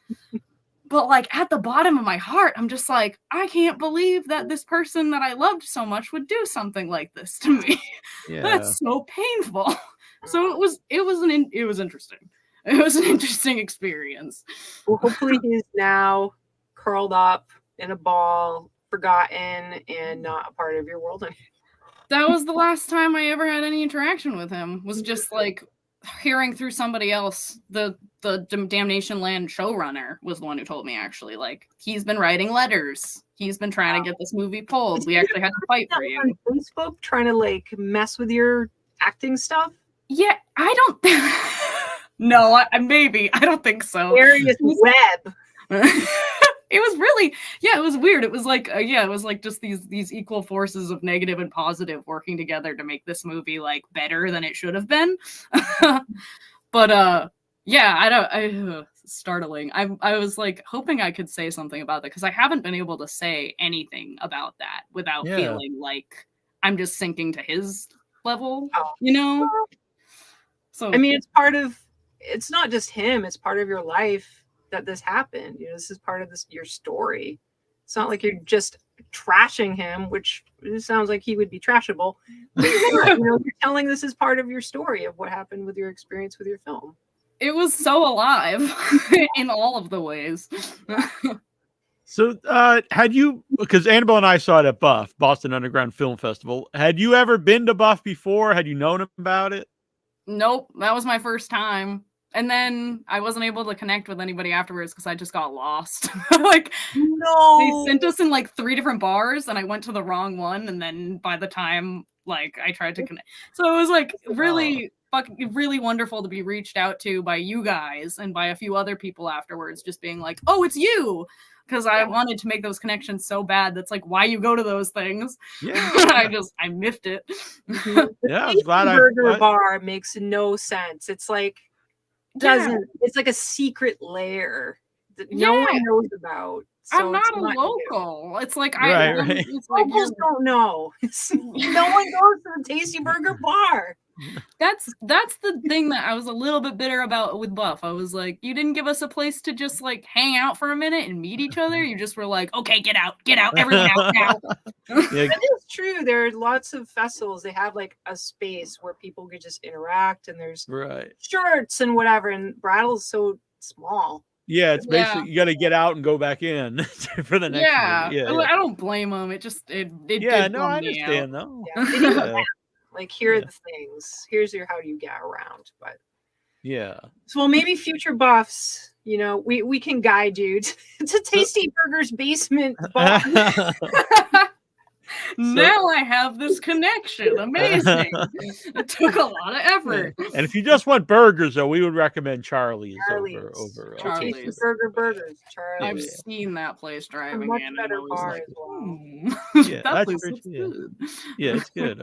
But like at the bottom of my heart, I'm just like, I can't believe that this person that I loved so much would do something like this to me. Yeah. That's so painful. So it was interesting. It was an interesting experience. Well, hopefully he's now curled up in a ball, forgotten, and not a part of your world anymore. That was the last time I ever had any interaction with him. Was just like hearing through somebody else. The Damnation Land showrunner was the one who told me, actually, like, he's been writing letters. He's been trying to get this movie pulled. We actually had to fight for you. On Facebook trying to like mess with your acting stuff? Yeah, I don't No, maybe. I don't think so. Various web. It was really, it was weird. It was like, it was like just these equal forces of negative and positive working together to make this movie like better than it should have been. But startling. I was like hoping I could say something about that because I haven't been able to say anything about that without feeling like I'm just sinking to his level, you know? So I mean, it's not just him, it's part of your life that this happened. You know, this is part of your story. It's not like you're just trashing him, which it sounds like he would be trashable. You know, you're telling this is part of your story of what happened with your experience with your film. It was so alive in all of the ways. So had you, because Annabelle and I saw it at Buff, Boston Underground Film Festival. Had you ever been to Buff before? Had you known about it? Nope, that was my first time. And then I wasn't able to connect with anybody afterwards because I just got lost. Like, no, they sent us in like 3 different bars, and I went to the wrong one. And then by the time like I tried to connect, so it was like really wonderful to be reached out to by you guys and by a few other people afterwards, just being like, "Oh, it's you." Because I wanted to make those connections so bad. That's like why you go to those things. Yeah, I miffed it. Yeah, I'm glad burger bar makes no sense. It's like it's like a secret lair that no one knows about. So I'm not a local. It's like it's like locals don't know. No one goes to the Tasty Burger bar. That's the thing that I was a little bit bitter about with Buff. I was like, you didn't give us a place to just like hang out for a minute and meet each other. You just were like, okay, get out, everyone out now. It is true. There are lots of festivals. They have like a space where people could just interact, and there's shirts and whatever. And Brattle's so small. Yeah, it's basically you got to get out and go back in for the next movie. Yeah, I don't blame them. It just it did I understand though. Like, here are the things. Here's how do you get around. But so maybe future buffs, you know, we can guide you to Tasty Burger's basement. Now I have this connection. Amazing. It took a lot of effort. And if you just want burgers, though, we would recommend Charlie's. over Charlie's. Burgers. I've seen that place driving much in. Better bar as well. Yeah, that place looks good. Yeah, it's good.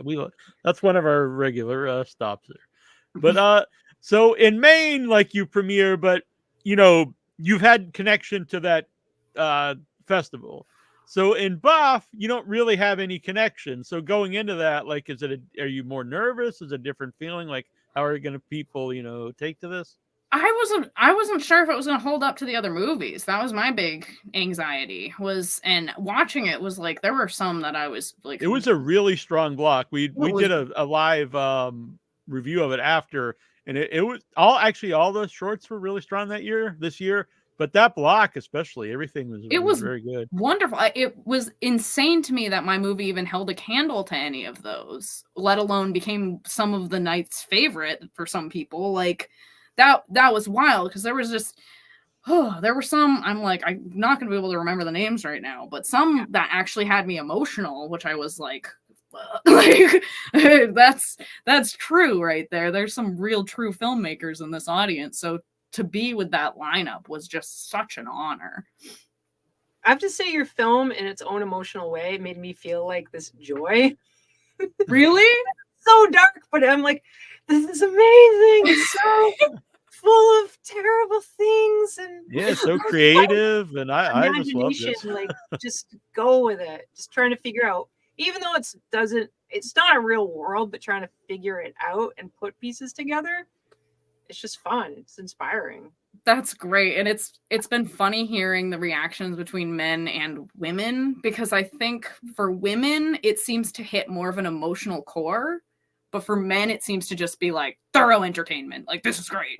That's one of our regular stops there. But so in Maine, like you premiere, but you know you've had connection to that festival. So in Buff, you don't really have any connection. So going into that, like, are you more nervous? Is it a different feeling? Like, how are people, take to this? I wasn't sure if it was going to hold up to the other movies. That was my big anxiety and watching it was like, there were some that I was like, it was a really strong block. We did a live review of it after, and it was all those shorts were really strong this year. But that block, especially, everything was very good. Wonderful. It was insane to me that my movie even held a candle to any of those, let alone became some of the night's favorite for some people. Like that was wild because there was just, there were some, I'm like, I'm not going to be able to remember the names right now, but some that actually had me emotional, which I was like like that's true right there. There's some real true filmmakers in this audience. So to be with that lineup was just such an honor. I have to say, your film, in its own emotional way, made me feel like this joy. Really? So dark, but I'm like, this is amazing. It's so full of terrible things, and Yeah, so creative, and I just love imagination. this. Like, just go with it. Just trying to figure out, even though it's not a real world, but trying to figure it out and put pieces together. It's just fun. It's inspiring. That's great. And it's been funny hearing the reactions between men and women, because I think for women it seems to hit more of an emotional core, but for men it seems to just be like thorough entertainment. Like, this is great.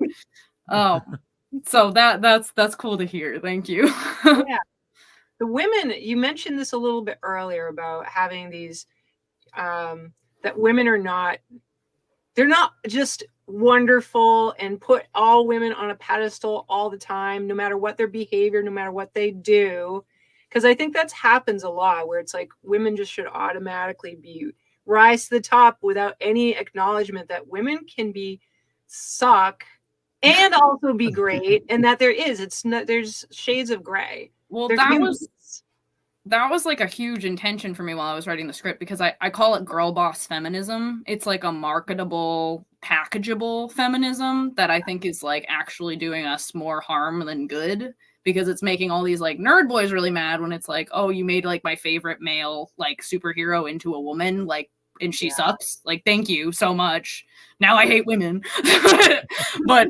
So that's cool to hear. Thank you. Yeah. The women, you mentioned this a little bit earlier about having these that women they're not just wonderful and put all women on a pedestal all the time, no matter what their behavior, no matter what they do. Because I think that happens a lot, where it's like women just should automatically rise to the top without any acknowledgement that women can suck and also be great, and that there's shades of gray. Well, There's that was like a huge intention for me while I was writing the script, because I call it girl boss feminism. It's like a marketable, packageable feminism that I think is like actually doing us more harm than good, because it's making all these like nerd boys really mad when it's like, oh, you made like my favorite male like superhero into a woman, like, and she sucks. Like, thank you so much. Now I hate women. But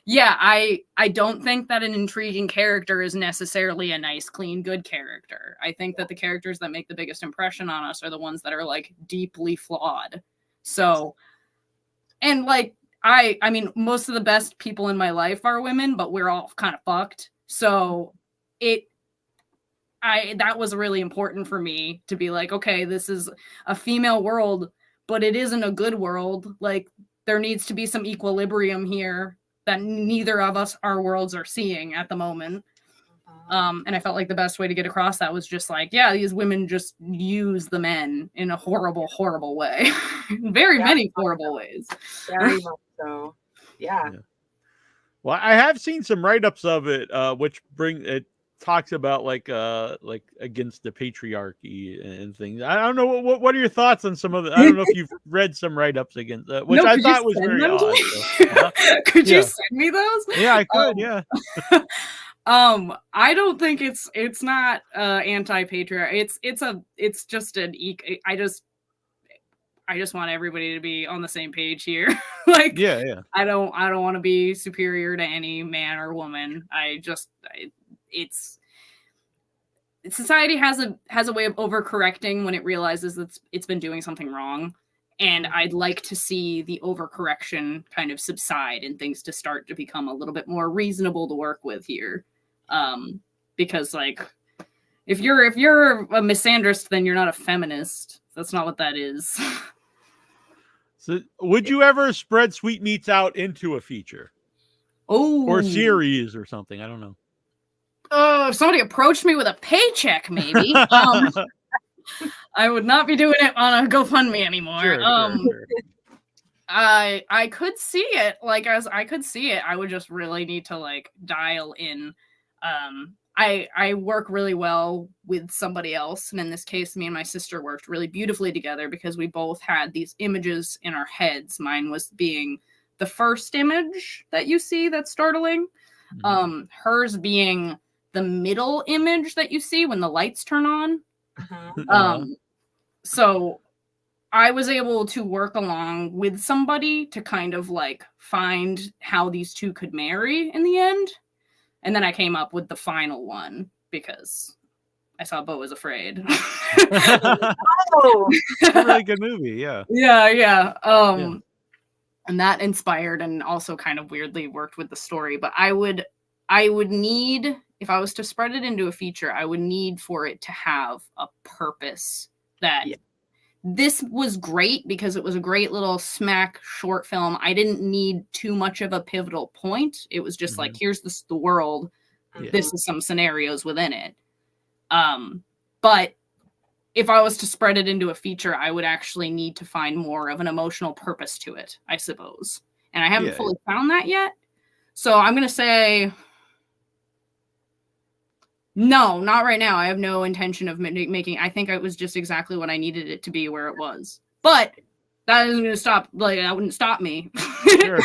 yeah, I don't think that an intriguing character is necessarily a nice, clean, good character. I think that the characters that make the biggest impression on us are the ones that are like deeply flawed. So, and like, I mean, most of the best people in my life are women, but we're all kind of fucked. So that was really important for me to be like, okay, this is a female world, but it isn't a good world. Like, there needs to be some equilibrium here that neither of our worlds are seeing at the moment. And I felt like the best way to get across that was just like, yeah, these women just use the men in a horrible, horrible way. Many horrible ways. Very much so. Yeah. Well, I have seen some write-ups of it, which talks about like against the patriarchy and things. I don't know what are your thoughts on some of it. I don't know if you've read some write-ups against which I thought was very odd. So, could you send me those? Yeah, I could. Yeah. I don't think it's not anti-patriarch. It's just I just want everybody to be on the same page here. Like, yeah. I don't want to be superior to any man or woman. Society has a way of overcorrecting when it realizes it's been doing something wrong, and I'd like to see the overcorrection kind of subside and things to start to become a little bit more reasonable to work with here. Because like, if you're a misandrist, then you're not a feminist. That's not what that is. So, would you ever spread Sweetmeats out into a feature? Oh, or series or something? I don't know. If somebody approached me with a paycheck, maybe. I would not be doing it on a GoFundMe anymore. Sure. I could see it. Like, as I could see it, I would just really need to like dial in. I work really well with somebody else, and in this case, me and my sister worked really beautifully together because we both had these images in our heads. Mine was being the first image that you see that's startling. Mm-hmm. Hers being the middle image that you see when the lights turn on. So I was able to work along with somebody to kind of like find how these two could marry in the end. And then I came up with the final one because I saw Beau Was Afraid. Oh, it's a really good movie. Yeah. Yeah. And that inspired and also kind of weirdly worked with the story. But I would need, if I was to spread it into a feature, I would need for it to have a purpose that this was great because it was a great little smack short film. I didn't need too much of a pivotal point. It was just like, here's the world. Yeah. This is some scenarios within it. But if I was to spread it into a feature, I would actually need to find more of an emotional purpose to it, I suppose. And I haven't fully found that yet. So I'm going to say, no, not right now. I have no intention of making, I think it was just exactly what I needed it to be where it was. But that isn't going to stop, like, that wouldn't stop me. Sure,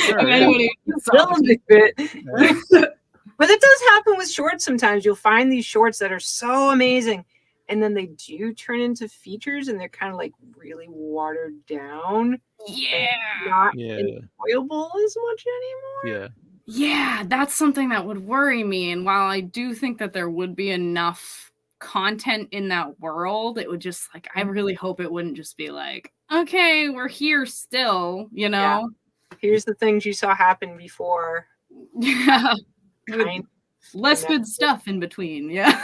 But it does happen with shorts sometimes. You'll find these shorts that are so amazing, and then they do turn into features, and they're kind of like really watered down. Yeah. Not enjoyable as much anymore. Yeah, that's something that would worry me. And while I do think that there would be enough content in that world, it would just like, I really hope it wouldn't just be like, okay, we're here still, you know? Yeah. Here's the things you saw happen before. Yeah. Less good stuff in between. Yeah.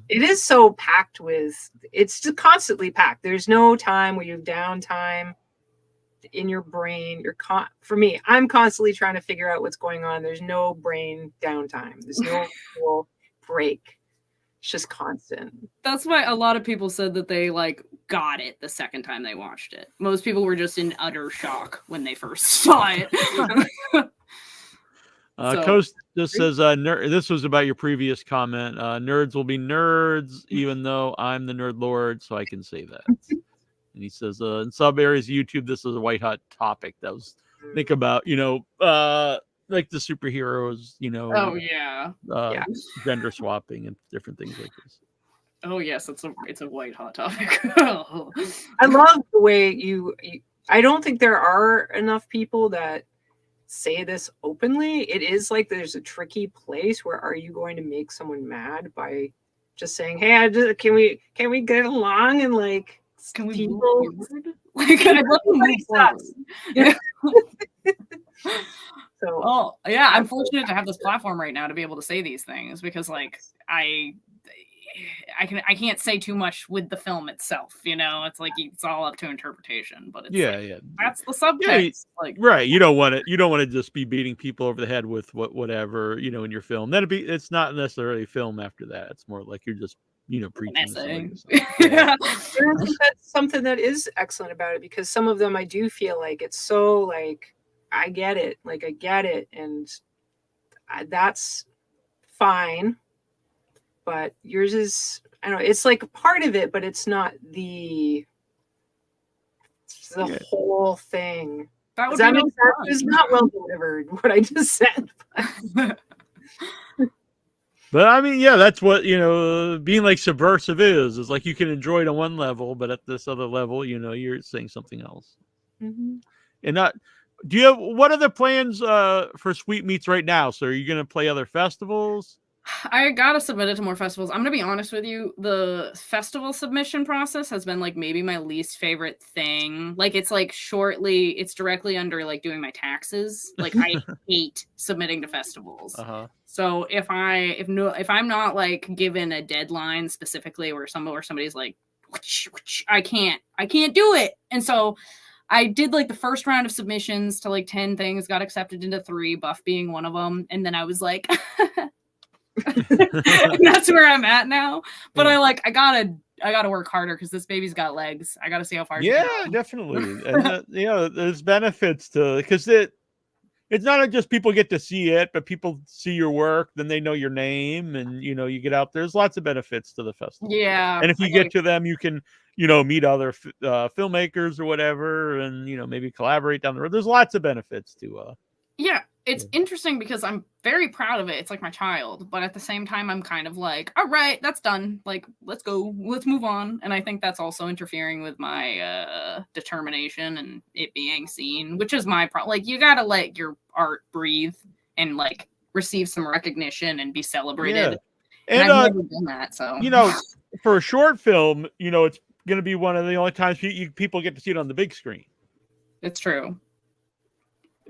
It is so packed with, it's just constantly packed. There's no time where you have downtime in your brain. For me, I'm constantly trying to figure out what's going on. There's no brain downtime. There's no full break. It's just constant. That's why a lot of people said that they like got it the second time they watched it. Most people were just in utter shock when they first saw it. Coast just says, this was about your previous comment. Nerds will be nerds, even though I'm the nerd lord, so I can say that. And he says, in some areas of YouTube, this is a white hot topic. That was, think about, like the superheroes, Oh, yeah. Gender swapping and different things like this. Oh, yes, it's a white hot topic. I love the way I don't think there are enough people that say this openly. It is like there's a tricky place where are you going to make someone mad by just saying, hey, can we get along and like can we people like I'd love to move forward. Yeah. So yeah, I'm fortunate to have this platform right now to be able to say these things because like I can't say too much with the film itself, it's like it's all up to interpretation. But it's that's the subtext. Right. You don't want to just be beating people over the head with whatever, in your film. It's not necessarily a film after that. It's more like you're just, preaching. Yeah. I think that's something that is excellent about it because some of them I do feel like it's so like I get it, and that's fine. But yours is, I don't know, it's like a part of it, but it's not the whole thing. That make sense? It's not well delivered, what I just said. But I mean, that's what, being like subversive is like you can enjoy it on one level, but at this other level, you're saying something else. Mm-hmm. And what are the plans for Sweetmeats right now? So are you going to play other festivals? I gotta submit it to more festivals. I'm gonna be honest with you. The festival submission process has been like maybe my least favorite thing. Like it's like it's directly under like doing my taxes. Like I hate submitting to festivals. So if I'm not like given a deadline specifically or somebody's like, I can't do it. And so I did like the first round of submissions to like 10 things, got accepted into 3, Buff being one of them. And then I was like, and that's where I'm at now. But I gotta work harder because this baby's got legs. I gotta see how far. Definitely. And there's benefits to because it's not just people get to see it, but people see your work, then they know your name, and you get out. There's lots of benefits to the festival. Yeah, and if you get to them, you can meet other filmmakers or whatever, and maybe collaborate down the road. There's lots of benefits to. It's interesting because I'm very proud of it. It's like my child, but at the same time, I'm kind of like, all right, that's done. Like, let's go, let's move on. And I think that's also interfering with my determination and it being seen, which is my problem. Like, you gotta let your art breathe and like receive some recognition and be celebrated. And I've never done that. So for a short film, it's gonna be one of the only times people get to see it on the big screen. It's true.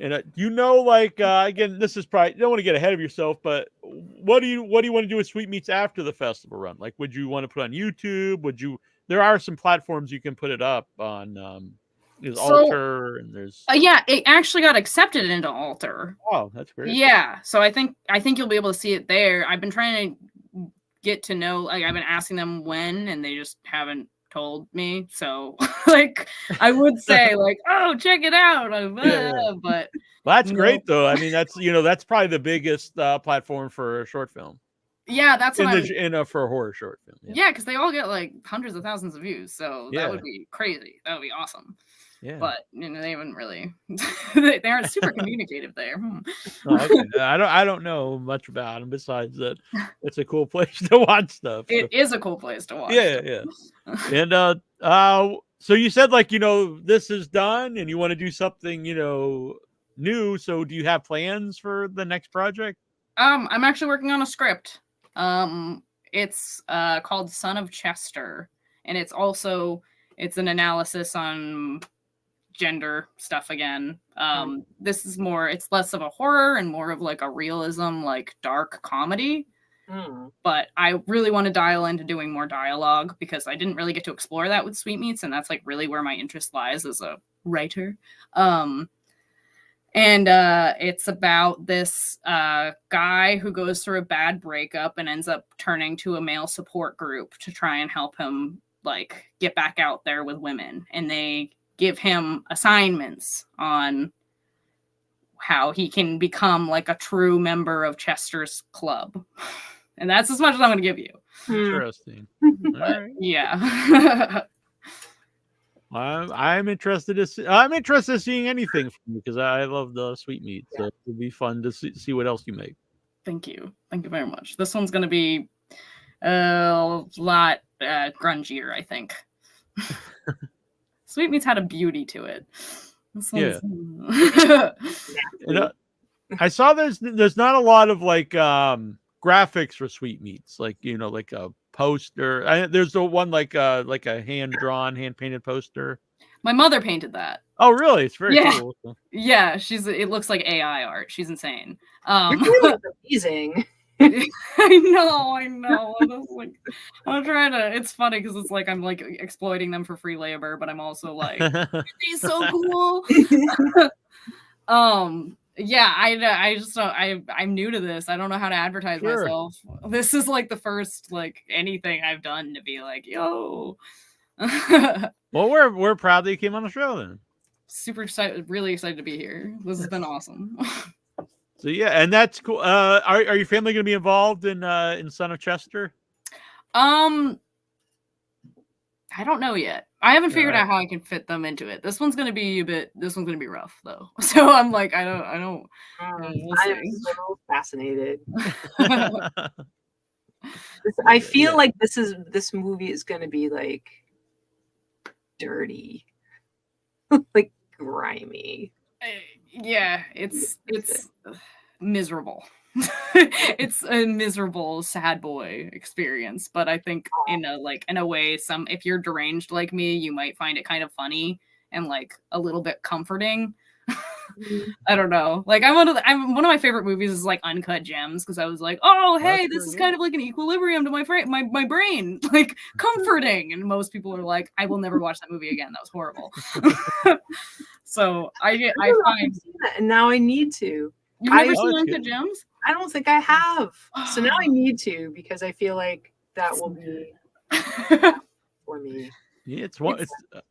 And again, this is probably, you don't want to get ahead of yourself, but what do you want to do with Sweetmeats after the festival run? Like, would you want to put on YouTube? There are some platforms you can put it up on. There's Alter and there's. It actually got accepted into Alter. Oh, that's great. Yeah. So I think you'll be able to see it there. I've been trying to get to know, like I've been asking them when, and they just haven't told me. So like I would say like, oh, check it out, but well, that's great though. I mean, that's probably the biggest platform for a short film. Yeah, that's what for a horror short film. Yeah, because they all get like hundreds of thousands of views, so that would be crazy. That would be awesome. Yeah, but they haven't really. They aren't super communicative there. Oh, okay. I don't know much about them besides that it's a cool place to watch stuff. It is a cool place to watch. Yeah. And so you said like this is done, and you want to do something new. So do you have plans for the next project? I'm actually working on a script. It's called Son of Chester, and it's an analysis on gender stuff again. This is it's less of a horror and more of like a realism, like dark comedy. But I really want to dial into doing more dialogue because I didn't really get to explore that with Sweetmeats, and that's like really where my interest lies as a writer. And it's about this guy who goes through a bad breakup and ends up turning to a male support group to try and help him like get back out there with women. And they give him assignments on how he can become like a true member of Chester's club. And that's as much as I'm going to give you. Interesting. Right. Yeah. I'm interested in seeing anything from you because I love the Sweetmeats. So it would be fun to see what else you make. Thank you very much. This one's going to be a lot grungier, I think. Sweetmeats had a beauty to it. I saw there's not a lot of like graphics for Sweetmeats, like like a poster. There's the one like a hand-drawn, hand-painted poster. My mother painted that. Oh, really? It's very cool. Yeah, it looks like AI art. She's insane. Amazing. I know. I'm trying to. It's funny because it's like I'm like exploiting them for free labor, but I'm also like, he's so cool. Yeah, I just don't. I'm new to this. I don't know how to advertise myself. This is like the first like anything I've done to be like, yo. Well, we're proud that you came on the show then. Super excited, really excited to be here. This has been awesome. So yeah, and that's cool. Are your family going to be involved in Son of Chester? I don't know yet. I haven't figured out how I can fit them into it. This one's going to be rough though. So I'm like, I don't. We'll I'm so fascinated. I feel like this movie is going to be like dirty, like grimy. Yeah, it's miserable. It's a miserable sad boy experience, but I think in a way, if you're deranged like me, you might find it kind of funny and like a little bit comforting. I don't know. Like one of my favorite movies is like Uncut Gems because I was like, oh hey, this is kind of like an equilibrium to my brain, like comforting. And most people are like, I will never watch that movie again. That was horrible. So I find that, and now I need to. You've never seen Uncut Gems? I don't think I have. So now I need to because I feel like that will be for me. Yeah,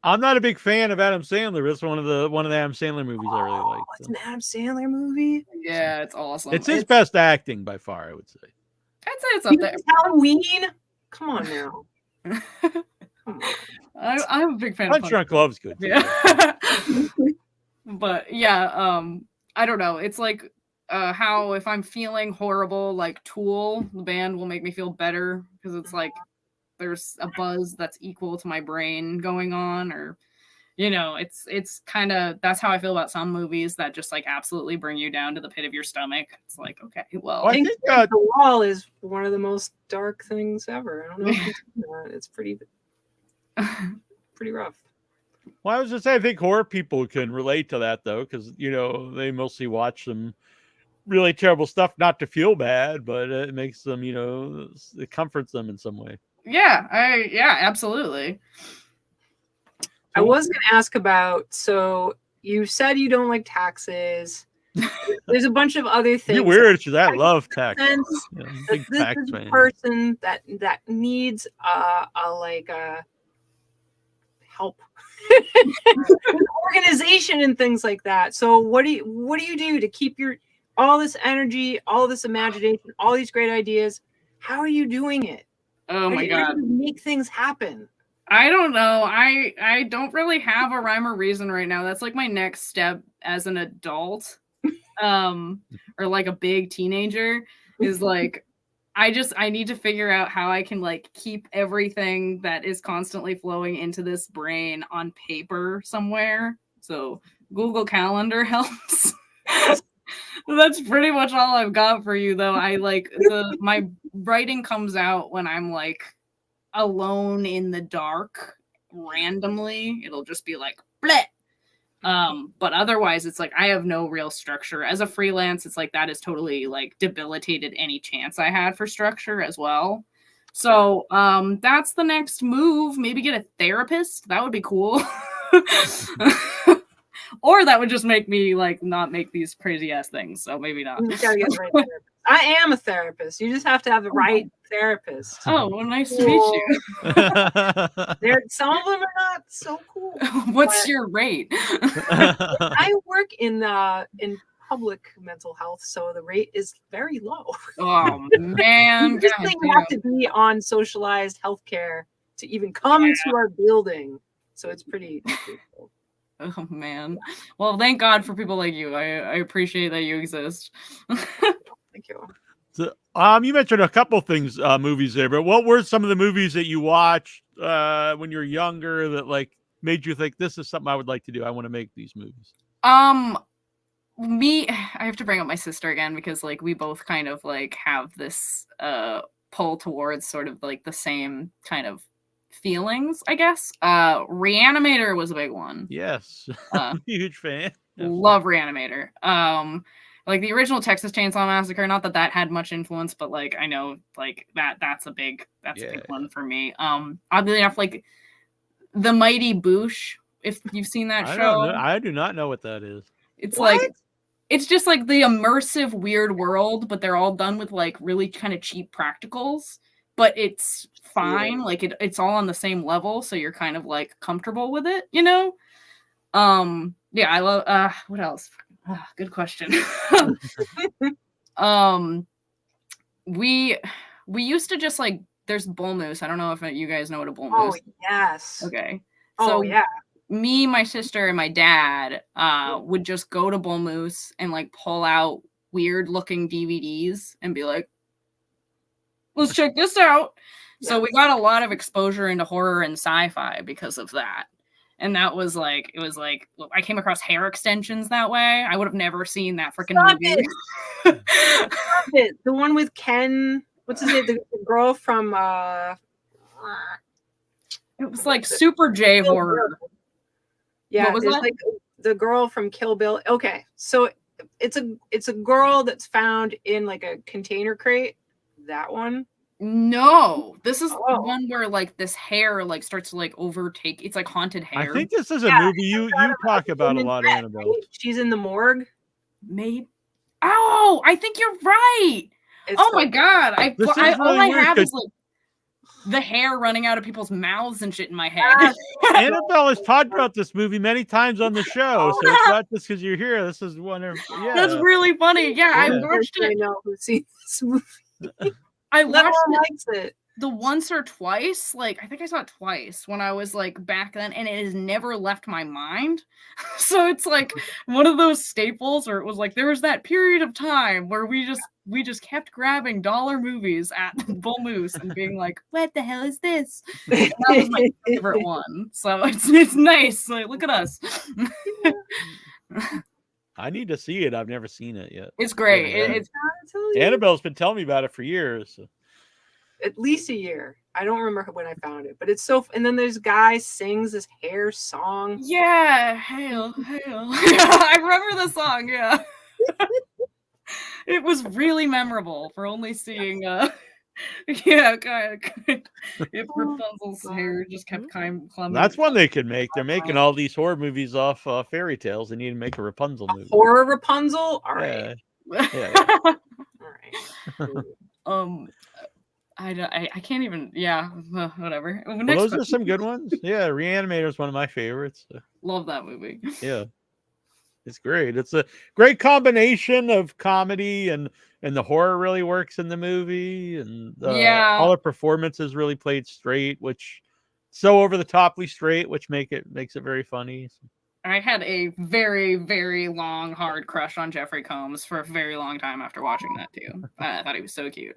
I'm not a big fan of Adam Sandler. It's one of the Adam Sandler movies I really like. It's an Adam Sandler movie. Yeah, it's awesome. It's his best acting by far, I would say. I'd say it's up there. Halloween. Come on now. Come on. I'm a big fan. Punch Drunk Love's good. Yeah. But yeah, I don't know. It's like how if I'm feeling horrible, like Tool, the band will make me feel better because it's like there's a buzz that's equal to my brain going on, or it's kind of that's how I feel about some movies that just like absolutely bring you down to the pit of your stomach. It's like, okay, well, I think The Wall is one of the most dark things ever. I don't know if you've seen that. It's pretty rough. Well, I was just saying, I think horror people can relate to that though, because they mostly watch some really terrible stuff not to feel bad, but it makes them, it comforts them in some way. Yeah, absolutely. I was going to ask about, so you said you don't like taxes. There's a bunch of other things. You're weird because I love text. Yeah, Big this text is a fan. person that needs help, organization and things like that. So what do you do to keep all this energy, all this imagination, all these great ideas? How are you doing it? Oh my God. Make things happen. I don't know. I don't really have a rhyme or reason right now. That's like my next step as an adult, or like a big teenager, is like I need to figure out how I can like keep everything that is constantly flowing into this brain on paper somewhere. So Google Calendar helps. That's pretty much all I've got for you, though. I like my writing comes out when I'm like alone in the dark randomly. It'll just be like bleh. But otherwise it's like I have no real structure. As a freelance, it's like that is totally like debilitated any chance I had for structure as well. So that's the next move. Maybe get a therapist. That would be cool. Or that would just make me like not make these crazy ass things. So maybe not. You gotta get the right therapist. I am a therapist. You just have to have the right therapist. Oh, well, nice to meet you. Some of them are not so cool. What's your rate? I work in public mental health, so the rate is very low. Oh man. You have to be on socialized healthcare to even come to our building. So it's pretty cool. Oh man. Well, thank God for people like you. I appreciate that you exist. Thank you. So, you mentioned a couple things, movies there, but what were some of the movies that you watched when you were younger that like made you think this is something I would like to do? I want to make these movies. I have to bring up my sister again because like we both kind of like have this pull towards sort of like the same kind of feelings, I guess. Reanimator was a big one. Yes. I'm a huge fan. Love Reanimator. Like the original Texas Chain Saw Massacre, not that had much influence, but like I know like that's a big one for me. Oddly enough, like The Mighty Boosh, if you've seen that show. I do not know what that is. It's like it's just like the immersive weird world, but they're all done with like really kind of cheap practicals. But it's fine. Like it's all on the same level, so you're kind of like comfortable with it, you know? Yeah, I love what else? Good question. We used to just like there's bull moose. I don't know if you guys know what a bull moose is. Oh yes. Okay. So me, my sister, and my dad would just go to bull moose and like pull out weird looking DVDs and be like, let's check this out. Yes. So we got a lot of exposure into horror and sci-fi because of that. And that was like, it was like, I came across hair extensions that way. I would have never seen that freaking movie. Stop it. The one with Ken, what's his name? The girl from, it was like Super J horror. Yeah, there's like the girl from Kill Bill. Okay, so it's a girl that's found in like a container crate. That one? No, this is the one where like this hair like starts to like overtake. It's like haunted hair. I think this is a movie you talk about a lot, Annabelle. Right? She's in the morgue. Maybe. Oh, I think you're right. My God, all I have is like the hair running out of people's mouths and shit in my head. Annabelle has talked about this movie many times on the show, so it's not just because you're here. This is one of That's really funny. Yeah, I watched it. I know who's seen this movie. I watched it the once or twice. Like I think I saw it twice when I was like back then, and it has never left my mind. So it's like one of those staples, or it was like there was that period of time where we just kept grabbing dollar movies at Bull Moose and being like, "What the hell is this?" And that was my favorite one. So it's nice. Like look at us. I need to see it. I've never seen it yet. It's great. It's Annabelle's been telling me about it for years. So. At least a year. I don't remember when I found it, but it's so. And then there's a guy sings this hair song. Yeah, hail. I remember the song. Yeah, it was really memorable for only seeing Yeah, kind of. If Rapunzel's hair just kept climbing. That's one they could make. They're making all these horror movies off fairy tales. They need to make a Rapunzel movie. Horror Rapunzel? All right. Yeah. All right. I can't even. Yeah, whatever. Well, those are some good ones. Yeah, Reanimator is one of my favorites. Love that movie. Yeah, it's great. It's a great combination of comedy and the horror really works in the movie, and all the performances really played straight, which so over the toply straight, which makes it very funny. I had a very, very long, hard crush on Jeffrey Combs for a very long time after watching that too. I thought he was so cute.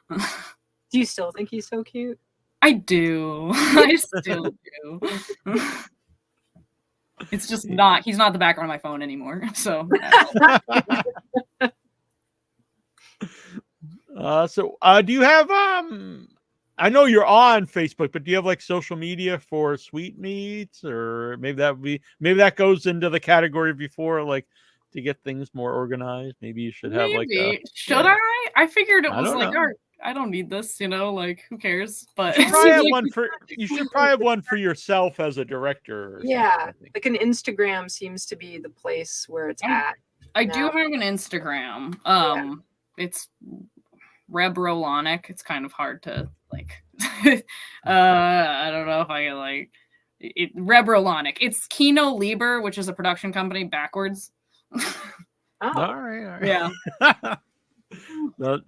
Do you still think he's so cute? I do. I still do. It's just not. He's not the background of my phone anymore. So. Do you have I know you're on Facebook, but do you have like social media for Sweetmeats, or maybe that goes into the category before, like, to get things more organized? Maybe you should have like should I? I figured it was like, I don't need this, like, who cares? But you should probably have one for yourself as a director. Yeah, like an Instagram seems to be the place where it's at. I do have an Instagram. It's Rebrolonic. It's kind of hard to like. I don't know if I can like it. Rebrolonic. It's Kino Liber, which is a production company backwards. All right. Yeah.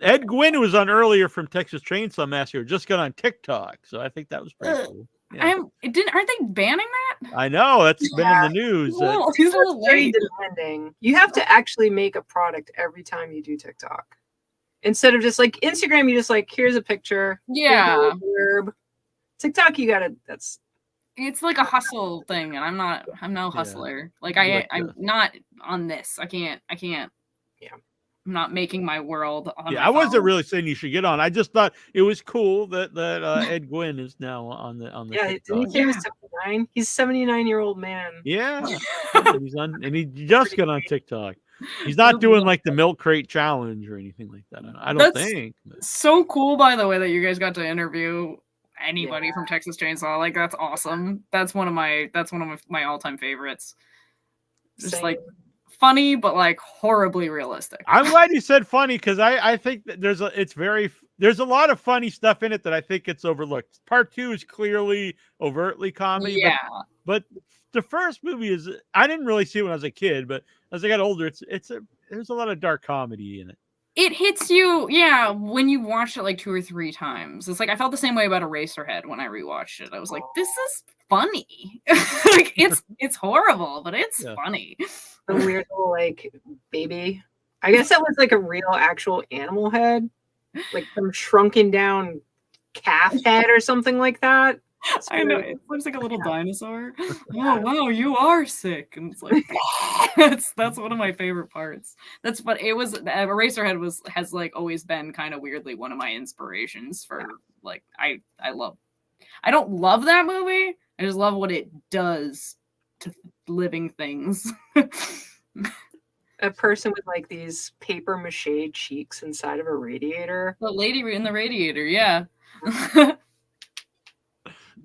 Ed Guinn, who was on earlier from Texas Chain Saw Massacre, just got on TikTok, so I think that was pretty cool. Yeah. Aren't they banning that? I know, it's been in the news. He's a little late. Demanding. You have to actually make a product every time you do TikTok. Instead of just like Instagram, you just like, here's a picture. Yeah. Verb. TikTok, you gotta. It's like a hustle thing, and I'm no hustler. Like I'm not on this. I can't. Yeah. I'm not making my world on my I wasn't really saying you should get on. I just thought it was cool that Ed Guinn is now on the TikTok. He was 79. He's a 79-year-old man. Yeah. and he just got on TikTok. He's not doing like the milk crate challenge or anything like that. I don't think. So cool, by the way, that you guys got to interview anybody from Texas Chain Saw. Like, that's awesome. That's one of my all-time favorites. Just like funny, but like horribly realistic. I'm glad you said funny, because I think that there's a lot of funny stuff in it that I think it's overlooked. Part 2 is clearly overtly comedy. Yeah. But the first movie I didn't really see it when I was a kid, but as I got older, there's a lot of dark comedy in it. It hits you, when you watch it like 2 or 3 times. It's like I felt the same way about Eraserhead when I rewatched it. I was like, this is funny. Like it's horrible, but it's funny. The weird little like baby. I guess that was like a real actual animal head, like some shrunken down calf head or something like that. I know, it looks like a little dinosaur. Oh wow, you are sick, and it's like that's one of my favorite parts. That's what it was. Eraserhead has like always been kind of weirdly one of my inspirations for like I don't love that movie. I just love what it does to living things. A person with like these paper mache cheeks inside of a radiator. The lady in the radiator, yeah.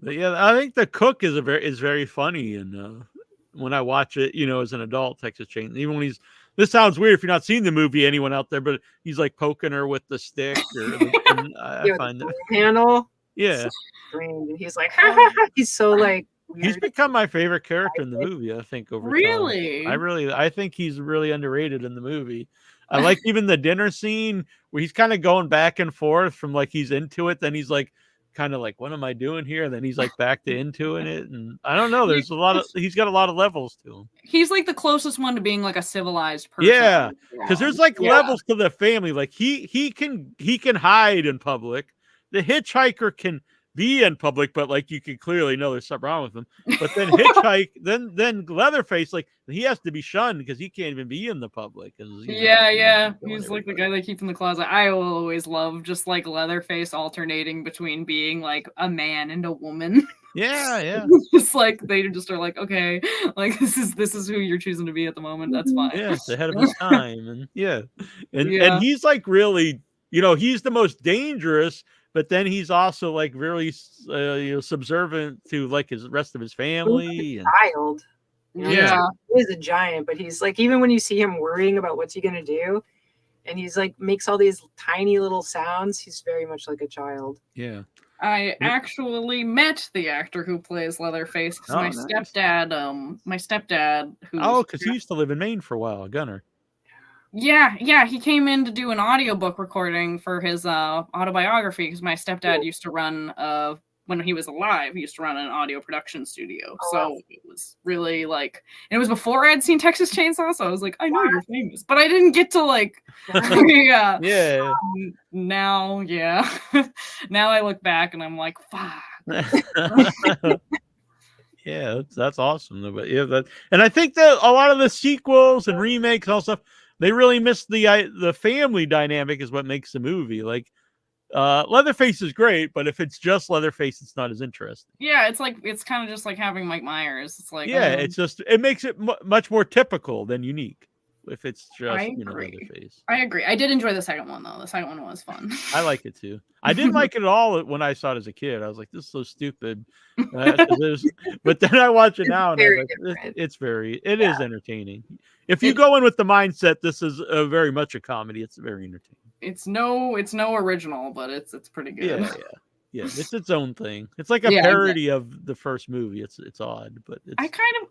Yeah, I think The Cook is very funny, and when I watch it, as an adult, Texas Chain, even when this sounds weird if you're not seeing the movie, anyone out there, but he's like poking her with the stick, I find that handle. Yeah, and he's like, he's so like. Weird. He's become my favorite character in the movie, I think, over time. I think he's really underrated in the movie. I like even the dinner scene where he's kind of going back and forth from like he's into it, then he's like kind of like, what am I doing here? And then he's like back to into it. And I don't know, he's got a lot of levels to him. He's like the closest one to being like a civilized person. Yeah. Because there's like levels to the family. Like he can hide in public. The hitchhiker can be in public, but like you can clearly know there's something wrong with him. But then then Leatherface, like he has to be shunned because he can't even be in the public. He's like the guy they keep in the closet. I will always love just like Leatherface alternating between being like a man and a woman. Yeah. It's like they just are like, okay, like this is who you're choosing to be at the moment. That's fine. Yeah, it's ahead of his time, and and he's like really. he's the most dangerous, but then he's also like very subservient to like his rest of his family. And, child. Yeah. He is a giant, but he's like, even when you see him worrying about what's he gonna do, and he's like makes all these tiny little sounds, he's very much like a child. Yeah. I actually met the actor who plays Leatherface because my stepdad, because he used to live in Maine for a while, Gunner. Yeah, he came in to do an audiobook recording for his autobiography because my stepdad used to run when he was alive, he used to run an audio production studio. So it was really like, and it was before I had seen Texas Chain Saw, so I was like, I know you're famous, but I didn't get to like, yeah. Now, now I look back and I'm like, fuck. Yeah, that's awesome. But and I think that a lot of the sequels and remakes and all stuff, they really miss the family dynamic is what makes the movie. Like, Leatherface is great, but if it's just Leatherface, it's not as interesting. Yeah, it's kind of just like having Mike Myers. It's like, it makes it much more typical than unique if it's just Leatherface. I agree. I did enjoy the second one though. The second one was fun. I like it too. I didn't like it at all when I saw it as a kid. I was like, "This is so stupid," but then I watch it now and it is entertaining. If you go in with the mindset, this is very much a comedy. It's very entertaining. It's no original, but it's pretty good. Yeah, it's its own thing. It's like a parody of the first movie. It's odd, but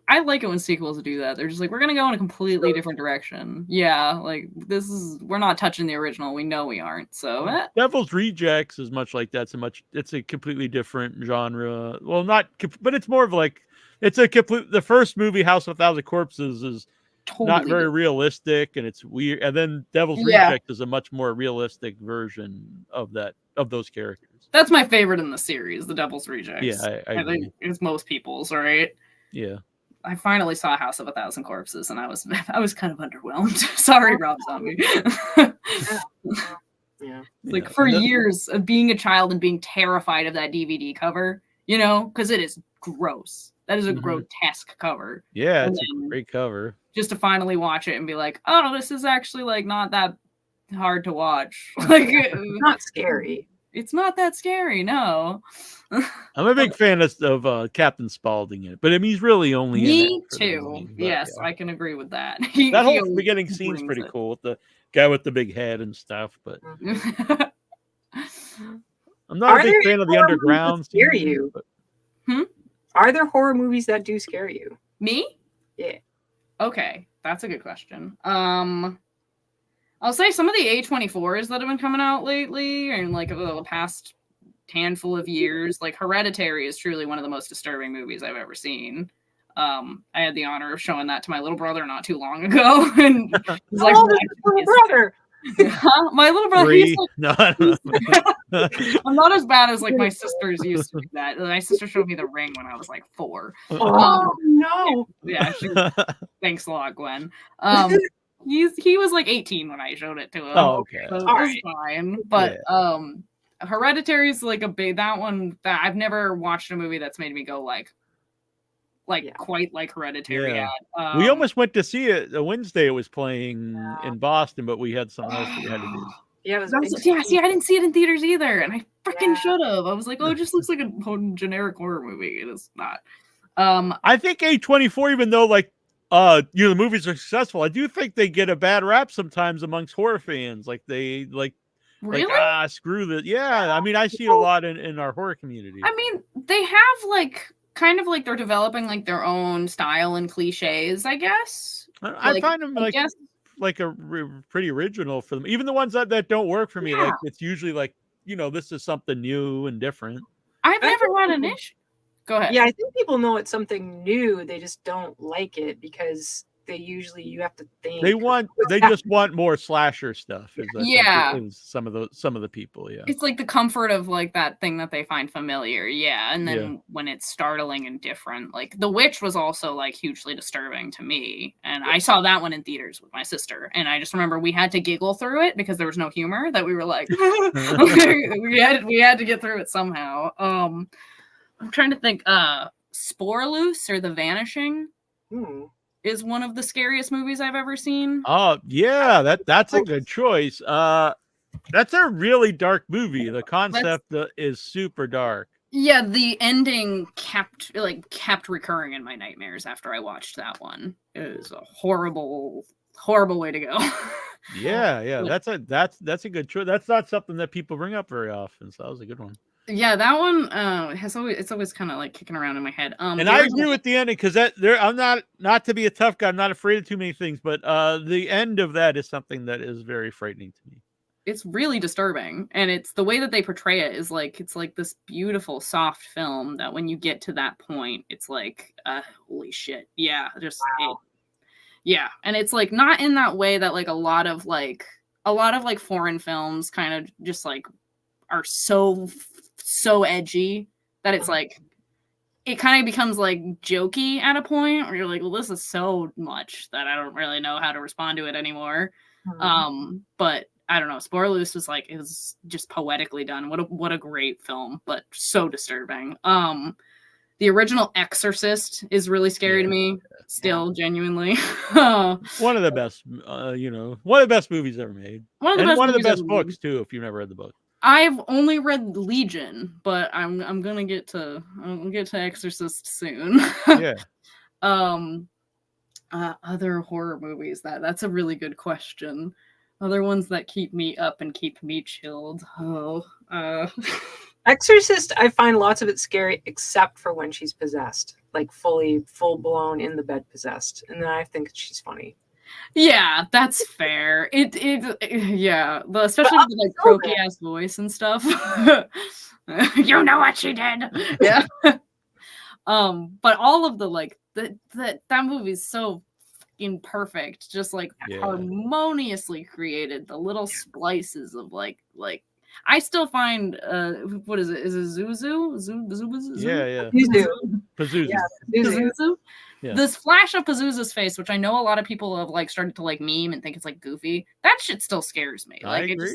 I like it when sequels do that. They're just like, we're gonna go in a completely different direction. Yeah, like we're not touching the original. We know we aren't. So Devil's Rejects is much like that. It's a completely different genre. Well, but it's more of like the first movie, House of a Thousand Corpses, is totally not very realistic, and it's weird. And then Devil's Reject is a much more realistic version of those characters. That's my favorite in the series, the Devil's Rejects. Yeah, I think it's most people's, right? Yeah. I finally saw House of a Thousand Corpses, and I was kind of underwhelmed. Sorry, Rob Zombie. Like for years of being a child and being terrified of that DVD cover, because it is gross. That is a grotesque cover. Yeah, it's a great cover. Just to finally watch it and be like, oh, this is actually like not that hard to watch. Like not scary. It's not that scary, no. I'm a big fan of Captain Spaulding in it, but he's really only me in it too. Yes, I can agree with that. That whole beginning scene's pretty cool with the guy with the big head and stuff. But I'm not a big fan of the underground. Scare you? Are there horror movies that do scare you? Me? Yeah. Okay, that's a good question. I'll say some of the A24s that have been coming out lately and like the past handful of years, like Hereditary is truly one of the most disturbing movies I've ever seen. I had the honor of showing that to my little brother not too long ago. And he's like, little brother. My little brother. He's like, no, I don't know. I'm not as bad as like my sisters used to do that. My sister showed me The Ring when I was like 4. Oh no! Yeah, thanks a lot, Gwen. He was like 18 when I showed it to him. Oh, okay. So it was fine. But Hereditary is like that one that I've never watched a movie that's made me go quite like Hereditary. Yeah. We almost went to see it the Wednesday it was playing in Boston, but we had something else we had to do. Yeah, see, I didn't see it in theaters either, and I freaking should have. I was like, oh, it just looks like a generic horror movie. It is not. I think A24, even though the movies are successful, I do think they get a bad rap sometimes amongst horror fans. Like they really? Screw that. Yeah, I mean, I see it a lot in our horror community. I mean, they have kind of like they're developing like their own style and cliches, I guess. I find them pretty original for them. Even the ones that don't work for me, like it's usually like, this is something new and different. I've never had an issue. Go ahead. Yeah, I think people know it's something new. They just don't like it because you have to think. They just want more slasher stuff. Some of the people. Yeah. It's like the comfort of like that thing that they find familiar. Yeah. And then when it's startling and different, like The Witch was also like hugely disturbing to me. And I saw that one in theaters with my sister. And I just remember we had to giggle through it because there was no humor, that we were like, we had to get through it somehow. I'm trying to think. Spore Loose or The Vanishing is one of the scariest movies I've ever seen. Oh yeah, that's a good choice. That's a really dark movie. The concept is super dark. Yeah, the ending kept recurring in my nightmares after I watched that one. It was a horrible way to go. Yeah. That's a good choice. That's not something that people bring up very often. So that was a good one. Yeah, that one it's always kind of like kicking around in my head. And I agree with the ending because I'm not to be a tough guy. I'm not afraid of too many things, but the end of that is something that is very frightening to me. It's really disturbing, and it's the way that they portray it is like it's like this beautiful soft film that when you get to that point it's like holy shit, yeah, just yeah. And it's like not in that way that like a lot of foreign films kind of just like are so edgy that it's like it kind of becomes like jokey at a point where you're like, well, this is so much that I don't really know how to respond to it anymore. But I don't know. Spore Loose was like, it was just poetically done. What a great film, but so disturbing. The original Exorcist is really scary to me, still, genuinely. One of the best, one of the best movies ever made. One of the best books too, if you've never read the book. I've only read Legion, but I'm gonna get to Exorcist soon. Yeah. Other horror movies. That's a really good question. Other ones that keep me up and keep me chilled. Exorcist, I find lots of it scary, except for when she's possessed, like full blown in the bed possessed, and then I think she's funny. Yeah, that's fair. Yeah, especially with like croaky ass voice and stuff. You know what she did. Yeah. But all of the like that movie's so fucking perfect, just like harmoniously created. The little splices of like I still find what is it? Is it Zuzu? Yeah. Pazuzu. Pazuzu. Yeah. This flash of Pazuzu's face, which I know a lot of people have like started to like meme and think it's like goofy. That shit still scares me. Like I agree,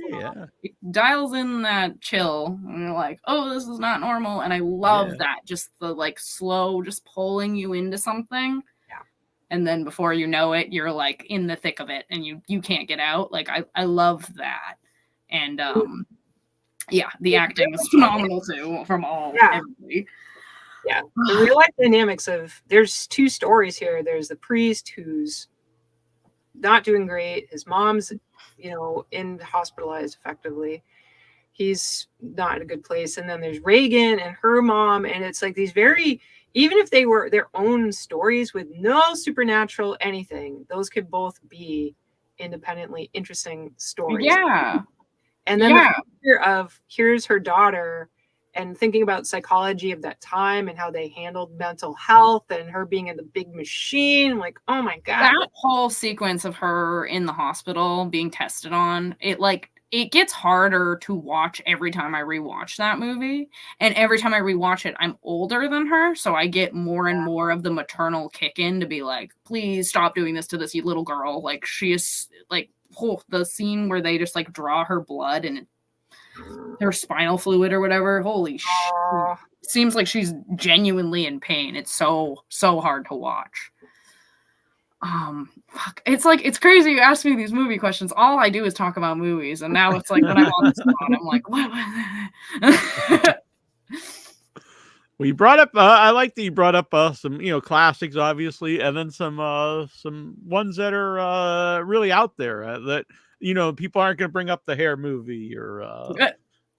it dials in that chill, and you're like, oh, this is not normal. And I love that, just the like slow, just pulling you into something. Yeah. And then before you know it, you're like in the thick of it, and you can't get out. Like I love that, and yeah, the acting is phenomenal too from everybody. Yeah, the real life dynamics of there's two stories here. There's the priest who's not doing great. His mom's, hospitalized effectively. He's not in a good place. And then there's Reagan and her mom. And it's like these even if they were their own stories with no supernatural anything, those could both be independently interesting stories. Yeah. And then the fear of here's her daughter and thinking about psychology of that time and how they handled mental health and her being in the big machine. Like, oh my God. That whole sequence of her in the hospital being tested on, it gets harder to watch every time I rewatch that movie. And every time I rewatch it, I'm older than her. So I get more and more of the maternal kick in to be like, please stop doing this to this little girl. Like she is like, the scene where they just like draw her blood and her spinal fluid or whatever. Holy shit. Seems like she's genuinely in pain. It's so hard to watch. It's like, it's crazy you ask me these movie questions. All I do is talk about movies, and now it's like when I'm on this phone, I'm like, what? Well, you brought up I like that you brought up some classics, obviously, and then some ones that are really out there that people aren't going to bring up. The Hair movie or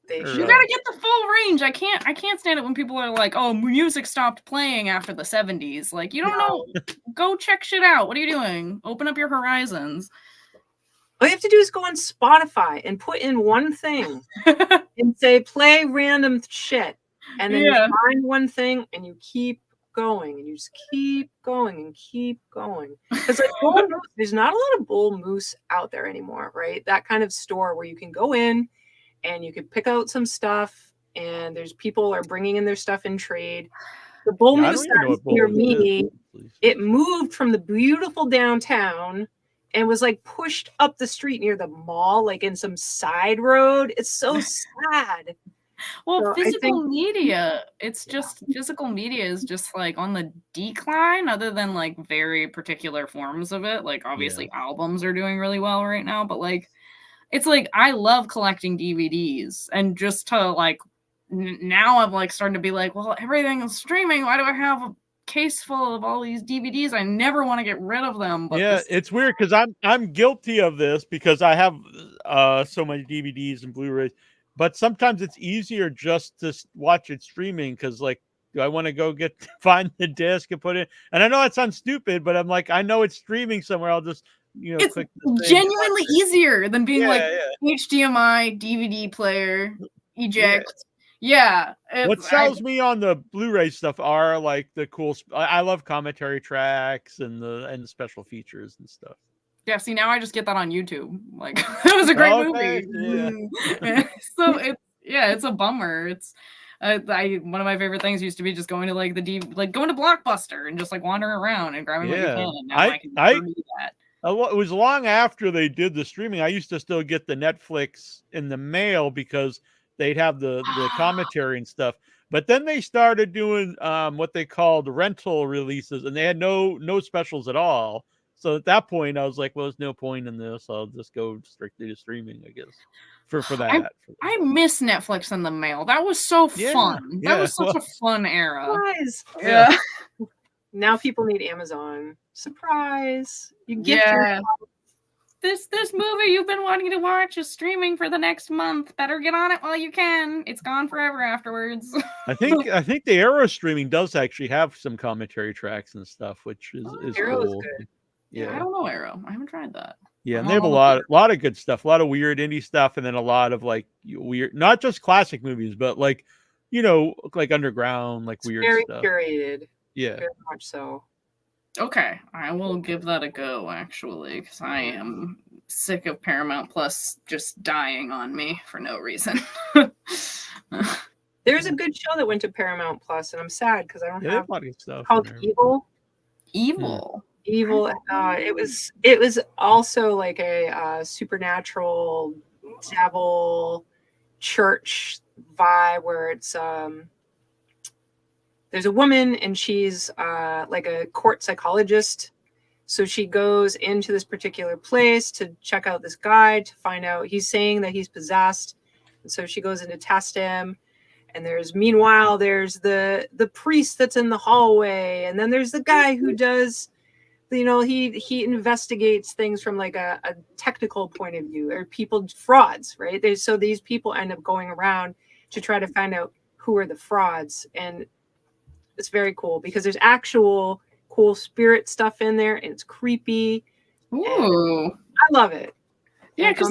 you gotta get the full range. I can't stand it when people are like, oh, music stopped playing after the 70s. Like, you don't know. Go check shit out. What are you doing? Open up your horizons. All you have to do is go on Spotify and put in one thing and say play random shit, and then you find one thing and you keep going, and you just keep going and keep going. Because like bull moose, there's not a lot of bull moose out there anymore, right? That kind of store where you can go in and you can pick out some stuff, and there's people are bringing in their stuff in trade. The bull moose that's near me, it moved from the beautiful downtown and was like pushed up the street near the mall, like in some side road. It's so sad. Well, so physical media is just like on the decline, other than like very particular forms of it. Like obviously albums are doing really well right now, but like it's like I love collecting DVDs, and just to like now I'm like starting to be like, well, everything is streaming. Why do I have a case full of all these DVDs? I never want to get rid of them. But yeah, it's weird because I'm guilty of this because I have so many DVDs and Blu-rays, but sometimes it's easier just to watch it streaming because like, do I want to go find the disc and put it? And I know that sounds stupid, but I'm like, I know it's streaming somewhere. I'll just it's click the thing. Genuinely easier than being like yeah. HDMI DVD player eject. Yeah. What sells me on the Blu-ray stuff are like the cool. I love commentary tracks and the special features and stuff. Yeah. See, now I just get that on YouTube. Like it was a great movie. Yeah. So it's a bummer. It's one of my favorite things used to be just going to like going to Blockbuster and just like wandering around and grabbing what you can. And now I can do that. It was long after they did the streaming. I used to still get the Netflix in the mail because they'd have the commentary and stuff. But then they started doing what they called rental releases, and they had no specials at all. So at that point, I was like, well, there's no point in this. I'll just go strictly to streaming, I guess, for that. I miss Netflix in the mail. That was so fun. That was such a fun era. Yeah. Now people need Amazon. Surprise. You get this movie you've been wanting to watch is streaming for the next month. Better get on it while you can. It's gone forever afterwards. I think the Arrow streaming does actually have some commentary tracks and stuff, which is cool. Good. Yeah, I don't know Arrow. I haven't tried that. Yeah, and they have a lot of good stuff, a lot of weird indie stuff, and then a lot of like weird, not just classic movies, but like like underground, like weird stuff. Very curated. Yeah, very much so. Okay, I will give that a go, actually, because I am sick of Paramount Plus just dying on me for no reason. There's a good show that went to Paramount Plus, and I'm sad because I don't have a lot of stuff called Evil. Evil. It was also like a supernatural devil church vibe where it's there's a woman and she's like a court psychologist. So she goes into this particular place to check out this guy to find out he's saying that he's possessed. And so she goes in to test him. And meanwhile, there's the priest that's in the hallway. And then there's the guy who does, he investigates things from like a technical point of view, or frauds, right? So these people end up going around to try to find out who are the frauds. And it's very cool because there's actual cool spirit stuff in there, and it's creepy. Ooh, I love it. Yeah, because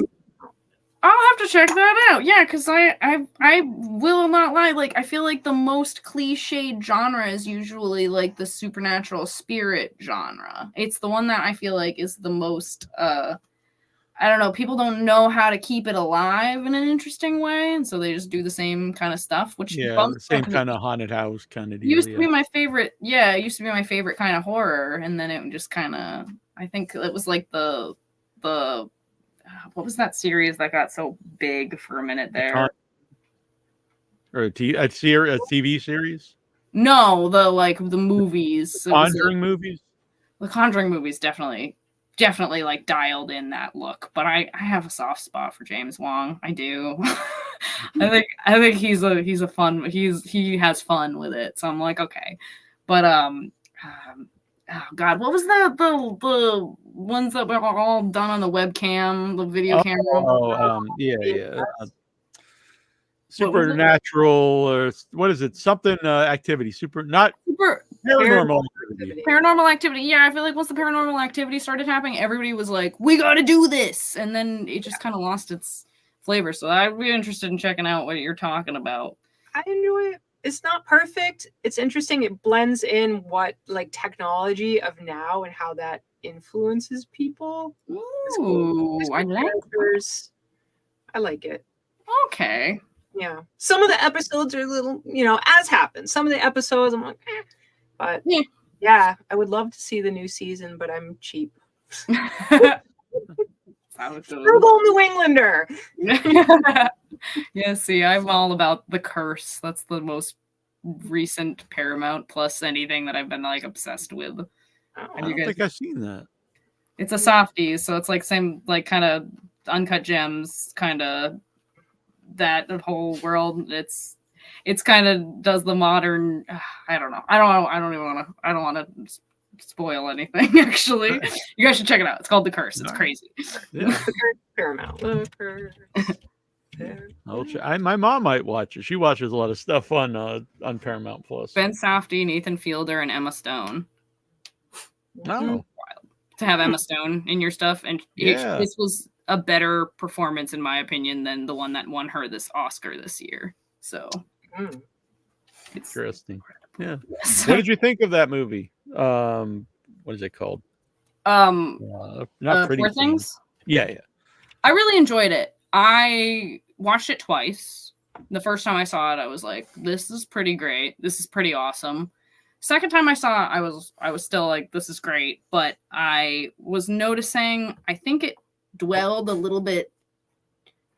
I'll have to check that out. Yeah, because I will not lie. Like, I feel like the most cliched genre is usually like the supernatural spirit genre. It's the one that I feel like is the most I don't know, people don't know how to keep it alive in an interesting way, and so they just do the same kind of stuff, which the same kind of haunted house kind of deal. Used to be my favorite. Yeah, it used to be my favorite kind of horror, and then it just kind of, I think it was like the what was that series that got so big for a minute there? Or a TV series? No, the movies. Conjuring movies? The Conjuring movies definitely like dialed in that look, but I have a soft spot for James Wong. I do. I think he has fun with it. So I'm like, okay. But oh God, what was the ones that were all done on the webcam, the video camera? Supernatural, or what is it? Something activity. Paranormal activity. Paranormal activity. Yeah, I feel like once the paranormal activity started happening, everybody was like, we got to do this. And then it just kind of lost its flavor. So I'd be interested in checking out what you're talking about. I enjoy it. It's not perfect. It's interesting. It blends in what like technology of now and how that influences people. Ooh, cool. I like it. Okay. Yeah. Some of the episodes are a little, as happens. Some of the episodes I'm like, But yeah, I would love to see the new season, but I'm cheap. Frugal New Englander. Yeah, see, I'm all about The Curse. That's the most recent Paramount Plus anything that I've been like obsessed with. I don't think I've seen that. It's a softie, so it's like same like kind of Uncut Gems, kind of that whole world. It's kind of does the modern. I don't know. I don't want to spoil anything. Actually, you guys should check it out. It's called The Curse. It's crazy. Yeah. Paramount. My mom might watch it. She watches a lot of stuff on Paramount Plus. Ben Safdie, Nathan Fielder, and Emma Stone. Oh, to have Emma Stone in your stuff, and this was a better performance in my opinion than the one that won her this Oscar this year. So it's interesting. Yeah. What did you think of that movie? What is it called? Not Pretty Poor Things. Yeah. I really enjoyed it. I watched it twice. The first time I saw it, I was like, "This is pretty great. This is pretty awesome." Second time I saw it, I was still like, "This is great," but I was noticing. I think it dwelled a little bit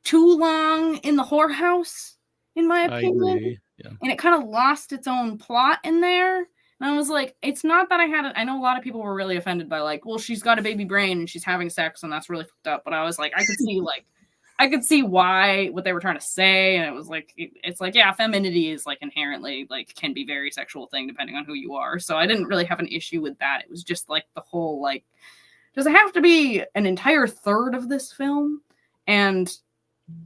too long in the whorehouse, in my opinion. I agree. Yeah. And it kind of lost its own plot in there. And I was like, it's not that I know a lot of people were really offended by like, well, she's got a baby brain and she's having sex and that's really fucked up. But I was like, I could see what they were trying to say. And it was like, it's like, yeah, femininity is like inherently like can be very sexual thing depending on who you are. So I didn't really have an issue with that. It was just like the whole, like, does it have to be an entire third of this film? And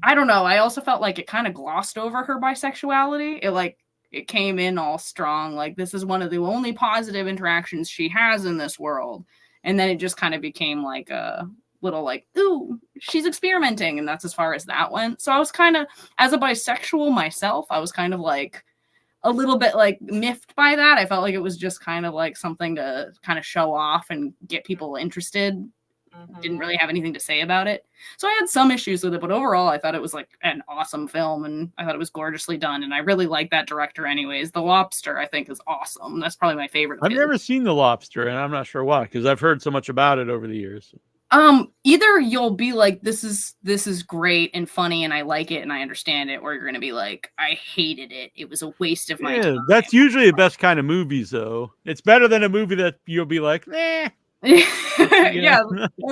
I don't know. I also felt like it kind of glossed over her bisexuality. It came in all strong. Like, this is one of the only positive interactions she has in this world. And then it just kind of became like a little like, ooh, she's experimenting. And that's as far as that went. So I was kind of, as a bisexual myself, I was kind of like a little bit like miffed by that. I felt like it was just kind of like something to kind of show off and get people interested. Didn't really have anything to say about it. So I had some issues with it, but overall I thought it was like an awesome film and I thought it was gorgeously done. And I really like that director anyways. The Lobster, I think, is awesome. That's probably my favorite. I've never seen The Lobster and I'm not sure why, because I've heard so much about it over the years. Either you'll be like, this is great and funny and I like it and I understand it, or you're gonna be like, I hated it. It was a waste of my time. That's usually the best kind of movies though. It's better than a movie that you'll be like, eh. Yeah,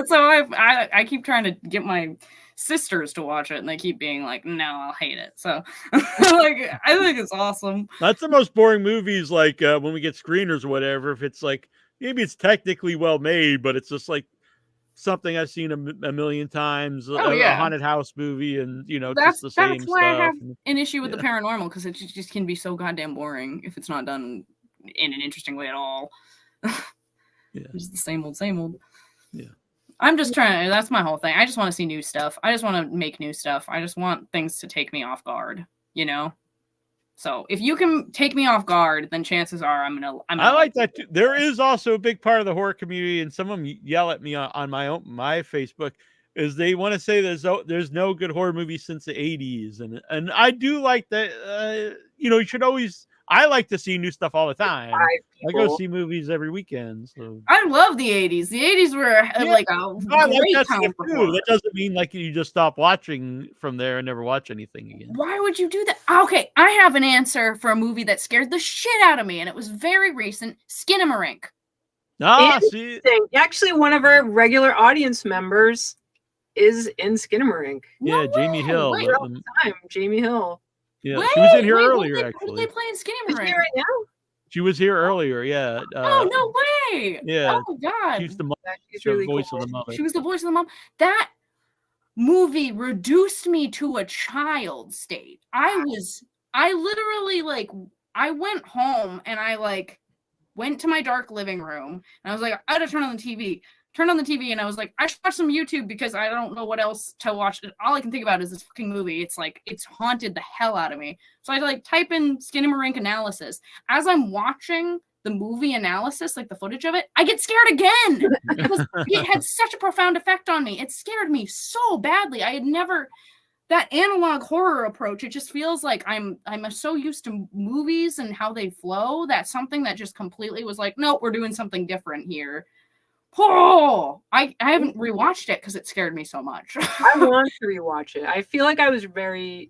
so I keep trying to get my sisters to watch it and they keep being like, no, I'll hate it. So like, I think it's awesome. That's the most boring movies, like when we get screeners or whatever, if it's like maybe it's technically well made, but it's just like something I've seen a million times, a haunted house movie, and that's just the same why stuff. I have an issue with the paranormal, because it just can be so goddamn boring if it's not done in an interesting way at all. Yeah. It's the same old. Yeah. I'm just trying to, that's my whole thing. I just want to see new stuff. I just want to make new stuff. I just want things to take me off guard, So if you can take me off guard, then chances are I'm gonna I like that too. There is also a big part of the horror community, and some of them yell at me on my Facebook, is they want to say there's no good horror movie since the 80s. And I do like that, you should always, I like to see new stuff all the time. I go see movies every weekend. So I love the 80s. The 80s were like a great time for horror. That doesn't mean like you just stop watching from there and never watch anything again. Why would you do that? Okay, I have an answer for a movie that scared the shit out of me, and it was very recent. Skinamarink. See, actually, one of our regular audience members is in Skinamarink. Yeah, Jamie Hill. Jamie Hill. Yeah, she was in here earlier. Actually, What are they playing Skinamarink right now? She was here earlier. Yeah. Oh no way! Yeah. Oh god. She's the really voice cool. of the mother. She was the voice of the mom. That movie reduced me to a child state. I literally I went home and I went to my dark living room and I was like, I had to turn on the TV. Turned on the TV and I was like, I should watch some YouTube because I don't know what else to watch. All I can think about is this fucking movie. It's haunted the hell out of me. So I type in Skinamarink analysis. As I'm watching the movie analysis, the footage of it, I get scared again. It had such a profound effect on me. It scared me so badly. I had never, that analog horror approach, it just feels like I'm so used to movies and how they flow that something that just completely was like, nope, we're doing something different here. Oh, I haven't rewatched it because it scared me so much. I want to rewatch it. I feel like I was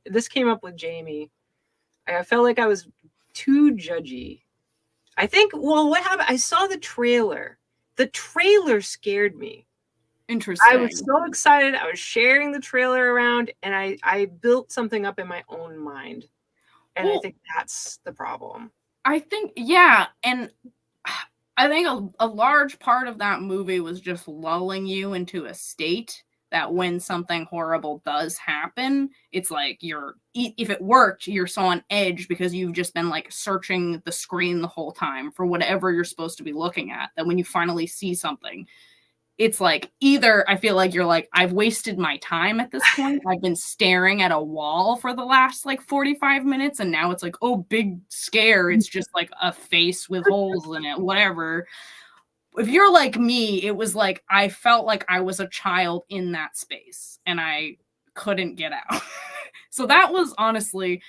this came up with Jamie. I felt like I was too judgy. I think, what happened? I saw the trailer. The trailer scared me. Interesting. I was so excited. I was sharing the trailer around, and I built something up in my own mind. And I think that's the problem. I think, yeah. And I think a large part of that movie was just lulling you into a state that when something horrible does happen, it's like if it worked, you're so on edge because you've just been like searching the screen the whole time for whatever you're supposed to be looking at, that when you finally see something, it's like either I feel like you're like, I've wasted my time at this point. I've been staring at a wall for the last like 45 minutes. And now it's like, oh, big scare. It's just like a face with holes in it, whatever. If you're like me, it was like, I felt like I was a child in that space and I couldn't get out. So that was honestly,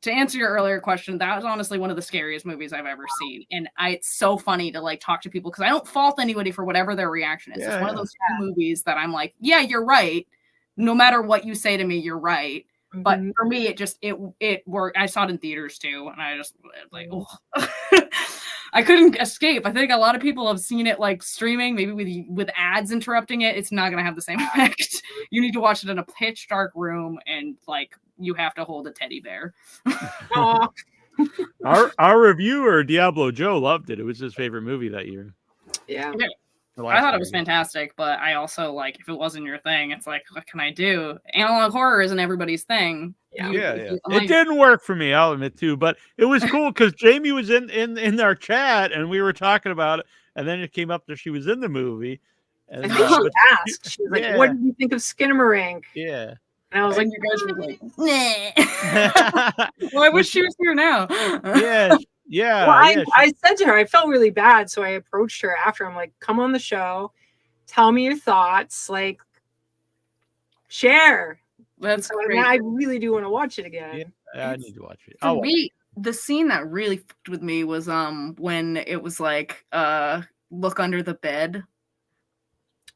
to answer your earlier question, that was honestly one of the scariest movies I've ever seen. And it's so funny to like talk to people because I don't fault anybody for whatever their reaction is. It's one of those movies that I'm like, yeah, you're right. No matter what you say to me, you're right. But for me, it worked. I saw it in theaters too. And I just like, oh, I couldn't escape. I think a lot of people have seen it like streaming, maybe with ads interrupting it. It's not going to have the same effect. You need to watch it in a pitch dark room and like, you have to hold a teddy bear. Our reviewer Diablo Joe loved it. It was his favorite movie that year. Yeah. I thought it was fantastic, but I also like if it wasn't your thing, it's like, what can I do? Analog horror isn't everybody's thing. Yeah. It didn't work for me, I'll admit too, but it was cool because Jamie was in our chat and we were talking about it, and then it came up that she was in the movie. And I think she asked. She was like, "What did you think of Skinamarink?" Yeah. And I was like, you guys were like, nah. Well, I wish she was here now. Yeah. Well, I said to her, I felt really bad. So I approached her after. I'm like, come on the show. Tell me your thoughts. Like, share. That's great. I really do want to watch it again. Yeah, I need to watch it. For me, the scene that really fucked with me was when it was like, look under the bed.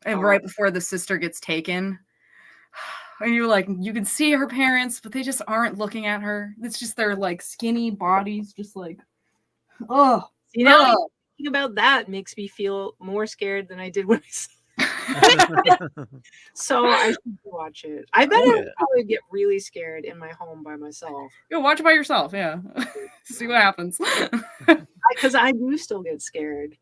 And right before the sister gets taken. And you're like, you can see her parents, but they just aren't looking at her. It's just their like skinny bodies, just like, oh. You know, thinking about that makes me feel more scared than I did when I saw it. So I should watch it. I bet I would probably get really scared in my home by myself. You'll watch it by yourself, yeah. See what happens. Because I do still get scared.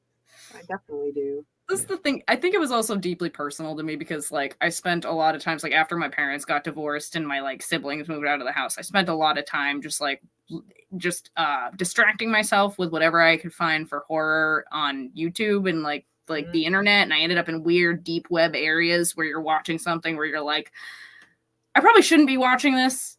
I definitely do. This is the thing. I think it was also deeply personal to me because, like, I spent a lot of times, like, after my parents got divorced and my, like, siblings moved out of the house, I spent a lot of time just distracting myself with whatever I could find for horror on YouTube and, like the internet. And I ended up in weird, deep web areas where you're watching something where you're like, I probably shouldn't be watching this.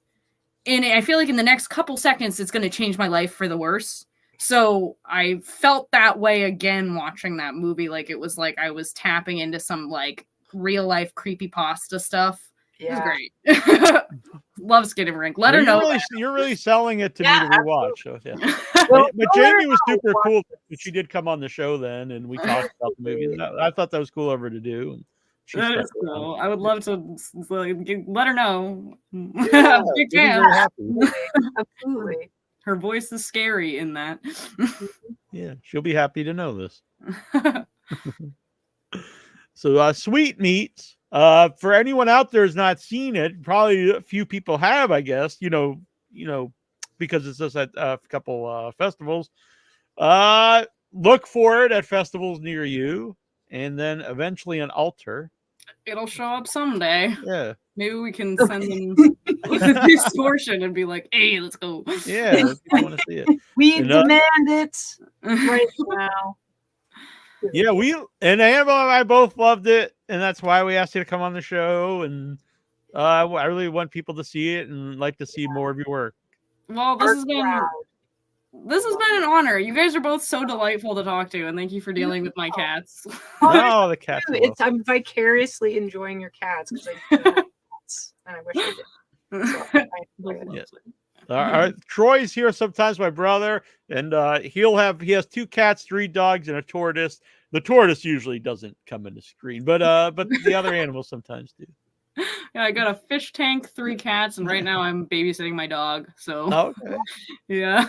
And I feel like in the next couple seconds, it's going to change my life for the worse. So I felt that way again watching that movie. Like it was like I was tapping into some like real life creepypasta stuff. Yeah. It was great. Love Skinamarink. Let her know. You're really selling it to me to rewatch. So, yeah. But Jamie was super cool. She did come on the show then, and we talked about the movie. I thought that was cool of her to do. That is cool. I would love to let her know. Yeah, big fan. Absolutely. Her voice is scary in that. Yeah, she'll be happy to know this. So, Sweetmeats. For anyone out there who's not seen it, probably a few people have, I guess. You know, because it's just at a couple festivals. Look for it at festivals near you, and then eventually an altar. It'll show up someday. Yeah. Maybe we can send them this portion and be like, hey, let's go. Yeah, I want to see it. We demand it right now. Yeah, Annabelle and I both loved it, and that's why we asked you to come on the show. And I really want people to see it and like to see more of your work. Well, this has been an honor. You guys are both so delightful to talk to, and thank you for dealing with my cats. Oh, the cats! I'm vicariously enjoying your cats because I do cats, and I wish I did. Yes. Troy's here sometimes, my brother, and he has 2 cats, 3 dogs, and a tortoise. The tortoise usually doesn't come in the screen, but the other animals sometimes do. Yeah, I got a fish tank, 3 cats, and right now I'm babysitting my dog. So okay. Yeah.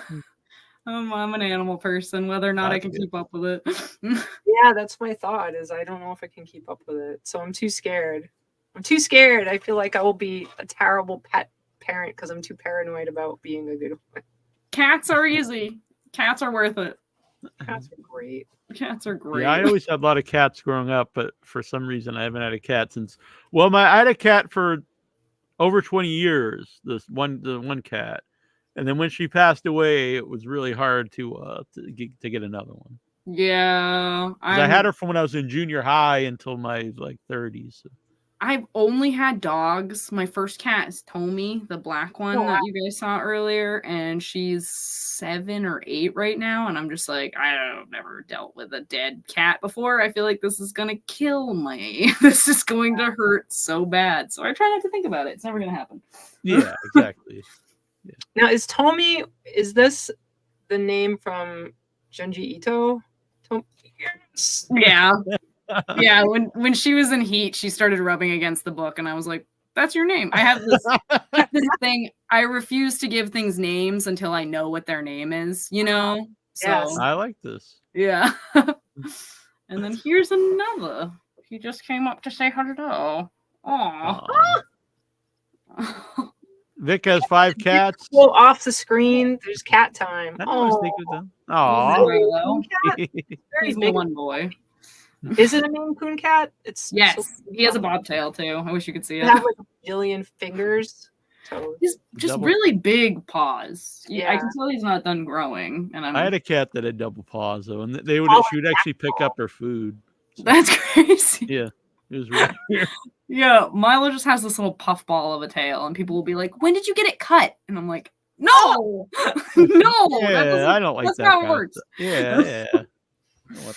I'm an animal person, whether or not I can keep up with it. Yeah, that's my thought. Is I don't know if I can keep up with it, so I'm too scared. I'm too scared. I feel like I will be a terrible pet parent because I'm too paranoid about being a good one. Cats are easy. Cats are worth it. Cats are great. Cats are great. Yeah, I always had a lot of cats growing up, but for some reason I haven't had a cat since. Well, I had a cat for over 20 years. The one cat, and then when she passed away, it was really hard to get another one. Yeah, I had her from when I was in junior high until my 30s. I've only had dogs. My first cat is Tommy, the black one that you guys saw earlier, and she's 7 or 8 right now. And I'm just like, I've never dealt with a dead cat before. I feel like this is gonna kill me. This is going to hurt so bad. So I try not to think about it. It's never gonna happen. Yeah, exactly. Yeah. Now, is this the name from Junji Ito? Yes. Yeah. Yeah, when she was in Heat, she started rubbing against the book, and I was like, "That's your name." I have this thing. I refuse to give things names until I know what their name is. You know. So Yes. I like this. Yeah. And then here's another. He just came up to say hello. Aww. Vic has 5 cats. Well, off the screen, there's cat time. Oh, Aww. He's my one boy. Is it a Maine Coon cat? It's yes. He has a bobtail too. I wish you could see it. They have like a billion fingers. So he's just really big paws. Yeah. I can tell he's not done growing. And I had a cat that had double paws though, and she would actually pick up her food. So. That's crazy. Yeah, it was really weird. Yeah, Milo just has this little puffball of a tail, and people will be like, "When did you get it cut?" And I'm like, "No, no, yeah, I don't like that's that. That's how it works." Yeah.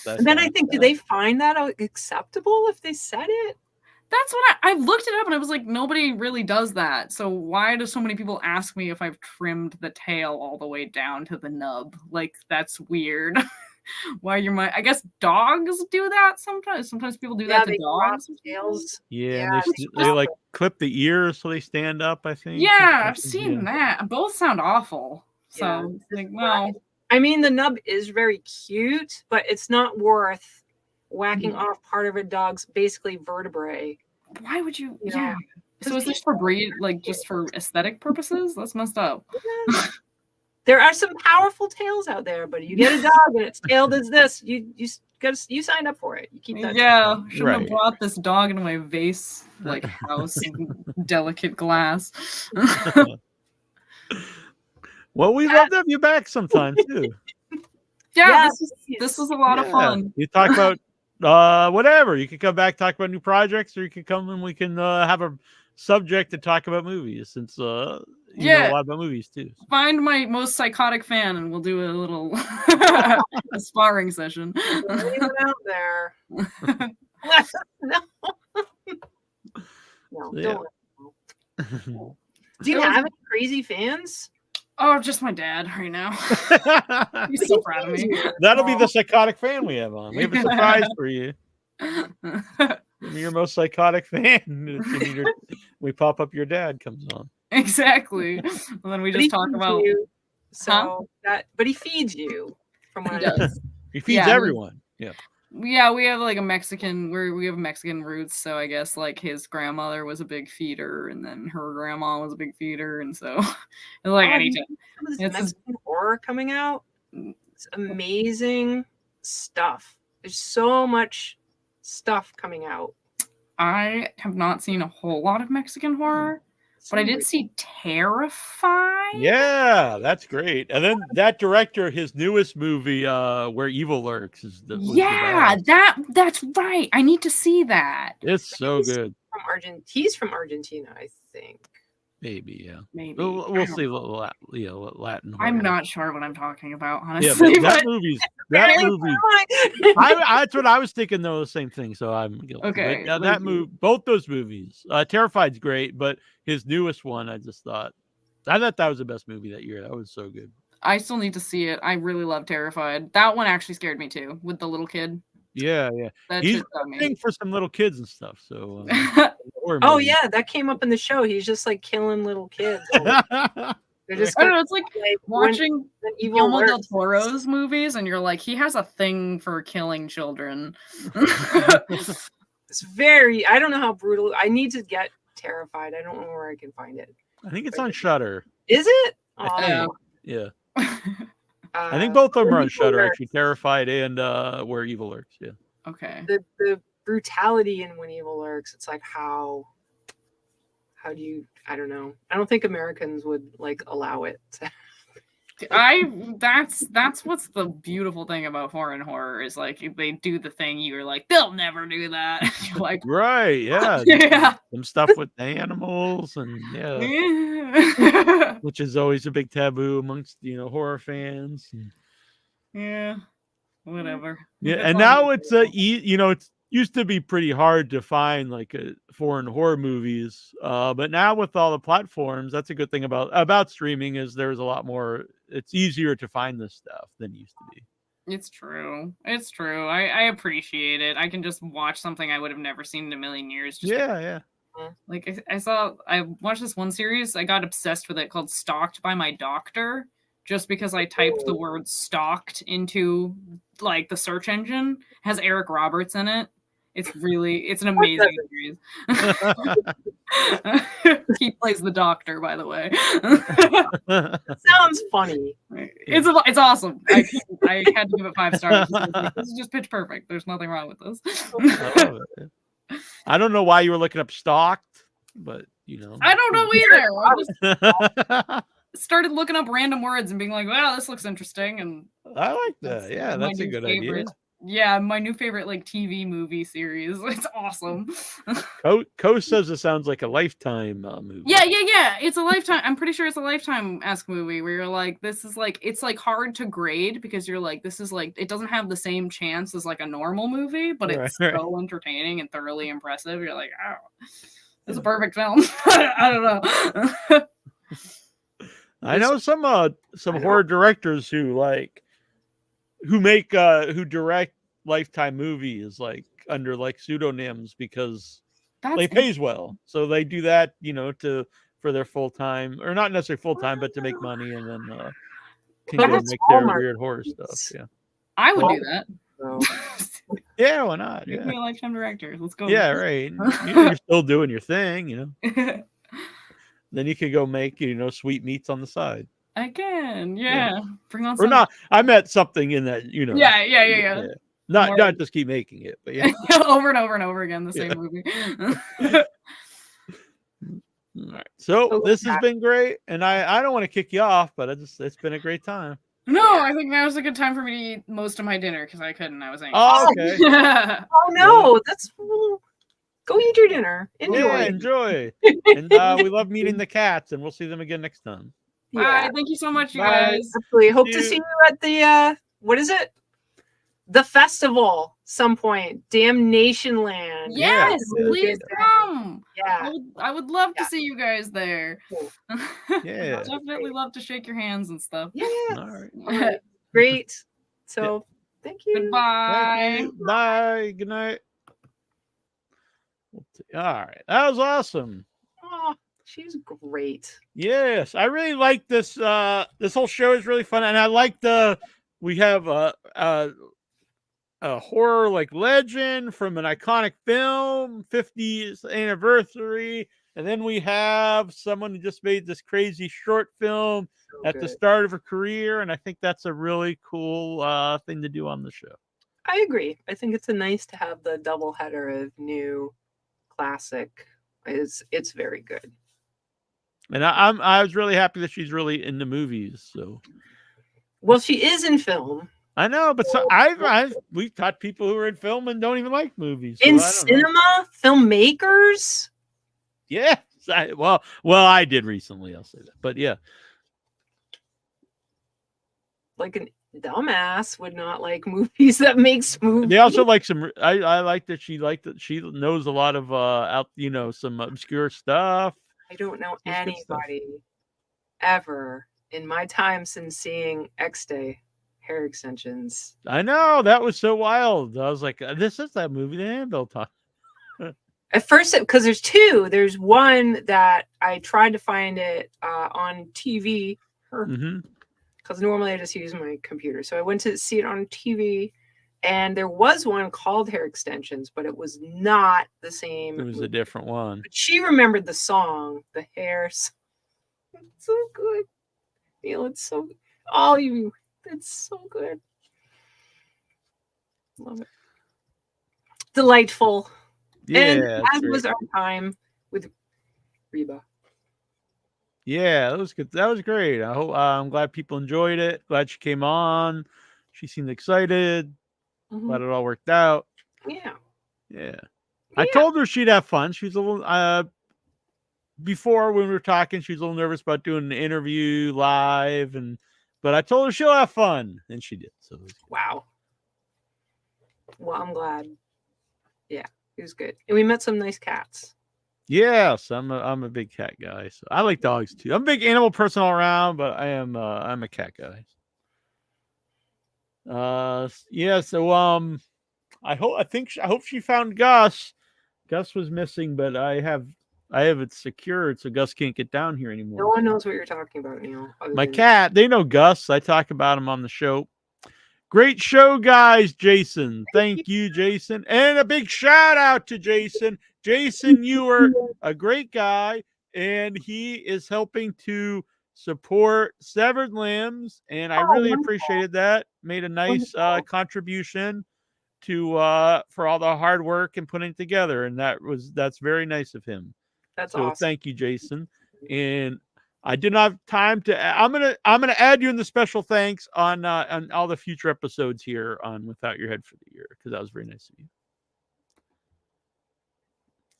And then I think, do they find that acceptable if they said it? That's what I looked it up, and I was like, nobody really does that. So why do so many people ask me if I've trimmed the tail all the way down to the nub? Like, that's weird. Why I guess dogs do that sometimes. Sometimes people do that to dogs. Tails. Yeah, they like clip the ears so they stand up, I think. Yeah, I've seen that. Both sound awful. So like, well. I mean, the nub is very cute, but it's not worth whacking off part of a dog's basically vertebrae. Why would you? Yeah. So is this for just for aesthetic purposes? That's messed up. There are some powerful tails out there, but you get a dog and its tail does this. You signed up for it. You keep that. Yeah, shouldn't have brought this dog into my vase house of delicate glass. Well, we love to have you back sometime too. Yeah, this was a lot of fun. You talk about whatever. You can come back, talk about new projects, or you can come and we can have a subject to talk about movies, since you know a lot about movies too. Find my most psychotic fan, and we'll do a little a sparring session. Leave it out there. No, don't. Do you have any crazy fans? Oh, just my dad right now. He's so proud of me. That'll be the psychotic fan we have on. We have a surprise for you. Your most psychotic fan. We pop up, your dad comes on. Exactly. And then we just talk about but he feeds you from what he does. He feeds everyone. Yeah. Yeah, we have like a Mexican. We have Mexican roots, so I guess like his grandmother was a big feeder, and then her grandma was a big feeder, and so like anytime. There's Mexican horror coming out. It's amazing stuff. There's so much stuff coming out. I have not seen a whole lot of Mexican horror. But I did see Terrified. Yeah, that's great. And then that director, his newest movie, Where Evil Lurks, that's right. I need to see that. It's so good. He's from Argentina, I think. Maybe, yeah. Maybe we'll see. Latin. I'm not sure what I'm talking about, honestly. Yeah, that movie. That's what I was thinking. Though the same thing. So I'm guilty. Okay. But, that movie, both those movies. Terrified's great, but his newest one, I thought that was the best movie that year. That was so good. I still need to see it. I really love Terrified. That one actually scared me too, with the little kid. Yeah. He's looking for some little kids and stuff. So. Oh yeah, that came up in the show. He's just like killing little kids. They're just I don't know. It's like when watching evil Guillermo del lurks. Toro's movies, and you're like, he has a thing for killing children. It's very. I don't know how brutal. I need to get Terrified. I don't know where I can find it. I think it's on Shudder. Is it? I think. Yeah. I think Uh, both of them are on Evil Shudder, Lurks. actually. Terrified and Where Evil Lurks. Yeah. Okay. The brutality in When Evil Lurks. It's like how do you? I don't know. I don't think Americans would like allow it. That's what's the beautiful thing about foreign horror is like if they do the thing you're like they'll never do that. You're like Right, yeah. yeah. Some stuff with animals and Yeah. which is always a big taboo amongst, horror fans. Yeah. Whatever. Yeah, If and it's on now it's it's used to be pretty hard to find like foreign horror movies, but now with all the platforms, that's a good thing about streaming is there's a lot more. It's easier to find this stuff than it used to be. It's true. It's true. I appreciate it. I can just watch something I would have never seen in a million years. Just Yeah. like I watched this one series. I got obsessed with it called Stalked by My Doctor, just because I typed the word stalked into like the search engine. It has Eric Roberts in it. It's an amazing series. He plays the doctor, by the way. Sounds funny. It's awesome. I had to give it 5 stars. This is just pitch perfect. There's nothing wrong with this. I love it. I don't know why you were looking up stalked, but I don't know either. I just I started looking up random words and being like, "Wow, this looks interesting." And like that. Yeah, my that's a new good favorite. idea. Yeah, my new favorite like TV movie series. It's awesome. Co says it sounds like a Lifetime movie. Yeah. It's a Lifetime. I'm pretty sure it's a Lifetime-esque movie where you're like, this is like, it's like hard to grade because you're like, this is like, it doesn't have the same chance as like a normal movie, but it's so entertaining and thoroughly impressive. You're like, oh, it's a perfect film. I don't know. I know some horror directors who direct Lifetime movies like under like pseudonyms because they pays well. So they do that, for their full time, or not necessarily full time, but to make money and then can go make their weird horror stuff. Yeah, I would do that. Yeah, why not? Make me a Lifetime director. Let's go. Yeah, right. You're still doing your thing, Then you could go make, sweet meats on the side. I can, yeah. Bring on or not. I meant something in that, Yeah. Not just keep making it, but yeah. Over and over and over again, the same movie. All right. So this has been great, and I don't want to kick you off, but it's been a great time. No, I think now's a good time for me to eat most of my dinner because I couldn't. I was anxious. Oh, okay. Oh no, that's go eat your dinner. Enjoy. Yeah, enjoy. And we love meeting the cats, and we'll see them again next time. Bye. Thank you so much, you guys. Absolutely. Hope to see you at the what is it? The festival some point. Damnation Land. Yes, please come. Yeah. I would love to see you guys there. Cool. Yeah. Definitely love to shake your hands and stuff. Yeah. All right. Great. So thank you. Goodbye. Thank you. Bye. Good night. All right. That was awesome. Oh, she's great. Yes. I really like this. This whole show is really fun. And I like we have a horror like legend from an iconic film, 50th anniversary. And then we have someone who just made this crazy short film at the start of her career. And I think that's a really cool thing to do on the show. I agree. I think it's nice to have the double header of new classic. It's very good. And I was really happy that she's really into movies. So, well, she is in film. I know, but we've taught people who are in film and don't even like movies. So in cinema, filmmakers. Yes. Well, I did recently. I'll say that, but yeah. Like an dumbass would not like movies that makes movies. They also like some. I like that she knows a lot of some obscure stuff. I don't know anybody ever in my time since seeing X-Day hair extensions. I know, that was so wild. I was like, this is that movie that Annabelle talked. At first, because there's two. There's one that I tried to find it on TV. Because normally I just use my computer. So I went to see it on TV, and there was one called Hair Extensions, but it was not the same. It was a different one. But she remembered the song, the hairs. It's so good. Neal, it's so all you. It's so good. Love it. Delightful. Yeah, and as was our time with Reba. Yeah, that was good. That was great. I hope I'm glad people enjoyed it. Glad she came on. She seemed excited. Glad it all worked out. Yeah. I told her she'd have fun. She was a little before when we were talking, she was a little nervous about doing an interview live, but I told her she'll have fun, and she did. So wow. Well, I'm glad. Yeah, it was good, and we met some nice cats. Yes, I'm a big cat guy. So I like dogs too. I'm a big animal person all around, but I'm a cat guy. Yeah. So I hope she found Gus. Gus was missing, but I have it secured, so Gus can't get down here anymore. No one knows what you're talking about, Neal. My cat, they know Gus. I talk about him on the show. Great show, guys, Jason. Thank you, Jason. And a big shout out to Jason. Jason, you are a great guy, and he is helping to support Severed Limbs, and I really appreciated that. Made a nice contribution to for all the hard work and putting it together, and that's very nice of him. That's so awesome. Thank you, Jason. And I didn't have time to. I'm gonna add you in the special thanks on all the future episodes here on Without Your Head for the Year, because that was very nice of you.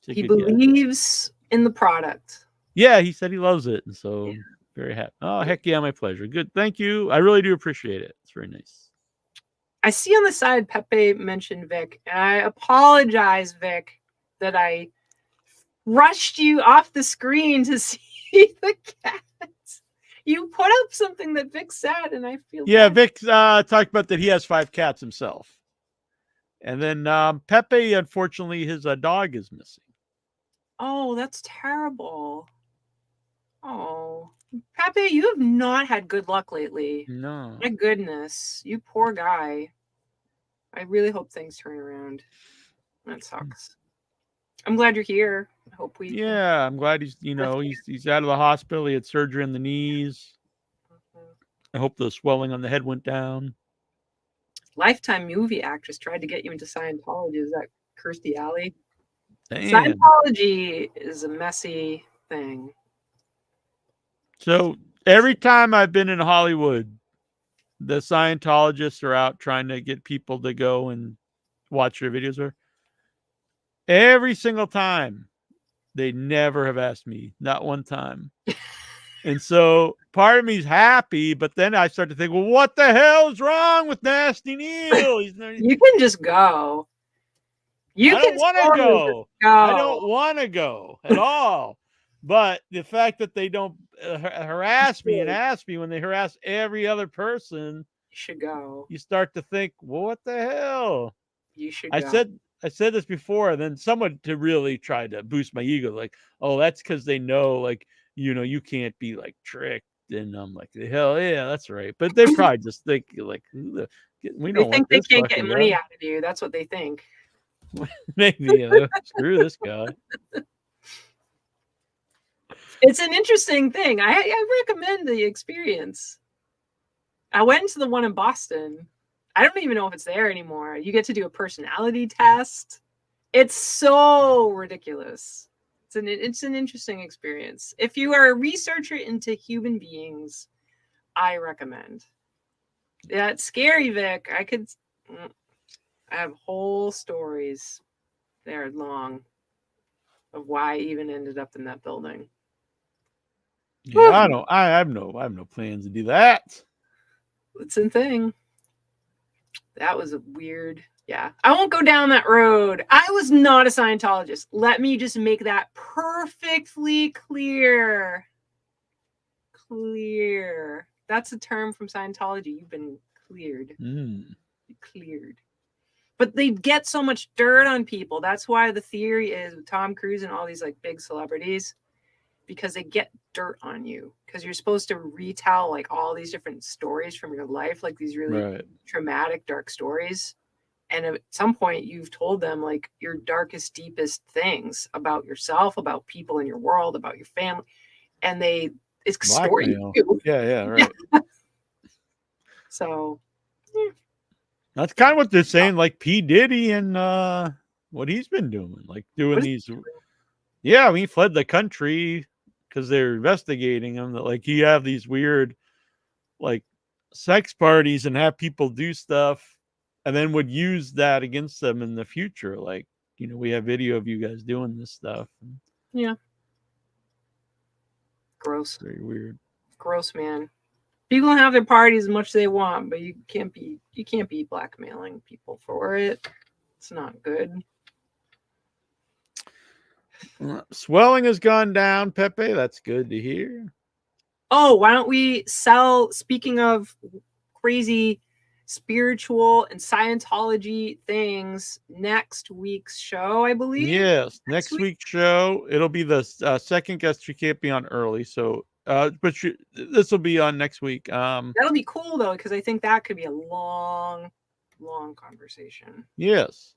He believes in the product. Yeah, he said he loves it, and so very happy. Oh, heck yeah, my pleasure. Good, thank you. I really do appreciate it. It's very nice. I see on the side Pepe mentioned Vic, and I apologize, Vic, that I rushed you off the screen to see the cats. You put up something that Vic said, and I feel bad. Vic talked about that he has 5 cats himself. And then Pepe, unfortunately, his dog is missing. Oh, that's terrible. Oh, Pepe, you have not had good luck lately. No. My goodness, you poor guy. I really hope things turn around. That sucks. I'm glad you're here. I hope we. Yeah, I'm glad he's he's out of the hospital. He had surgery on the knees. I hope the swelling on the head went down. Lifetime movie actress tried to get you into Scientology. Is that Kirstie Alley? Damn. Scientology is a messy thing. So every time I've been in Hollywood, the Scientologists are out trying to get people to go and watch their videos. Every single time, they never have asked me, not one time. And so part of me is happy, but then I start to think, well, what the hell is wrong with Nasty Neal? You can just go. I don't want to go. I don't want to go at all. But the fact that they don't harass me and ask me when they harass every other person, you should go. You start to think, well, what the hell? You should go. I said this before, and then someone to really try to boost my ego, like, oh, that's because they know, like, you can't be like tricked. And I'm like, hell yeah, that's right. But they probably just think like, we don't want this. They can't get money out of you. That's what they think. Maybe screw this guy. It's an interesting thing. I recommend the experience. I went to the one in Boston. I don't even know if it's there anymore. You get to do a personality test. It's so ridiculous. It's an interesting experience. If you are a researcher into human beings, I recommend. Yeah, it's scary, Vic. I have whole stories. They're long of why I even ended up in that building. Yeah, I have no plans to do that. It's a thing. That was a weird. Yeah, I won't go down that road. I was not a Scientologist. Let me just make that perfectly clear. Clear. That's a term from Scientology. You've been cleared. Cleared. but they get so much dirt on people. That's why the theory is with Tom Cruise and all these like big celebrities, because they get dirt on you because you're supposed to retell like all these different stories from your life, like these really traumatic, dark stories. And at some point you've told them like your darkest, deepest things about yourself, about people in your world, about your family. And they extort you. Yeah, right. So that's kind of what they're saying, like P. Diddy and what he's been doing, like doing these. Yeah, he fled the country because they're investigating him. That like you have these weird, like, sex parties and have people do stuff, and then would use that against them in the future. Like, you know, we have video of you guys doing this stuff. Yeah. Gross. Very weird. Gross, man. People can have their parties as much as they want, but you can't be blackmailing people for it. It's not good. Swelling has gone down, Pepe. That's good to hear. Oh, why don't we sell, speaking of crazy spiritual and Scientology things, next week's show, I believe? Yes, next week's show. It'll be the second guest. She can't be on early, so but this will be on next week. That'll be cool though, because I think that could be a long conversation. Yes.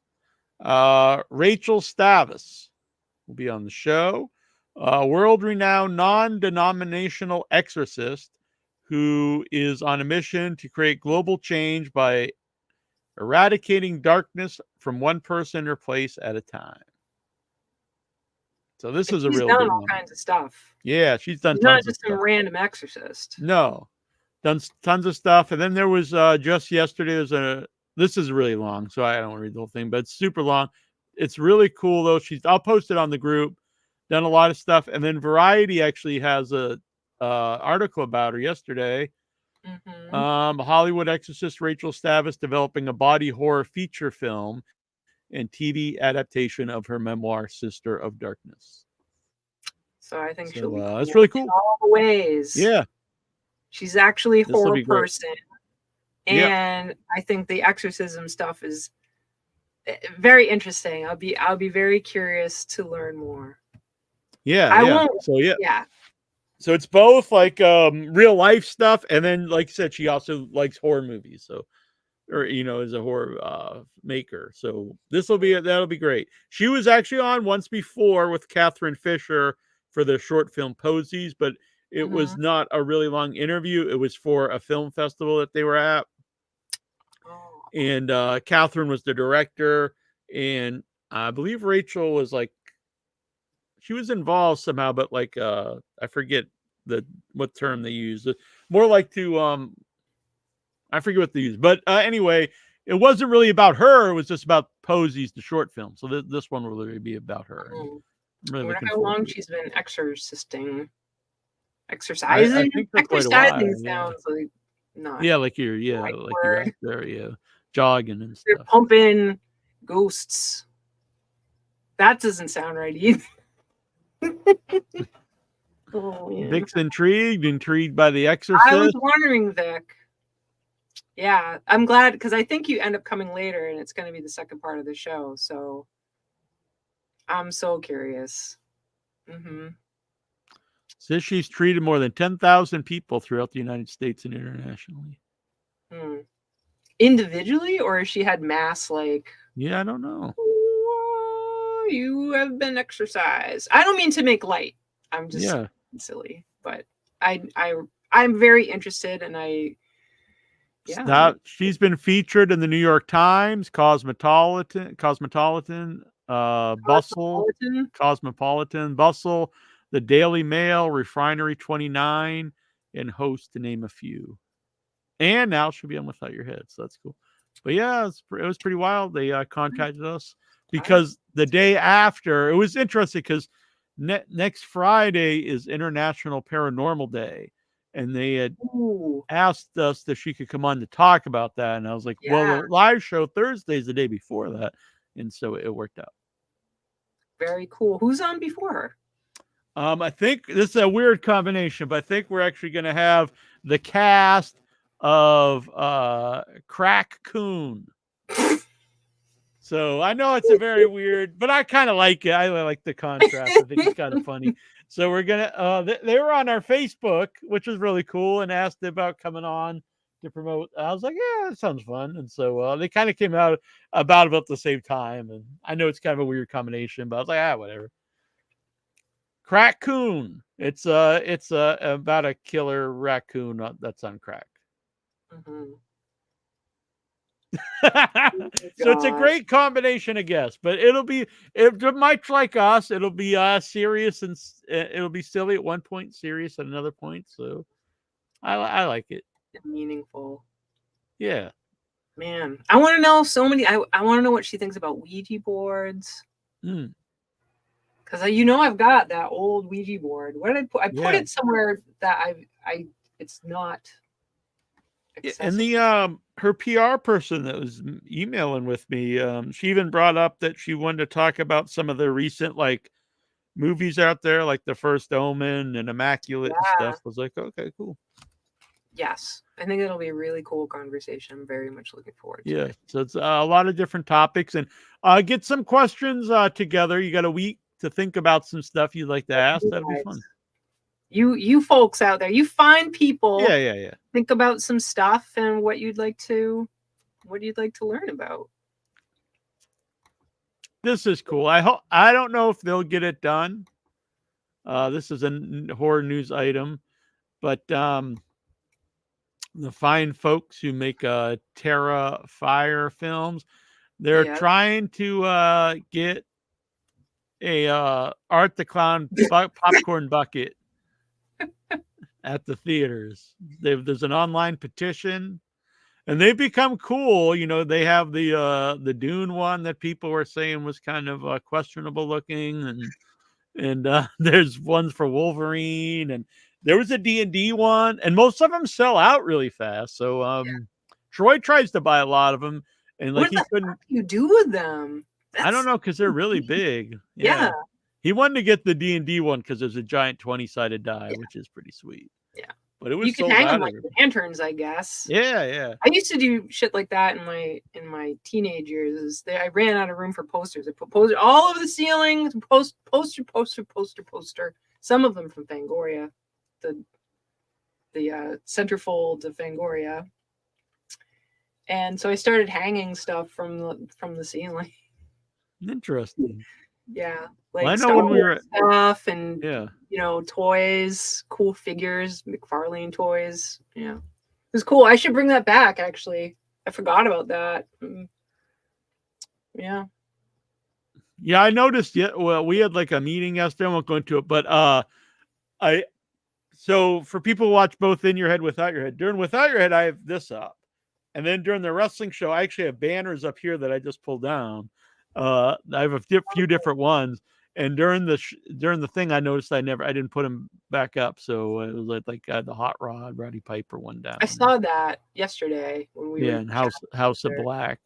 Rachel Stavis will be on the show. World-renowned non-denominational exorcist who is on a mission to create global change by eradicating darkness from one person or place at a time. So this is a real done big all one. Kinds of stuff. Yeah, she's done tons not just some random exorcist. No, done tons of stuff. And then there was just yesterday. This is really long, so I don't want to read the whole thing, but it's super long. It's really cool though. I'll post it on the group. Done a lot of stuff, and then Variety actually has a article about her yesterday. Hollywood exorcist Rachel Stavis developing a body horror feature film and TV adaptation of her memoir Sister of Darkness. So I think she'll be cool. That's really cool. In all the ways. Yeah. She's actually a horror person. And I think the exorcism stuff is very interesting. I'll be very curious to learn more. Yeah. So it's both like real life stuff, and then like I said, she also likes horror movies. So, or is a horror maker. So that'll be great. She was actually on once before with Catherine Fisher for the short film Posies, but it was not a really long interview. It was for a film festival that they were at, and Catherine was the director, and I believe Rachel was like. She was involved somehow, but like I forget what term they used. More like to I forget what they used. But anyway, it wasn't really about her. It was just about Posies, the short film. So this one will really be about her. Really I wonder how long she's been exercising. I think for quite a while, sounds like not. Yeah, like you're out there, jogging and stuff. You're pumping ghosts. That doesn't sound right either. Vic's intrigued by The Exorcist. I was wondering, Vic. Yeah, I'm glad because I think you end up coming later and it's going to be the second part of the show. So I'm so curious. Says she's treated more than 10,000 people throughout the United States and internationally. Individually, or has she had mass like? Yeah, I don't know. You have been exercised. I don't mean to make light. I'm just silly, but I'm very interested, and she's been featured in the New York Times, Cosmopolitan, Bustle, the Daily Mail, Refinery 29, and Host, to name a few. And now she'll be on Without Your Head, so that's cool. But yeah, it was pretty wild. They contacted us. Because the day after, it was interesting because next Friday is International Paranormal Day. And they had asked us if she could come on to talk about that. And I was like, well, the live show Thursday is the day before that. And so it worked out. Very cool. Who's on before her? I think this is a weird combination, but I think we're actually going to have the cast of Crack Coon. So I know it's a very weird, but I kind of like it. I like the contrast. I think it's kind of funny. So we're gonna. They were on our Facebook, which was really cool, and asked about coming on to promote. I was like, yeah, that sounds fun. And so they kind of came out about the same time. And I know it's kind of a weird combination, but I was like, whatever. Crackcoon. It's about a killer raccoon that's on crack. Mhm. So it's a great combination, I guess. But it'll be much like us. It'll be serious, and it'll be silly at one point, serious at another point. So I like it. Meaningful. Yeah. Man, I want to know so many. I want to know what she thinks about Ouija boards. Because I've got that old Ouija board. Where did I put? I put it somewhere that it's not accessible. And the her PR person that was emailing with me, she even brought up that she wanted to talk about some of the recent like movies out there, like The First Omen and Immaculate and stuff. I was like, okay, cool. Yes, I think it'll be a really cool conversation. I'm very much looking forward to it. So it's a lot of different topics, and get some questions together. You got a week to think about some stuff you'd like to ask. That'll be fun. You folks out there, you find people. Yeah. Think about some stuff and what you'd like to learn about. This is cool. I don't know if they'll get it done. This is a horror news item, but the fine folks who make Terrifier films, they're trying to get a Art the Clown popcorn bucket at the theaters. There's an online petition, and they've become cool. They have the Dune one that people were saying was kind of questionable looking, and there's ones for Wolverine, and there was a D&D one, and most of them sell out really fast. So Troy tries to buy a lot of them, and like what do you do with them? I don't know, because they're really big. Yeah. He wanted to get the D&D one because there's a giant 20-sided die, which is pretty sweet. Yeah. But it was you can hang them like lanterns, I guess. Yeah. I used to do shit like that in my teenage years. I ran out of room for posters. I put posters all over the ceiling. Poster. Some of them from Fangoria, the centerfold of Fangoria. And so I started hanging stuff from the ceiling. Interesting. Yeah, like I know when we were stuff and toys, cool figures, McFarlane toys. Yeah, it was cool. I should bring that back. Actually, I forgot about that. Yeah. I noticed. Well, we had like a meeting yesterday. I won't go into it, but so for people who watch both In Your Head, Without Your Head, during Without Your Head, I have this up, and then during the wrestling show, I actually have banners up here that I just pulled down. I have a few different ones, and during the thing, I noticed I didn't put them back up, so it was like the Hot Rod, Roddy Piper one down. I saw that yesterday when we were and House of Black.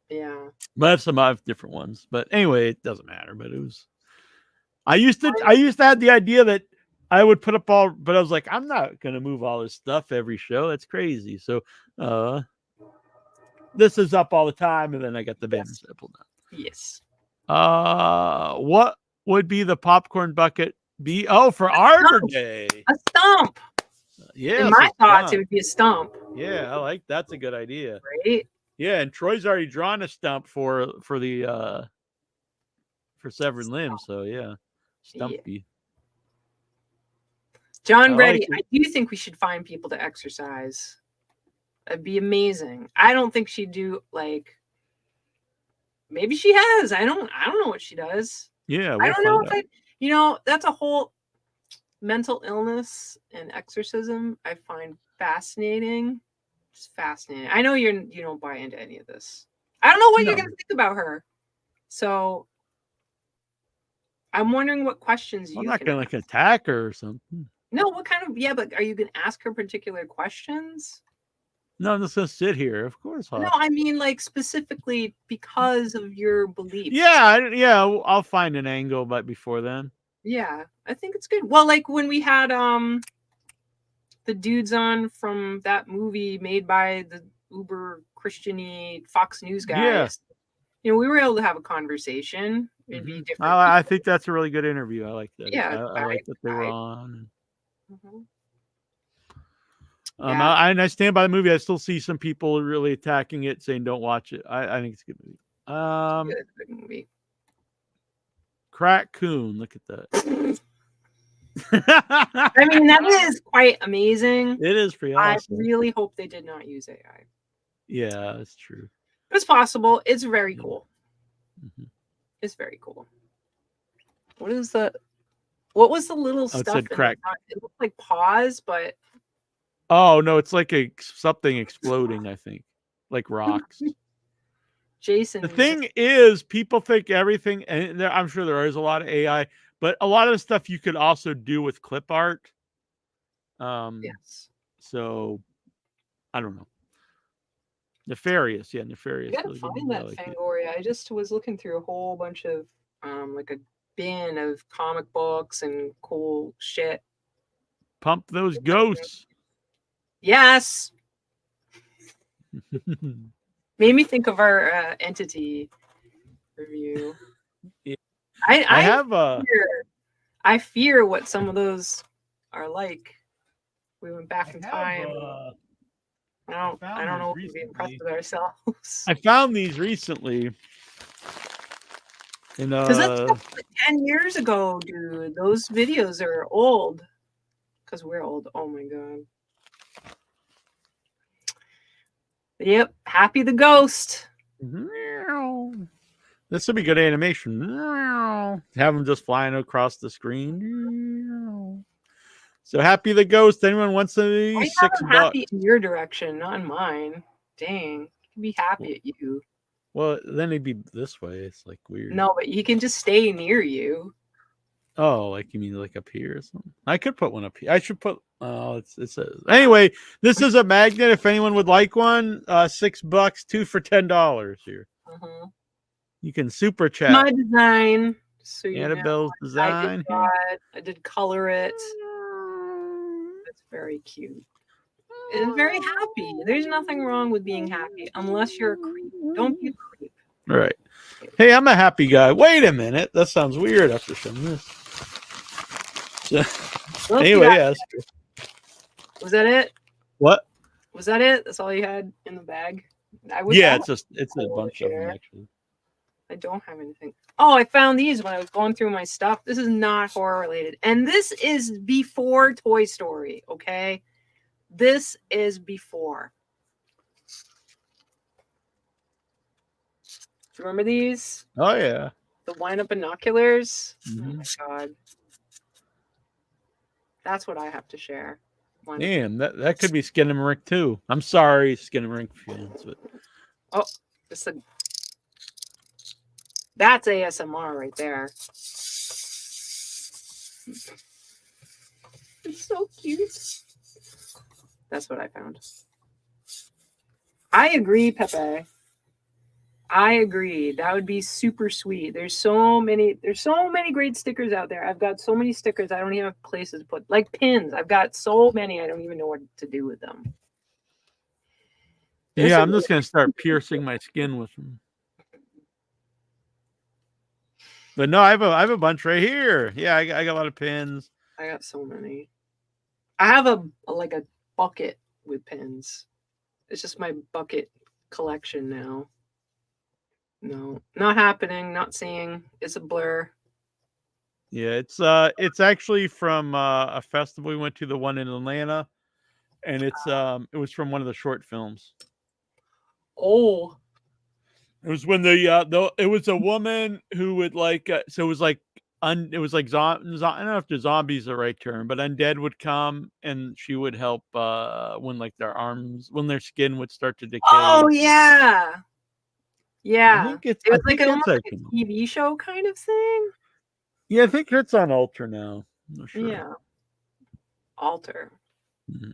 Yeah, but I have different ones. But anyway, it doesn't matter. But it was. I used to have the idea that I would put up all, but I was like, I'm not gonna move all this stuff every show. That's crazy. So this is up all the time, and then I got the banners that I pulled down. Yes. What would be the popcorn bucket be? Oh, for Arbor Day. A stump. Yeah. In my thoughts, it would be a stump. Yeah, I like that's a good idea. Right? Yeah, and Troy's already drawn a stump for the for Severed Limb, so yeah. Stumpy. Yeah. John Reddy, I do think we should find people to exercise. That'd be amazing. I don't think she'd do maybe she has. I don't know what she does. Yeah, I don't know if that's a whole mental illness and exorcism I find fascinating. It's fascinating. I know you don't buy into any of this. I don't know what you're gonna think about her. So I'm wondering what questions I'm not gonna attack her or something. No, what kind of but are you gonna ask her particular questions? No, I'm just gonna sit here. Of course. No, I mean specifically because of your beliefs. Yeah, I'll find an angle, but before then. Yeah, I think it's good. Well, like when we had the dudes on from that movie made by the uber Christian-y Fox News guys. you know, we were able to have a conversation. It'd be different. I think that's a really good interview. I like that. Yeah, I like that they were on. Mhm. I stand by the movie. I still see some people really attacking it, saying don't watch it. I think it's a good movie. Good movie. Crack Coon, look at that. I mean, that is quite amazing. It is pretty awesome. I really hope they did not use AI. Yeah, that's true. It's possible. It's very cool. Mm-hmm. It's very cool. What is the? What was the little stuff? It said crack. It looked like paws, but oh no, it's like something exploding. I think, like rocks. Jason. The thing is, people think everything, and I'm sure there is a lot of AI, but a lot of the stuff you could also do with clip art. Yes. So, I don't know. Nefarious, yeah, Nefarious. You gotta find that Fangoria. I just was looking through a whole bunch of like a bin of comic books and cool shit. Pump those ghosts. Yes. Made me think of our entity review. Yeah. I fear what some of those are like. We went back in time. I don't know if we'd be impressed with ourselves. I found these recently. Because that's like 10 years ago, dude. Those videos are old. Because we're old. Oh my god. Yep. Happy the Ghost. This would be good animation. Have them just flying across the screen. So Happy the Ghost. Anyone wants these? $6. Happy in your direction, not in mine. Dang. He'd be happy at you. Well, then he'd be this way. It's like weird. No, but he can just stay near you. Oh, like you mean like up here or something? I could put one up here. I should put. Oh, it says. Anyway, this is a magnet. If anyone would like one, $6, 2 for $10 here. You can super chat. My design. So Annabelle's design. I did color it. It's very cute. And very happy. There's nothing wrong with being happy unless you're a creep. Don't be a creep. All right. Hey, I'm a happy guy. Wait a minute. That sounds weird after showing this. So, anyway, yes. Was that it? What? Was that it? That's all you had in the bag? It's a bunch of them actually. I don't have anything. Oh, I found these when I was going through my stuff. This is not horror related. And this is before Toy Story, okay? This is before. Remember these? Oh, yeah. The wind-up binoculars? Mm-hmm. Oh, my God. That's what I have to share. Damn, that could be Skinamarink, too. I'm sorry, Skinamarink fans. But... Oh, that's ASMR right there. It's so cute. That's what I found. I agree, Pepe. I agree. That would be super sweet. There's so many great stickers out there. I've got so many stickers I don't even have places to put. Like pins. I've got so many I don't even know what to do with them. Yeah, I'm just gonna start piercing my skin with them. But no, I have a bunch right here. Yeah, I got a lot of pins. I got so many. I have a bucket with pins. It's just my bucket collection now. No, not happening. Not seeing. It's a blur. Yeah, it's actually from a festival we went to, the one in Atlanta, and it was from one of the short films. Oh. It was when it was a woman who would so it was like it was like I don't know if the zombies are the right term, but undead would come and she would help when when their skin would start to decay. Oh yeah. Yeah. It was like almost like a TV show kind of thing. Yeah, I think it's on Alter now. I'm not sure. Yeah. Alter. Mm-hmm.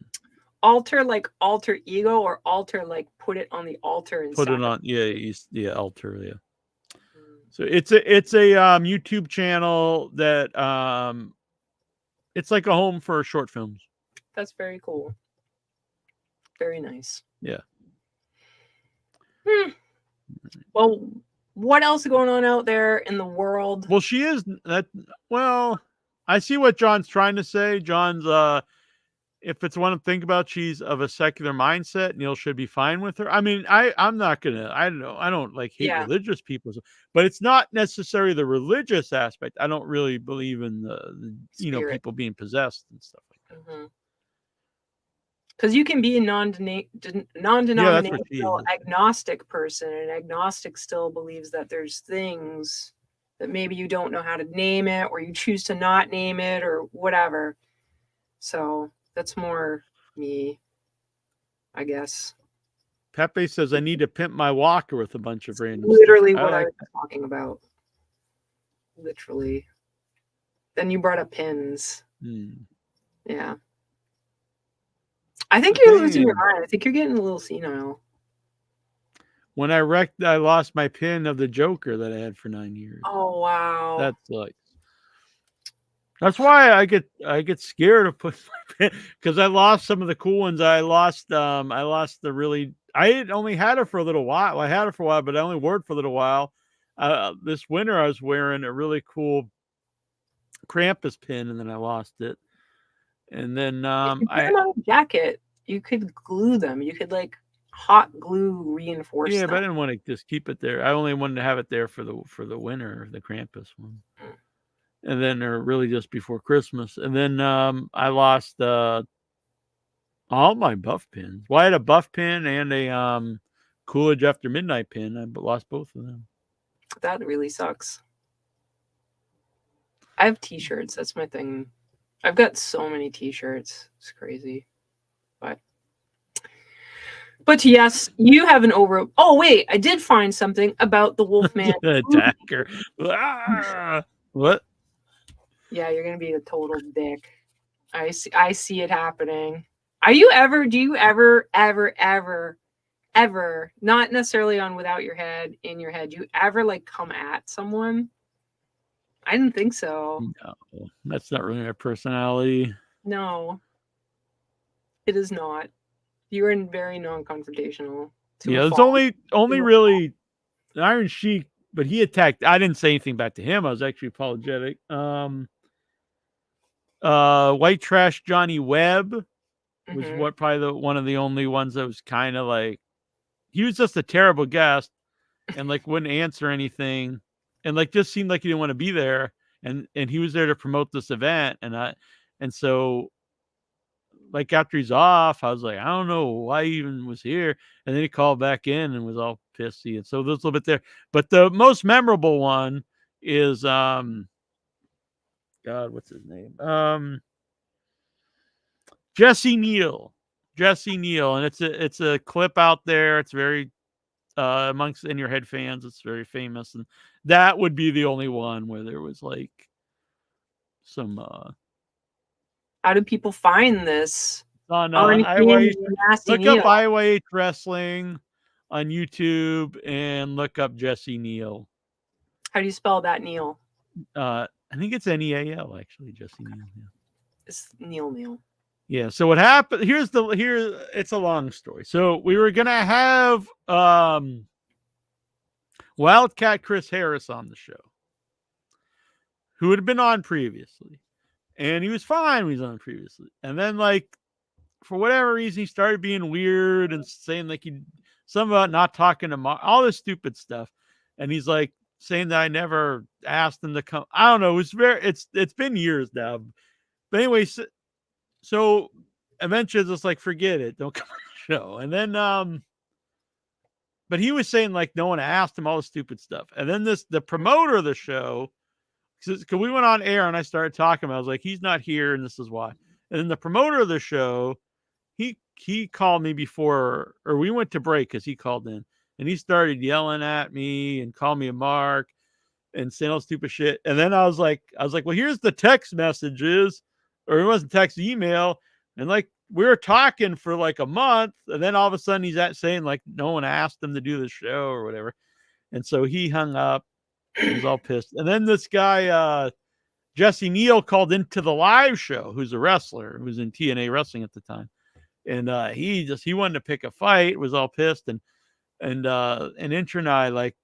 Alter like alter ego, or alter like put it on the altar and put it on. Yeah, Alter. Yeah. So it's a YouTube channel that it's like a home for short films. That's very cool. Very nice. Yeah. Well, what else is going on out there in the world? Well, she is that. Well, I see what John's trying to say. John's, if it's one to think about, she's of a secular mindset. Neil should be fine with her. I mean, I'm not gonna. I don't know. I don't like hate religious people, but it's not necessarily the religious aspect. I don't really believe in the people being possessed and stuff like that. Because you can be a non-denominational agnostic person, and agnostic still believes that there's things that maybe you don't know how to name it, or you choose to not name it, or whatever. So that's more me, I guess. Pepe says, I need to pimp my walker with a bunch of random literally stuff. What I was talking about. Literally. Then you brought up pins. Yeah. I think you're losing your mind. I think you're getting a little senile. When I wrecked, I lost my pin of the Joker that I had for 9 years. Oh wow. That's like. That's why I get scared of putting my pin, because I lost some of the cool ones. I lost the really. I only had it for a little while. I had it for a while, but I only wore it for a little while. This winter I was wearing a really cool Krampus pin, and then I lost it. And then if you put them on a jacket, you could glue them. You could like hot glue reinforce. Yeah, them. but I didn't want to just keep it there. I only wanted to have it there for the winter, the Krampus one. And then they're really just before Christmas. And then I lost all my buff pins. Well, I had a buff pin and a Coolidge After Midnight pin. I lost both of them. That really sucks. I have t-shirts. That's my thing. I've got so many t-shirts. It's crazy. But yes, you have an over. Oh wait, I did find something about the Wolfman attacker. What? Yeah, you're gonna be a total dick. I see it happening. Do you ever, not necessarily on Without Your Head, in your head, do you ever like come at someone? I didn't think so. No, that's not really my personality. No, it is not. You are very non-confrontational. Yeah, it's only really Iron Sheik, but he attacked. I didn't say anything back to him. I was actually apologetic. White Trash Johnny Webb was one of the only ones that was kind of like, he was just a terrible guest and like wouldn't answer anything and like just seemed like he didn't want to be there, and he was there to promote this event, and so like after he's off, I was like, I don't know why he even was here, and then he called back in and was all pissy, and so there's a little bit there. But the most memorable one is God, what's his name? Jesse Neal, and it's a clip out there. It's very amongst In Your Head fans. It's very famous, and that would be the only one where there was like some. How do people find this? On IYH, look up IYH Wrestling on YouTube and look up Jesse Neal. How do you spell that, Neal? I think it's Neal actually, Jesse Neal. Yeah. It's Neal. Yeah. So what happened? It's a long story. So we were gonna have Wildcat Chris Harris on the show, who had been on previously, and he was fine when he was on previously, and then like for whatever reason he started being weird and saying like something about not talking to all this stupid stuff, and he's like saying that I never asked him to come. I don't know. It's been years now. But anyway, so eventually it's like, forget it. Don't come on the show. And then, but he was saying like no one asked him all the stupid stuff. And then the promoter of the show, because we went on air and I started talking, I was like, he's not here and this is why. And then the promoter of the show, he called me before, or we went to break because he called in. And he started yelling at me and called me a mark and saying all stupid shit. And then I was like, well, here's the text messages, or it wasn't text, email. And like, we were talking for like a month. And then all of a sudden he's saying like, no one asked him to do the show or whatever. And so he hung up. He was all pissed. And then this guy, Jesse Neal, called into the live show, who's a wrestler, who was in TNA wrestling at the time. And he wanted to pick a fight, was all pissed. And Intra and I, like,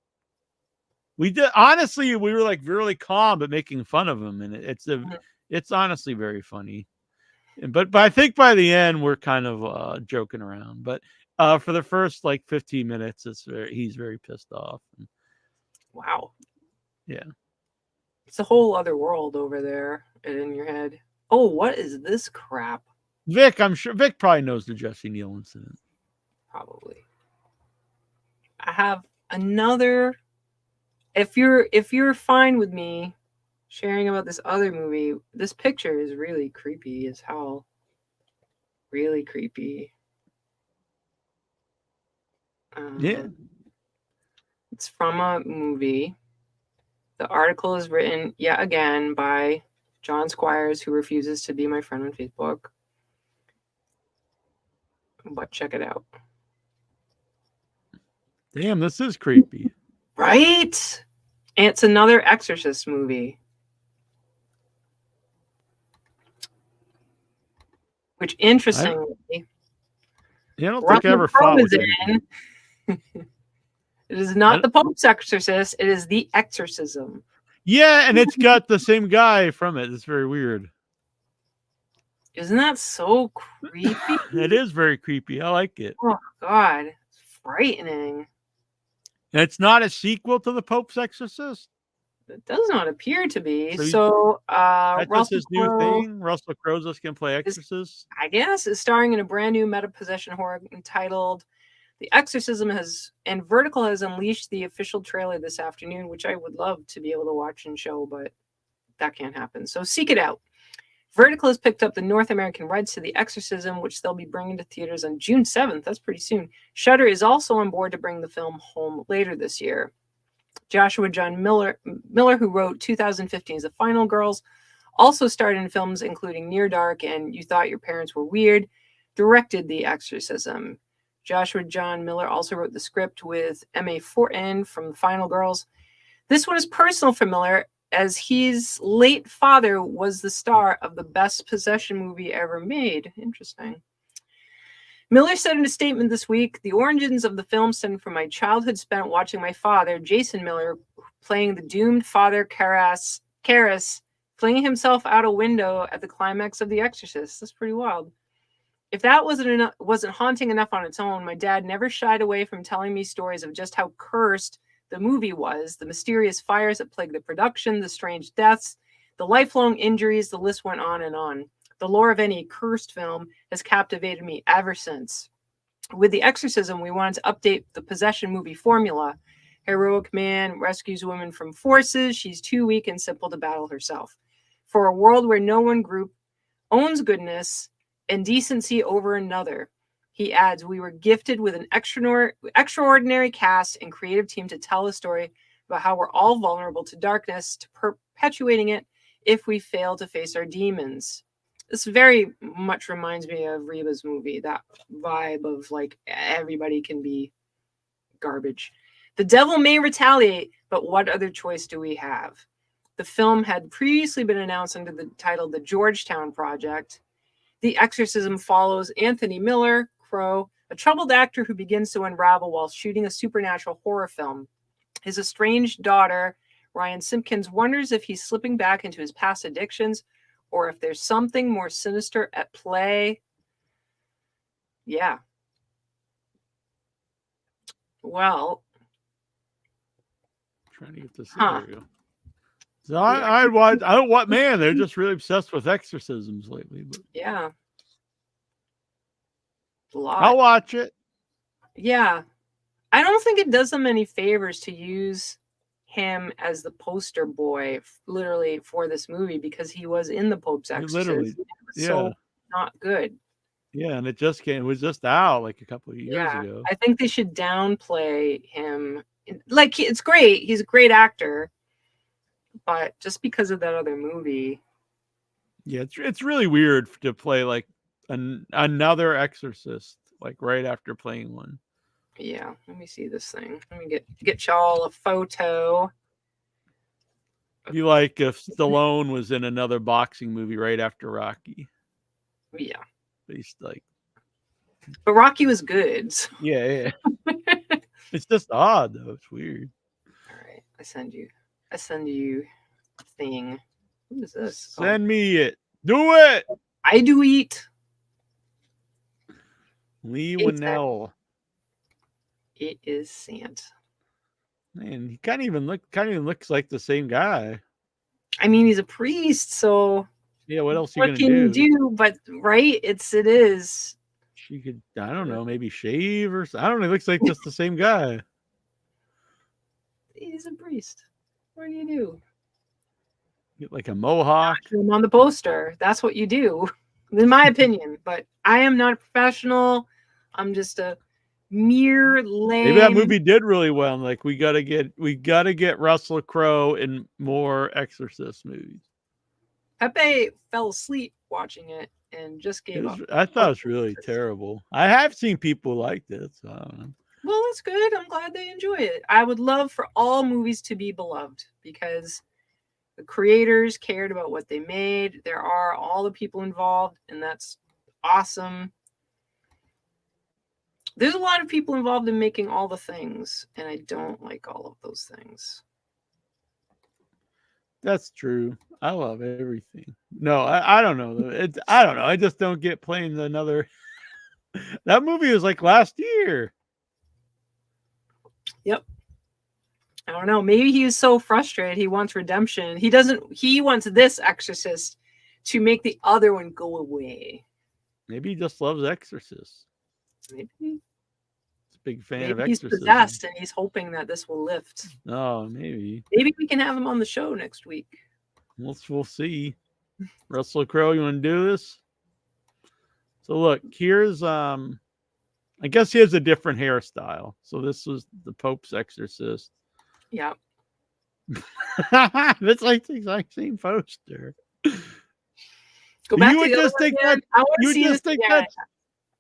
We did honestly. We were like really calm, but making fun of him, and it's honestly very funny. But I think by the end we're kind of joking around. But for the first like 15 minutes, he's very pissed off. Wow. Yeah. It's a whole other world over there in your head. Oh, what is this crap? Vic, I'm sure Vic probably knows the Jesse Neal incident. Probably. I have another. If you're fine with me sharing about this other movie, this picture is really creepy as hell. Really creepy. Yeah. It's from a movie. The article is written yet again by John Squires, who refuses to be my friend on Facebook. But check it out. Damn, this is creepy. Right? And it's another Exorcist movie. Which, interestingly, I don't think I ever Russell fought Crowe with is him. in. It is not the Pope's Exorcist. It is The Exorcism. Yeah, and it's got the same guy from it. It's very weird. Isn't that so creepy? It is very creepy. I like it. Oh, God. It's frightening. And it's not a sequel to the Pope's Exorcist. It does not appear to be. So that's Russell just his new Crowe, thing. Russell Crowe just can play Exorcist. I guess, is starring in a brand new meta-possession horror entitled The Exorcism and Vertical has unleashed the official trailer this afternoon, which I would love to be able to watch and show, but that can't happen. So seek it out. Vertical has picked up the North American rights to The Exorcism, which they'll be bringing to theaters on June 7th. That's pretty soon. Shudder is also on board to bring the film home later this year. Joshua John Miller, who wrote 2015's The Final Girls, also starred in films including Near Dark and You Thought Your Parents Were Weird, directed The Exorcism. Joshua John Miller also wrote the script with M.A. Fortin from The Final Girls. This one is personal for Miller, as his late father was the star of the best possession movie ever made. Interesting. Miller said in a statement this week, the origins of the film stem from my childhood spent watching my father, Jason Miller, playing the doomed Father Karras, flinging himself out a window at the climax of The Exorcist. That's pretty wild. If that wasn't haunting enough on its own, my dad never shied away from telling me stories of just how cursed the movie was, the mysterious fires that plagued the production, the strange deaths, the lifelong injuries, the list went on and on. The lore of any cursed film has captivated me ever since. With The Exorcism, we wanted to update the possession movie formula. Heroic man rescues woman from forces. She's too weak and simple to battle herself. For a world where no one group owns goodness and decency over another, he adds, we were gifted with an extraordinary cast and creative team to tell a story about how we're all vulnerable to darkness, to perpetuating it if we fail to face our demons. This very much reminds me of Reba's movie, that vibe of like everybody can be garbage. The devil may retaliate, but what other choice do we have? The film had previously been announced under the title The Georgetown Project. The Exorcism follows Anthony Miller, Crowe, a troubled actor who begins to unravel while shooting a supernatural horror film. His estranged daughter, Ryan Simpkins, wonders if he's slipping back into his past addictions or if there's something more sinister at play. Yeah. Well. Trying to get this scenario. So man, they're just really obsessed with exorcisms lately. But yeah. A lot. I'll watch it. Yeah. I don't think it does them any favors to use him as the poster boy literally for this movie because he was in the Pope's Exorcist. So not good. Yeah, and it was just out like a couple of years ago. I think they should downplay him. Like, it's great. He's a great actor. But just because of that other movie. Yeah, it's really weird to play like another exorcist like right after playing one. Yeah, let me see this thing. Let me get y'all a photo. You like if Stallone was in another boxing movie right after Rocky. Yeah. Like, but Rocky was good. So. Yeah. It's just odd though. It's weird. All right. I send you a thing. What is this? Send me it. Do it. I do eat. Lee It's Winnell. It is sent. Man, he kind of even looks like the same guy. I mean, he's a priest, so yeah. What else are what you can gonna you do? But right, it is. She could, I don't know, maybe shave or I don't know. It looks like just the same guy. He's a priest. What do you do? Get like a mohawk. I'm on the poster. That's what you do, in my opinion. But I am not a professional. I'm just a mere lame. Maybe that movie did really well. And like we gotta get Russell Crowe in more Exorcist movies. Pepe fell asleep watching it and just gave up. I thought it was really terrible. I have seen people like this. So I don't know. Well, that's good. I'm glad they enjoy it. I would love for all movies to be beloved because the creators cared about what they made. There are all the people involved, and that's awesome. There's a lot of people involved in making all the things, and I don't like all of those things. That's true. I love everything. No, I don't know. I don't know. I just don't get playing another. That movie was like last year. Yep. I don't know. Maybe he was so frustrated. He wants redemption. He wants this Exorcist to make the other one go away. Maybe he just loves Exorcists. Maybe. He's a big fan of He's Exorcism. possessed and he's hoping that this will lift. Oh, maybe. Maybe we can have him on the show next week. We'll see. Russell Crowe, you want to do this? So look, here's I guess he has a different hairstyle. So this was the Pope's Exorcist. Yeah. That's like the exact same poster. Go back You to would just think that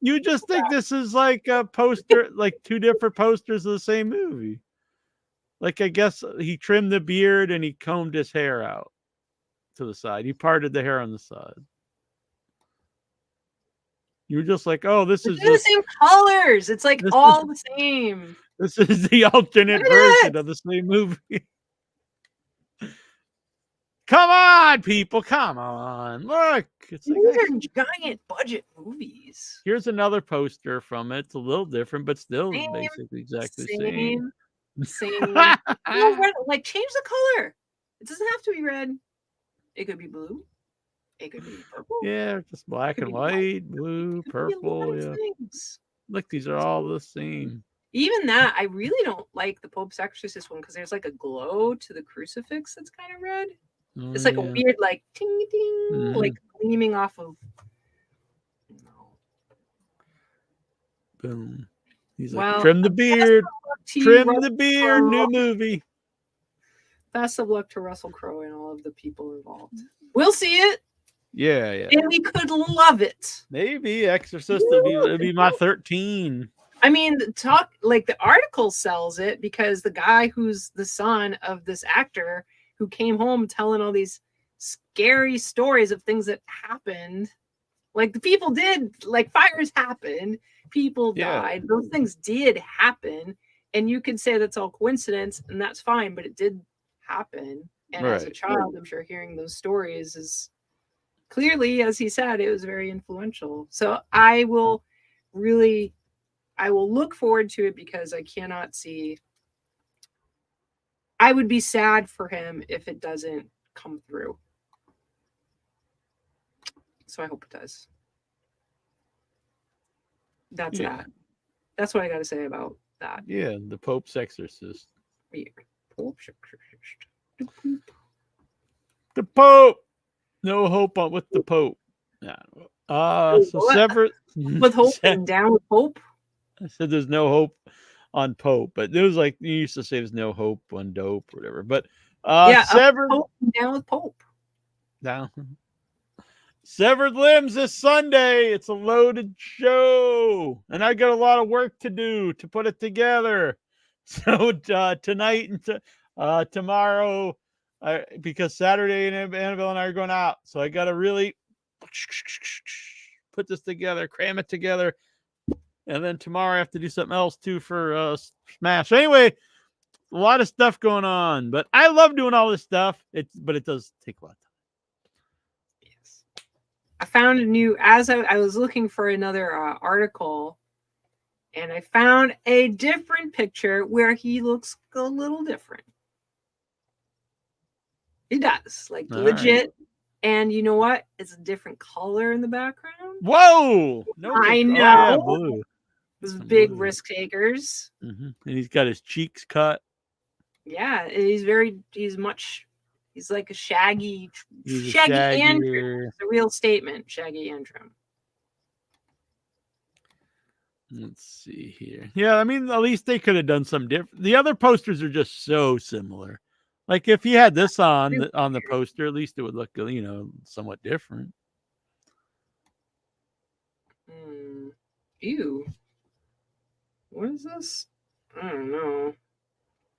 you just think this is like a poster, like two different posters of the same movie. Like I guess he trimmed the beard and he combed his hair out to the side. He parted the hair on the side. You were just like, oh, this is the same colors. It's like all the same. This is the alternate version of the same movie. Come on, people. Come on. Look. It's These are giant budget movies. Here's another poster from it. It's a little different, but still basically exactly the same. Same. Like, change the color. It doesn't have to be red. It could be blue. It could be purple. Yeah, just black and white, blue, purple. Yeah. Look, these are all the same. Even that, I really don't like the Pope's Exorcist one because there's like a glow to the crucifix that's kind of red. Oh, it's like a weird, like ting ting, like gleaming off of. Boom. He's like, trim the beard. Trim the beard. New movie. Best of luck to Russell Crowe and all of the people involved. We'll see it. Yeah, yeah. And we could love it. Maybe Exorcist would be my 13. I mean, the article sells it because the guy who's the son of this actor who came home telling all these scary stories of things that happened. Like the people did, like fires happened, people died. Those things did happen. And you can say that's all coincidence and that's fine, but it did happen. And as a child, I'm sure hearing those stories is clearly, as he said, it was very influential. So I will look forward to it because I cannot see. I would be sad for him if it doesn't come through. So I hope it does. That's that. That's what I got to say about that. Yeah, the Pope's Exorcist. Pope's Exorcist. The Pope. No hope with the Pope. So severed with hope and down with hope. I said there's no hope on Pope, but it was like you used to say there's no hope on dope or whatever. But severed down with Pope. Down. Severed Limbs this Sunday. It's a loaded show, and I got a lot of work to do to put it together. So tonight and tomorrow, because Saturday and Annabelle and I are going out, so I got to really put this together, cram it together. And then tomorrow I have to do something else too for Smash. Anyway, a lot of stuff going on, but I love doing all this stuff. But it does take a lot of time. Yes. I found a new, as I was looking for another article, and I found a different picture where he looks a little different. He does, like All legit. right. And you know what? It's a different color in the background. Whoa! No, I Oh, know. yeah, blue. Those Some big blue. risk takers. And he's got his cheeks cut. Yeah, and he's like a shaggy He's a Shaggy Andrew. shaggier. It's a real statement, Shaggy Andrew. Let's see here. Yeah, I mean, at least they could have done some different. The other posters are just so similar. Like if he had this on the poster, at least it would look, somewhat different. Ew. What is this? I don't know.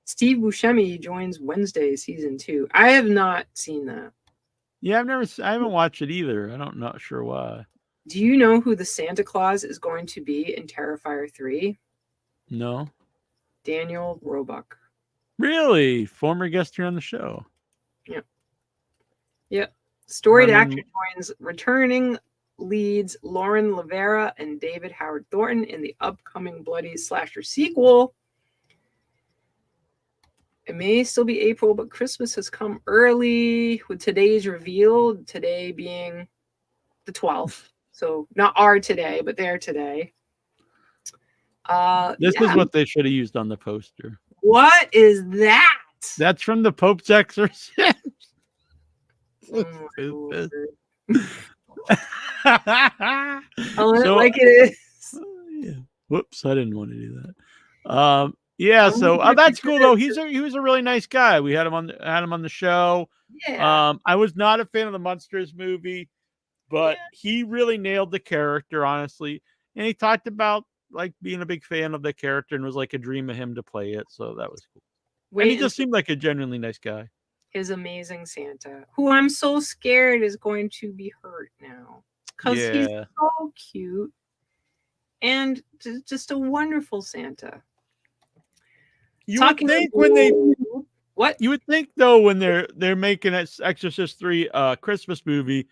Steve Buscemi joins Wednesday season 2. I have not seen that. Yeah, I haven't watched it either. Not sure why. Do you know who the Santa Claus is going to be in Terrifier 3? No. Daniel Roebuck. Really? Former guest here on the show. Yep. Storied actor joins returning leads Lauren Lavera and David Howard Thornton in the upcoming Bloody Slasher sequel. It may still be April, but Christmas has come early with today's reveal, today being the 12th. So not our today, but their today. This is what they should have used on the poster. What is that? That's from the Pope's Exorcist. Oh, like it is. Yeah. Whoops, I didn't want to do that. Yeah, so that's cool though. He was a really nice guy. We had him on the show. Yeah. I was not a fan of the Monsters movie, but he really nailed the character, honestly. And he talked about like being a big fan of the character and was like a dream of him to play it. So that was cool. And he just seemed like a genuinely nice guy. His amazing Santa, who I'm so scared is going to be hurt now because he's so cute and just a wonderful Santa. You would think when you would think though when they're making an Exorcist 3 Christmas movie,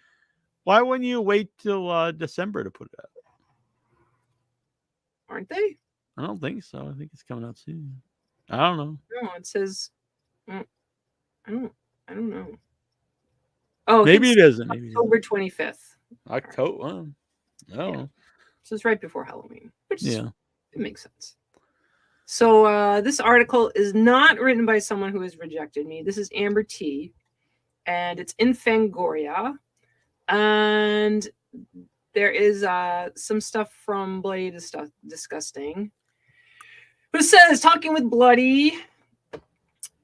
why wouldn't you wait till December to put it out? Aren't they? I don't think so. I think it's coming out soon. I don't know. No, it says I don't know. Oh, maybe it isn't. Maybe October 25th. October. No. So it's right before Halloween, which it makes sense. So this article is not written by someone who has rejected me. This is Amber T, and it's in Fangoria. And there is some stuff from Bloody Disgusting, who says, talking with Bloody,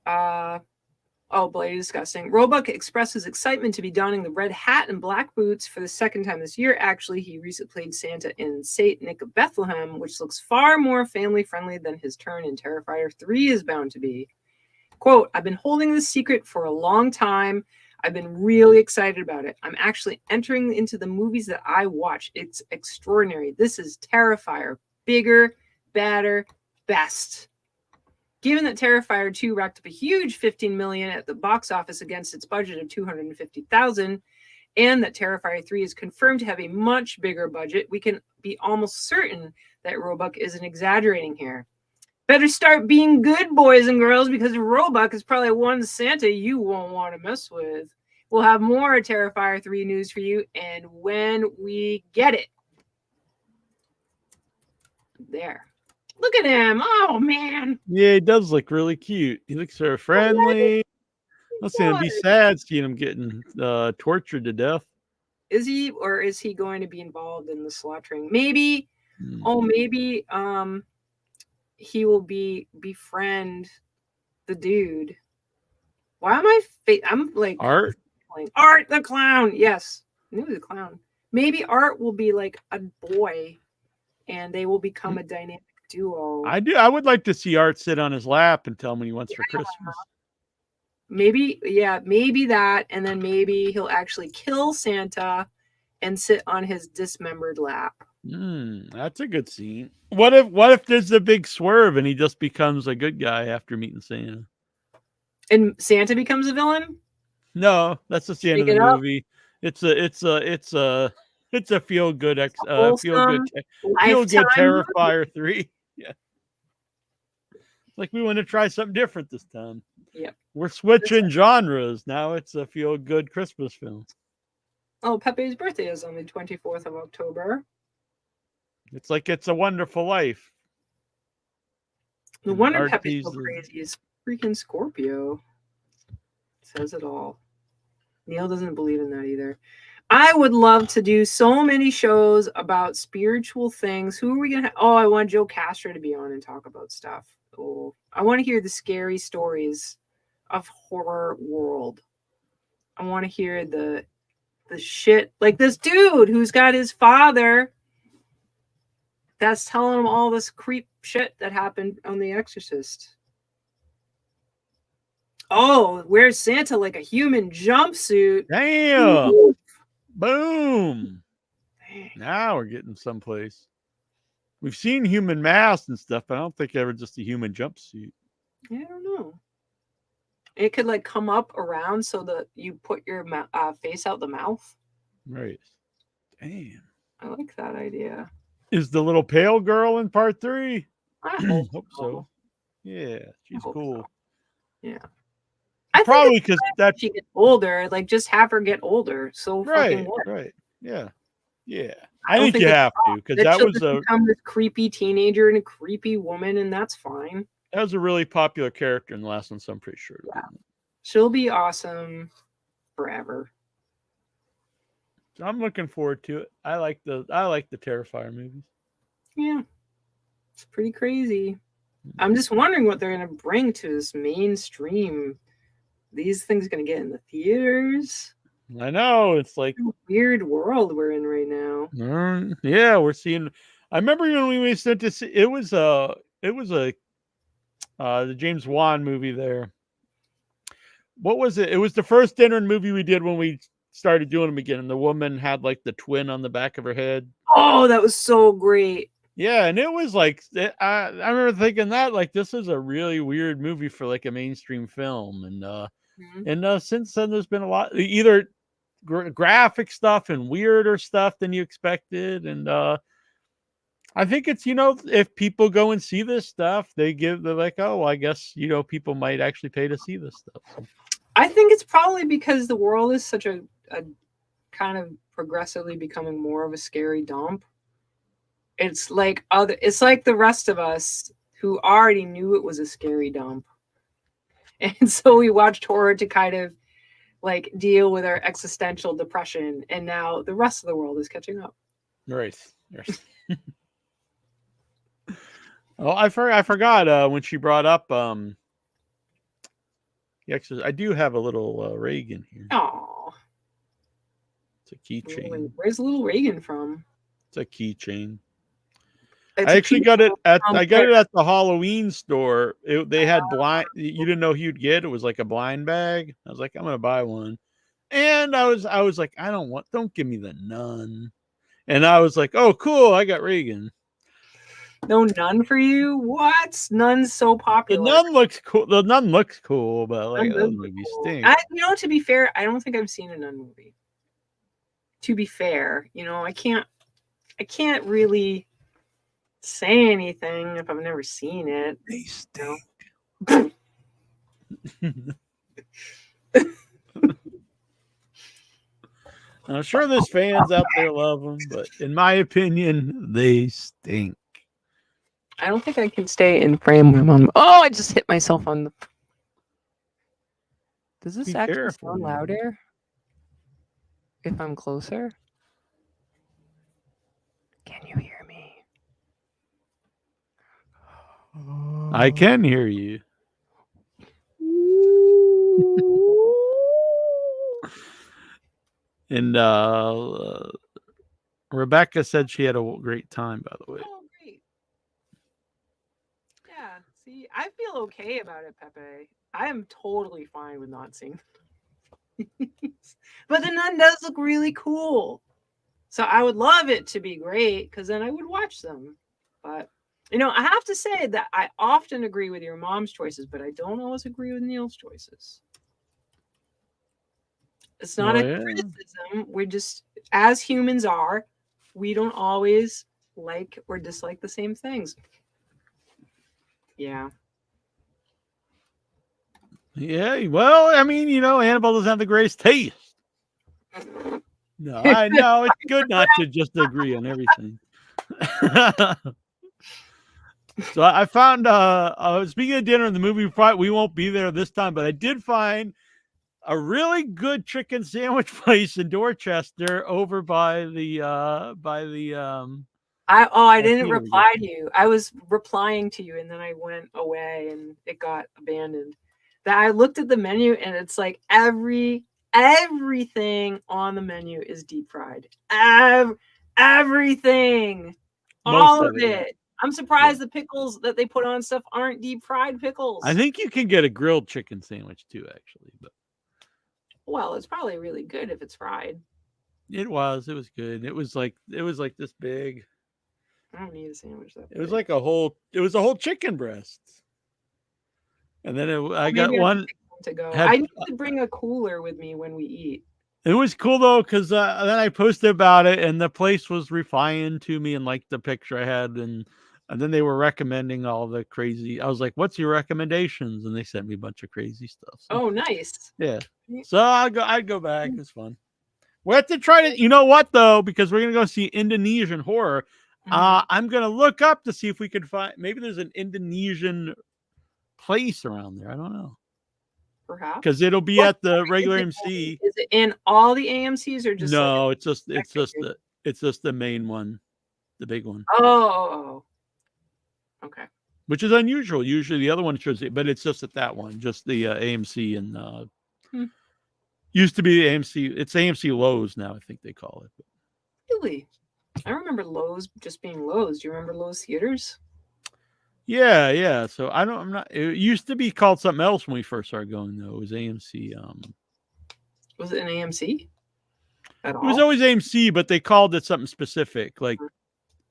Bloody Disgusting. Roebuck expresses excitement to be donning the red hat and black boots for the second time this year. Actually, he recently played Santa in Saint Nick of Bethlehem, which looks far more family-friendly than his turn in Terrifier 3 is bound to be. Quote, I've been holding this secret for a long time. I've been really excited about it. I'm actually entering into the movies that I watch. It's extraordinary. This is Terrifier. Bigger, badder, best. Given that Terrifier 2 racked up a huge $15 million at the box office against its budget of $250,000, and that Terrifier 3 is confirmed to have a much bigger budget, we can be almost certain that Roebuck isn't exaggerating here. Better start being good, boys and girls, because Roebuck is probably one Santa you won't want to mess with. We'll have more Terrifier 3 news for you, and when we get it. There. Look at him. Oh, man. Yeah, he does look really cute. He looks sort of friendly. Let's see, it'd be sad seeing him getting tortured to death. Is he, or is he going to be involved in the slaughtering? Maybe. Maybe he will befriend the dude. Why am I'm like Art the clown. Yes, I knew he was a clown. Maybe Art will be like a boy, and they will become a dynamic duo. I would like to see Art sit on his lap and tell him what he wants for Christmas. Maybe that, and then maybe he'll actually kill Santa and sit on his dismembered lap. That's a good scene. What if there's a big swerve and he just becomes a good guy after meeting Santa? And Santa becomes a villain? No, that's just the end of the Shake it up. movie. It's a feel good Wholesome, feel good Lifetime. Terrifier 3. Yeah. Like we want to try something different this time. Yep. We're switching genres. Now it's a feel good Christmas film. Oh, Pepe's birthday is on the 24th of October. It's like It's a Wonderful Life. No And wonder Art Pepe's Piece so crazy. Is freaking Scorpio. Says it all. Neil doesn't believe in that either. I would love to do so many shows about spiritual things. Who are we gonna? Oh, I want Joe Castro to be on and talk about stuff. Oh, I want to hear the scary stories of horror world. I want to hear the shit, like this dude who's got his father that's telling him all this creep shit that happened on The Exorcist. Oh, where's Santa like a human jumpsuit? Damn! Ooh. Boom! Now we're getting someplace. We've seen human masks and stuff, but I don't think ever just a human jumpsuit. I don't know. It could like come up around so that you put your face out the mouth. Right. Damn. I like that idea. Is the little pale girl in part 3? I hope so. Yeah, she's cool. So. Yeah. Probably because that she gets older, like just have her get older. So fucking what? Right. Yeah. Yeah. I think you have to, because that was become this creepy teenager and a creepy woman, and that's fine. That was a really popular character in the last one, so I'm pretty sure. Yeah. She'll be awesome forever. So I'm looking forward to it. I like the Terrifier movies. Yeah. It's pretty crazy. I'm just wondering what they're gonna bring to this mainstream. These things gonna get in the theaters. I know, it's like a weird world we're in right now. Yeah, we're seeing. I remember when we sent to see it was the James Wan movie there. What was it? It was the first dinner movie we did when we started doing them again, and the woman had like the twin on the back of her head. Oh, that was so great. Yeah, and it was like I remember thinking that like this is a really weird movie for like a mainstream film, and since then there's been a lot either graphic stuff and weirder stuff than you expected, and I think it's if people go and see this stuff, they're like, oh, I guess people might actually pay to see this stuff. So. I think it's probably because the world is such a kind of progressively becoming more of a scary dump. It's like the rest of us who already knew it was a scary dump. And so we watched horror to kind of like deal with our existential depression. And now the rest of the world is catching up. Right. Oh, I forgot when she brought up I do have a little Reagan here. Oh. It's a keychain. Where's little Reagan from? It's a keychain. I actually got it at the Halloween store. They had blind. You didn't know who you'd get. It was like a blind bag. I was like, I'm gonna buy one, and I was like, don't give me the nun. And I was like, oh, cool, I got Reagan. No nun for you? What? Nun's so popular. The nun looks cool. But like those movies stink. To be fair, I don't think I've seen a nun movie. To be fair, I can't really say anything if I've never seen it. They stink. I'm sure there's fans out there love them, but in my opinion, they stink. I don't think I can stay in frame when I'm. Oh, I just hit myself on the. Does this actually sound louder if I'm closer? Can you hear me? I can hear you. And Rebecca said she had a great time, by the way. Oh, great. Yeah, see, I feel okay about it, Pepe. I am totally fine with not seeing. But the nun does look really cool. So I would love it to be great because then I would watch them. But I have to say that I often agree with your mom's choices, but I don't always agree with Neal's choices. It's not a criticism. We're just, as humans are, we don't always like or dislike the same things. Yeah. Yeah. Well, I mean, Annabelle doesn't have the greatest taste. No, I know it's good not to just agree on everything. So I found, speaking of dinner in the movie, we won't be there this time, but I did find a really good chicken sandwich place in Dorchester over by the I didn't reply to you. I was replying to you and then I went away and it got abandoned. That I looked at the menu and it's like everything on the menu is deep fried. Everything. All of it. I'm surprised the pickles that they put on stuff aren't deep fried pickles. I think you can get a grilled chicken sandwich too, actually. But well, it's probably really good if it's fried. It was good. It was like this big. I don't need a sandwich that big. It was like a whole chicken breast. And then I got one to go. I need to bring a cooler with me when we eat. It was cool though, because then I posted about it, and the place was replying to me and liked the picture I had, and then they were recommending all the crazy. I was like, "What's your recommendations?" And they sent me a bunch of crazy stuff. So, oh, nice. Yeah. So I'd go back. It's fun. We have to try to. You know what though? Because we're gonna go see Indonesian horror. I'm gonna look up to see if we can find. Maybe there's an Indonesian place around there. I don't know. Perhaps because it'll be at the regular AMC. Is it in all the AMCs or just no? It's just the main one, the big one. Oh, okay. Which is unusual. Usually the other one shows it, but it's just at that one, just the AMC and used to be the AMC. It's AMC Lowe's now, I think they call it. Really, I remember Lowe's just being Lowe's. Do you remember Lowe's theaters? Yeah. So I'm not. It used to be called something else when we first started going though. It was AMC. Was it an AMC? It was always AMC, but they called it something specific. Like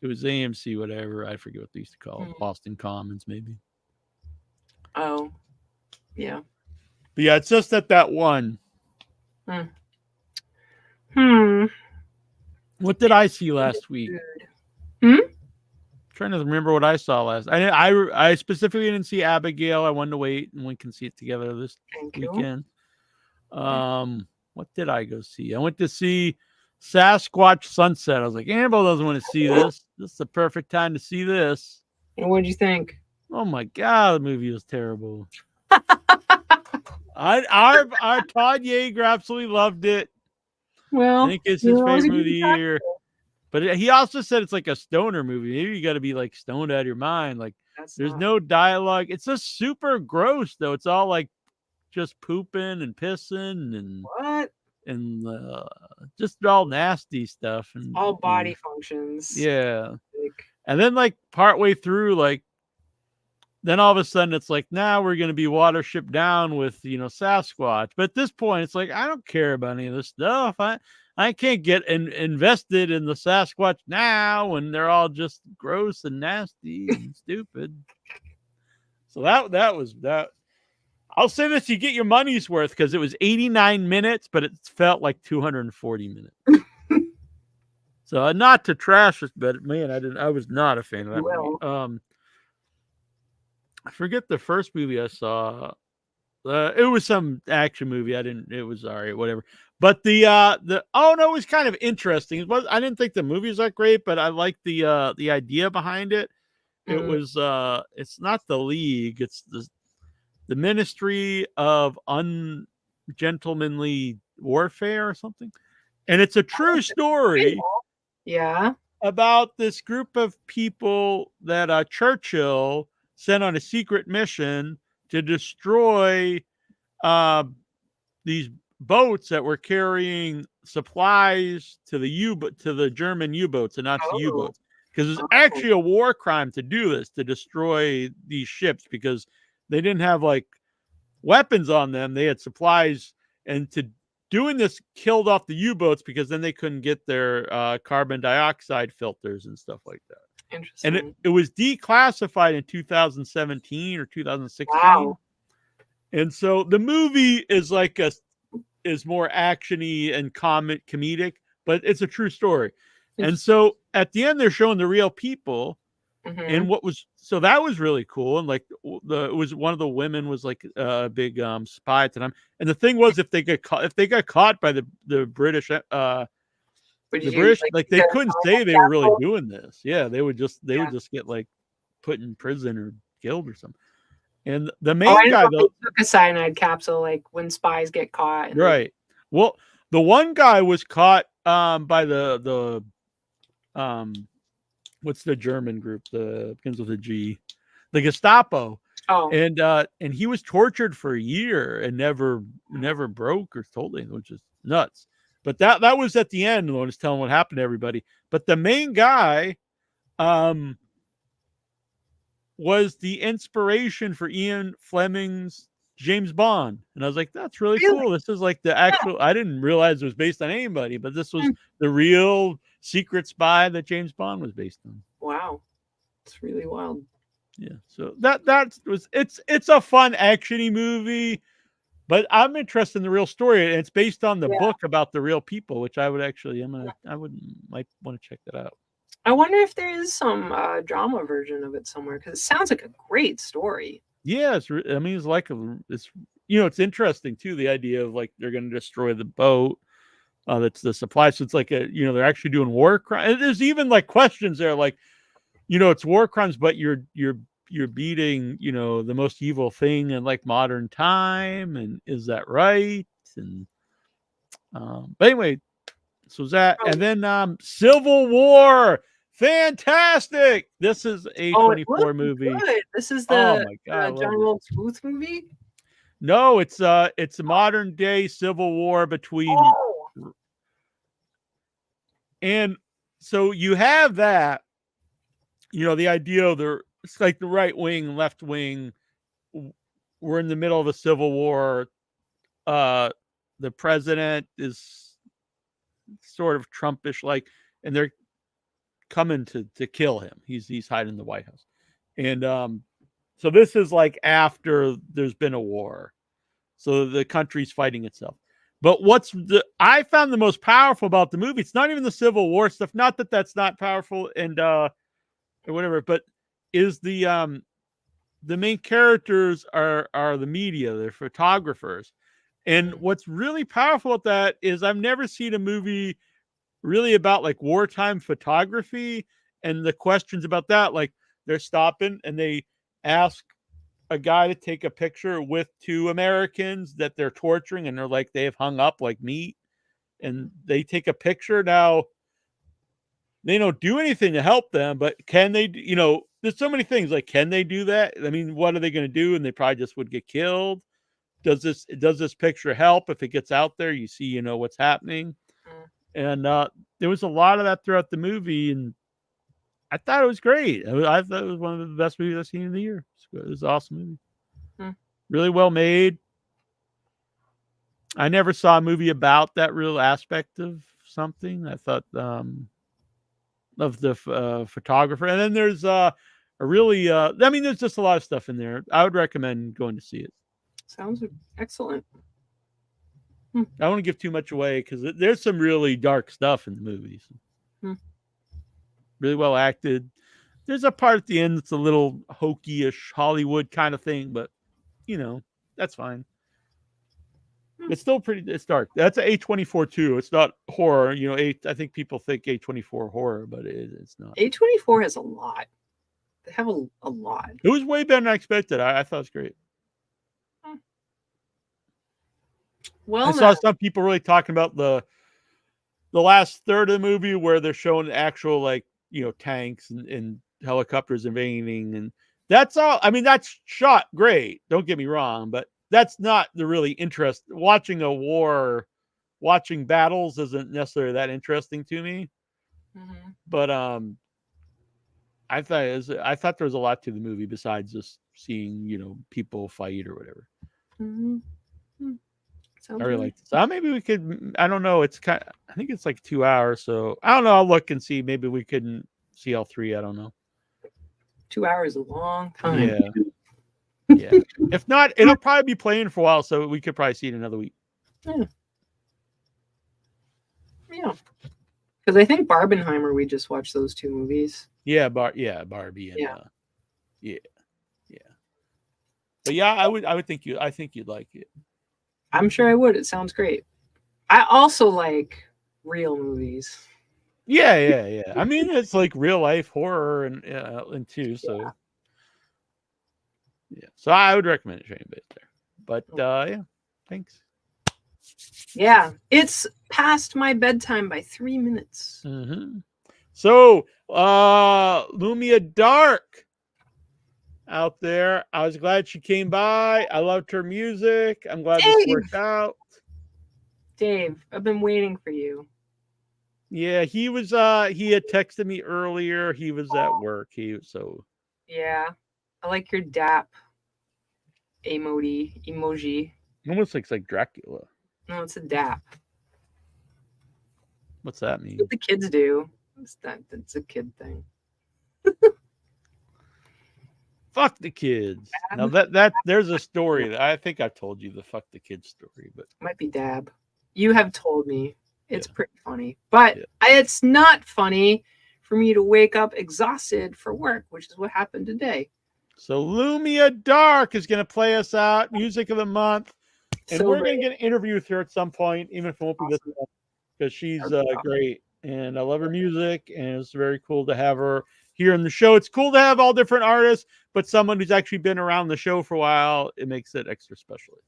it was AMC, whatever. I forget what they used to call it. Boston Commons, maybe. Oh, yeah. But yeah, it's just at that one. What did I see last week? Trying to remember what I saw last. I specifically didn't see Abigail. I wanted to wait and we can see it together this weekend. What did I go see? I went to see Sasquatch Sunset. I was like, Annabelle doesn't want to see this. This is the perfect time to see this. And what did you think? Oh my god, the movie was terrible. Our Todd Yeager absolutely loved it. Well, I think it's his favorite movie of the year. But he also said it's like a stoner movie. Maybe you got to be like stoned out of your mind. Like there's no dialogue. It's just super gross though. It's all like just pooping and pissing and what? And just all nasty stuff and all body functions. Yeah. And then like partway through, like then all of a sudden it's like, now we're going to be watership down with, Sasquatch. But at this point, it's like, I don't care about any of this stuff. I can't get invested in the Sasquatch now when they're all just gross and nasty and stupid. So that was that. I'll say this, you get your money's worth because it was 89 minutes, but it felt like 240 minutes. So not to trash it, but man, I was not a fan of that movie. I forget the first movie I saw. It was some action movie. It was all right, whatever. But it was kind of interesting. I didn't think the movie was that great, but I liked the idea behind it. It was it's not the League, it's the Ministry of Ungentlemanly Warfare or something. And it's a true story. Yeah. About this group of people that Churchill sent on a secret mission to destroy these boats that were carrying supplies to the German U-boats and Nazi U-boats, because it's actually a war crime to do this, to destroy these ships, because they didn't have like weapons on them. They had supplies, and to doing this killed off the U-boats because then they couldn't get their carbon dioxide filters and stuff like that. Interesting. And it was declassified in 2017 or 2016. Wow. And so the movie is like is more actiony and comedic, but it's a true story. And so at the end, they're showing the real people. And that was really cool. And like it was one of the women was like a big spy at the time. And the thing was, if they got caught by the British, like they couldn't say they were really doing this. Yeah, they would just get like put in prison or killed or something. And the main guy though took a cyanide capsule, like when spies get caught. Right. Well, the one guy was caught by the what's the German group? The begins with a G, the Gestapo. Oh. And he was tortured for a year and never broke or told anything, which is nuts. But that was at the end when I was telling what happened to everybody. But the main guy was the inspiration for Ian Fleming's James Bond. And I was like, that's really cool. This is like the actual, I didn't realize it was based on anybody, but this was the real secret spy that James Bond was based on. Wow. It's really wild. Yeah. So it's a fun actiony movie, but I'm interested in the real story. And it's based on the book about the real people, which I would actually, might want to check that out. I wonder if there is some drama version of it somewhere, because it sounds like a great story. Yeah, it's interesting too. The idea of like they're going to destroy the boat that's the supply. So it's like they're actually doing war crimes. There's even like questions there, like it's war crimes, but you're beating the most evil thing in like modern time, and is that right? And but anyway, so that and then Civil War. Fantastic! This is a A24 movie. Good. This is the John Wilkes Booth movie. No, it's a modern day Civil War between. And so you have that, the idea of it's like the right wing, left wing. We're in the middle of a civil war. The president is sort of Trumpish, like, and they're coming to kill him. He's hiding in the White House. And so this is like after there's been a war. So the country's fighting itself. But I found the most powerful about the movie, it's not even the Civil War stuff, not that that's not powerful and or whatever, but is the main characters are the media, they're photographers. And what's really powerful about that is I've never seen a movie really about like wartime photography and the questions about that. Like they're stopping and they ask a guy to take a picture with two Americans that they're torturing, and they're like, they've hung up like meat, and they take a picture. Now they don't do anything to help them, but can they, there's so many things like, can they do that? I mean, what are they going to do? And they probably just would get killed. Does this picture help? If it gets out there, you see, what's happening. And there was a lot of that throughout the movie, and I thought it was great. I thought it was one of the best movies I've seen in the year. It was an awesome movie. Really well made. I never saw a movie about that real aspect of something. I thought of the photographer. And then there's a really, there's just a lot of stuff in there. I would recommend going to see it. Sounds excellent. I don't want to give too much away because there's some really dark stuff in the movies. Really well acted. There's a part at the end that's a little hokey-ish Hollywood kind of thing, but that's fine. It's still it's dark. That's an A24 too. It's not horror. I think people think A24 horror, but it's not. A24 has a lot. They have a lot. It was way better than I expected. I thought it was great. Well, I saw some people really talking about the last third of the movie where they're showing actual tanks and helicopters invading, and that's all. I mean, that's shot great. Don't get me wrong, but that's not the really interest. Watching a war, watching battles isn't necessarily that interesting to me. But I thought there was a lot to the movie besides just seeing people fight or whatever. Sounds I really really like this. Maybe we could. I don't know. It's kind. I think it's like 2 hours. So I don't know. I'll look and see. Maybe we couldn't see all three. I don't know. 2 hours is a long time. Yeah. Yeah. If not, it'll probably be playing for a while, so we could probably see it another week. Yeah. Yeah. Because I think Barbenheimer, we just watched those 2 movies. Yeah, Barbie and Yeah. yeah. But yeah, I think you'd like it. I'm sure I would. It sounds great. I also like real movies. Yeah. I mean, it's like real life horror and too. So yeah. So I would recommend it, Shane, bit there. But yeah, thanks. Yeah, it's past my bedtime by 3 minutes. Mm-hmm. So LuMyia Dark out there. I was glad she came by. I loved her music. I'm glad this worked out. Dave, I've been waiting for you. Yeah, he was he had texted me earlier. He was at work. Yeah. I like your dap emoji. Almost looks like Dracula. No, it's a dap. What's that mean? What the kids do. It's a kid thing. Fuck the kids. Now there's a story that I think I've told you, the fuck the kids story, but It might be dab. You have told me. It's pretty funny. But it's not funny for me to wake up exhausted for work, which is what happened today. So LuMyia Dark is going to play us out, music of the month. And So we're going great. to get an interview with her at some point, even if it won't be this month, because she's great. And I love her music, and it's very cool to have her here in the show. It's cool to have all different artists, but someone who's actually been around the show for a while, it makes it extra special.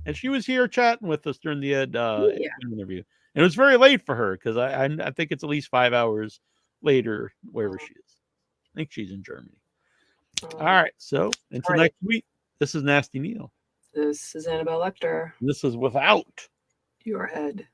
And she was here chatting with us during the interview. And it was very late for her, because I think it's at least 5 hours later, wherever she is. I think she's in Germany. All right. So until next week, this is Nasty Neal. This is Annabelle Lecter. This is Without Your Head.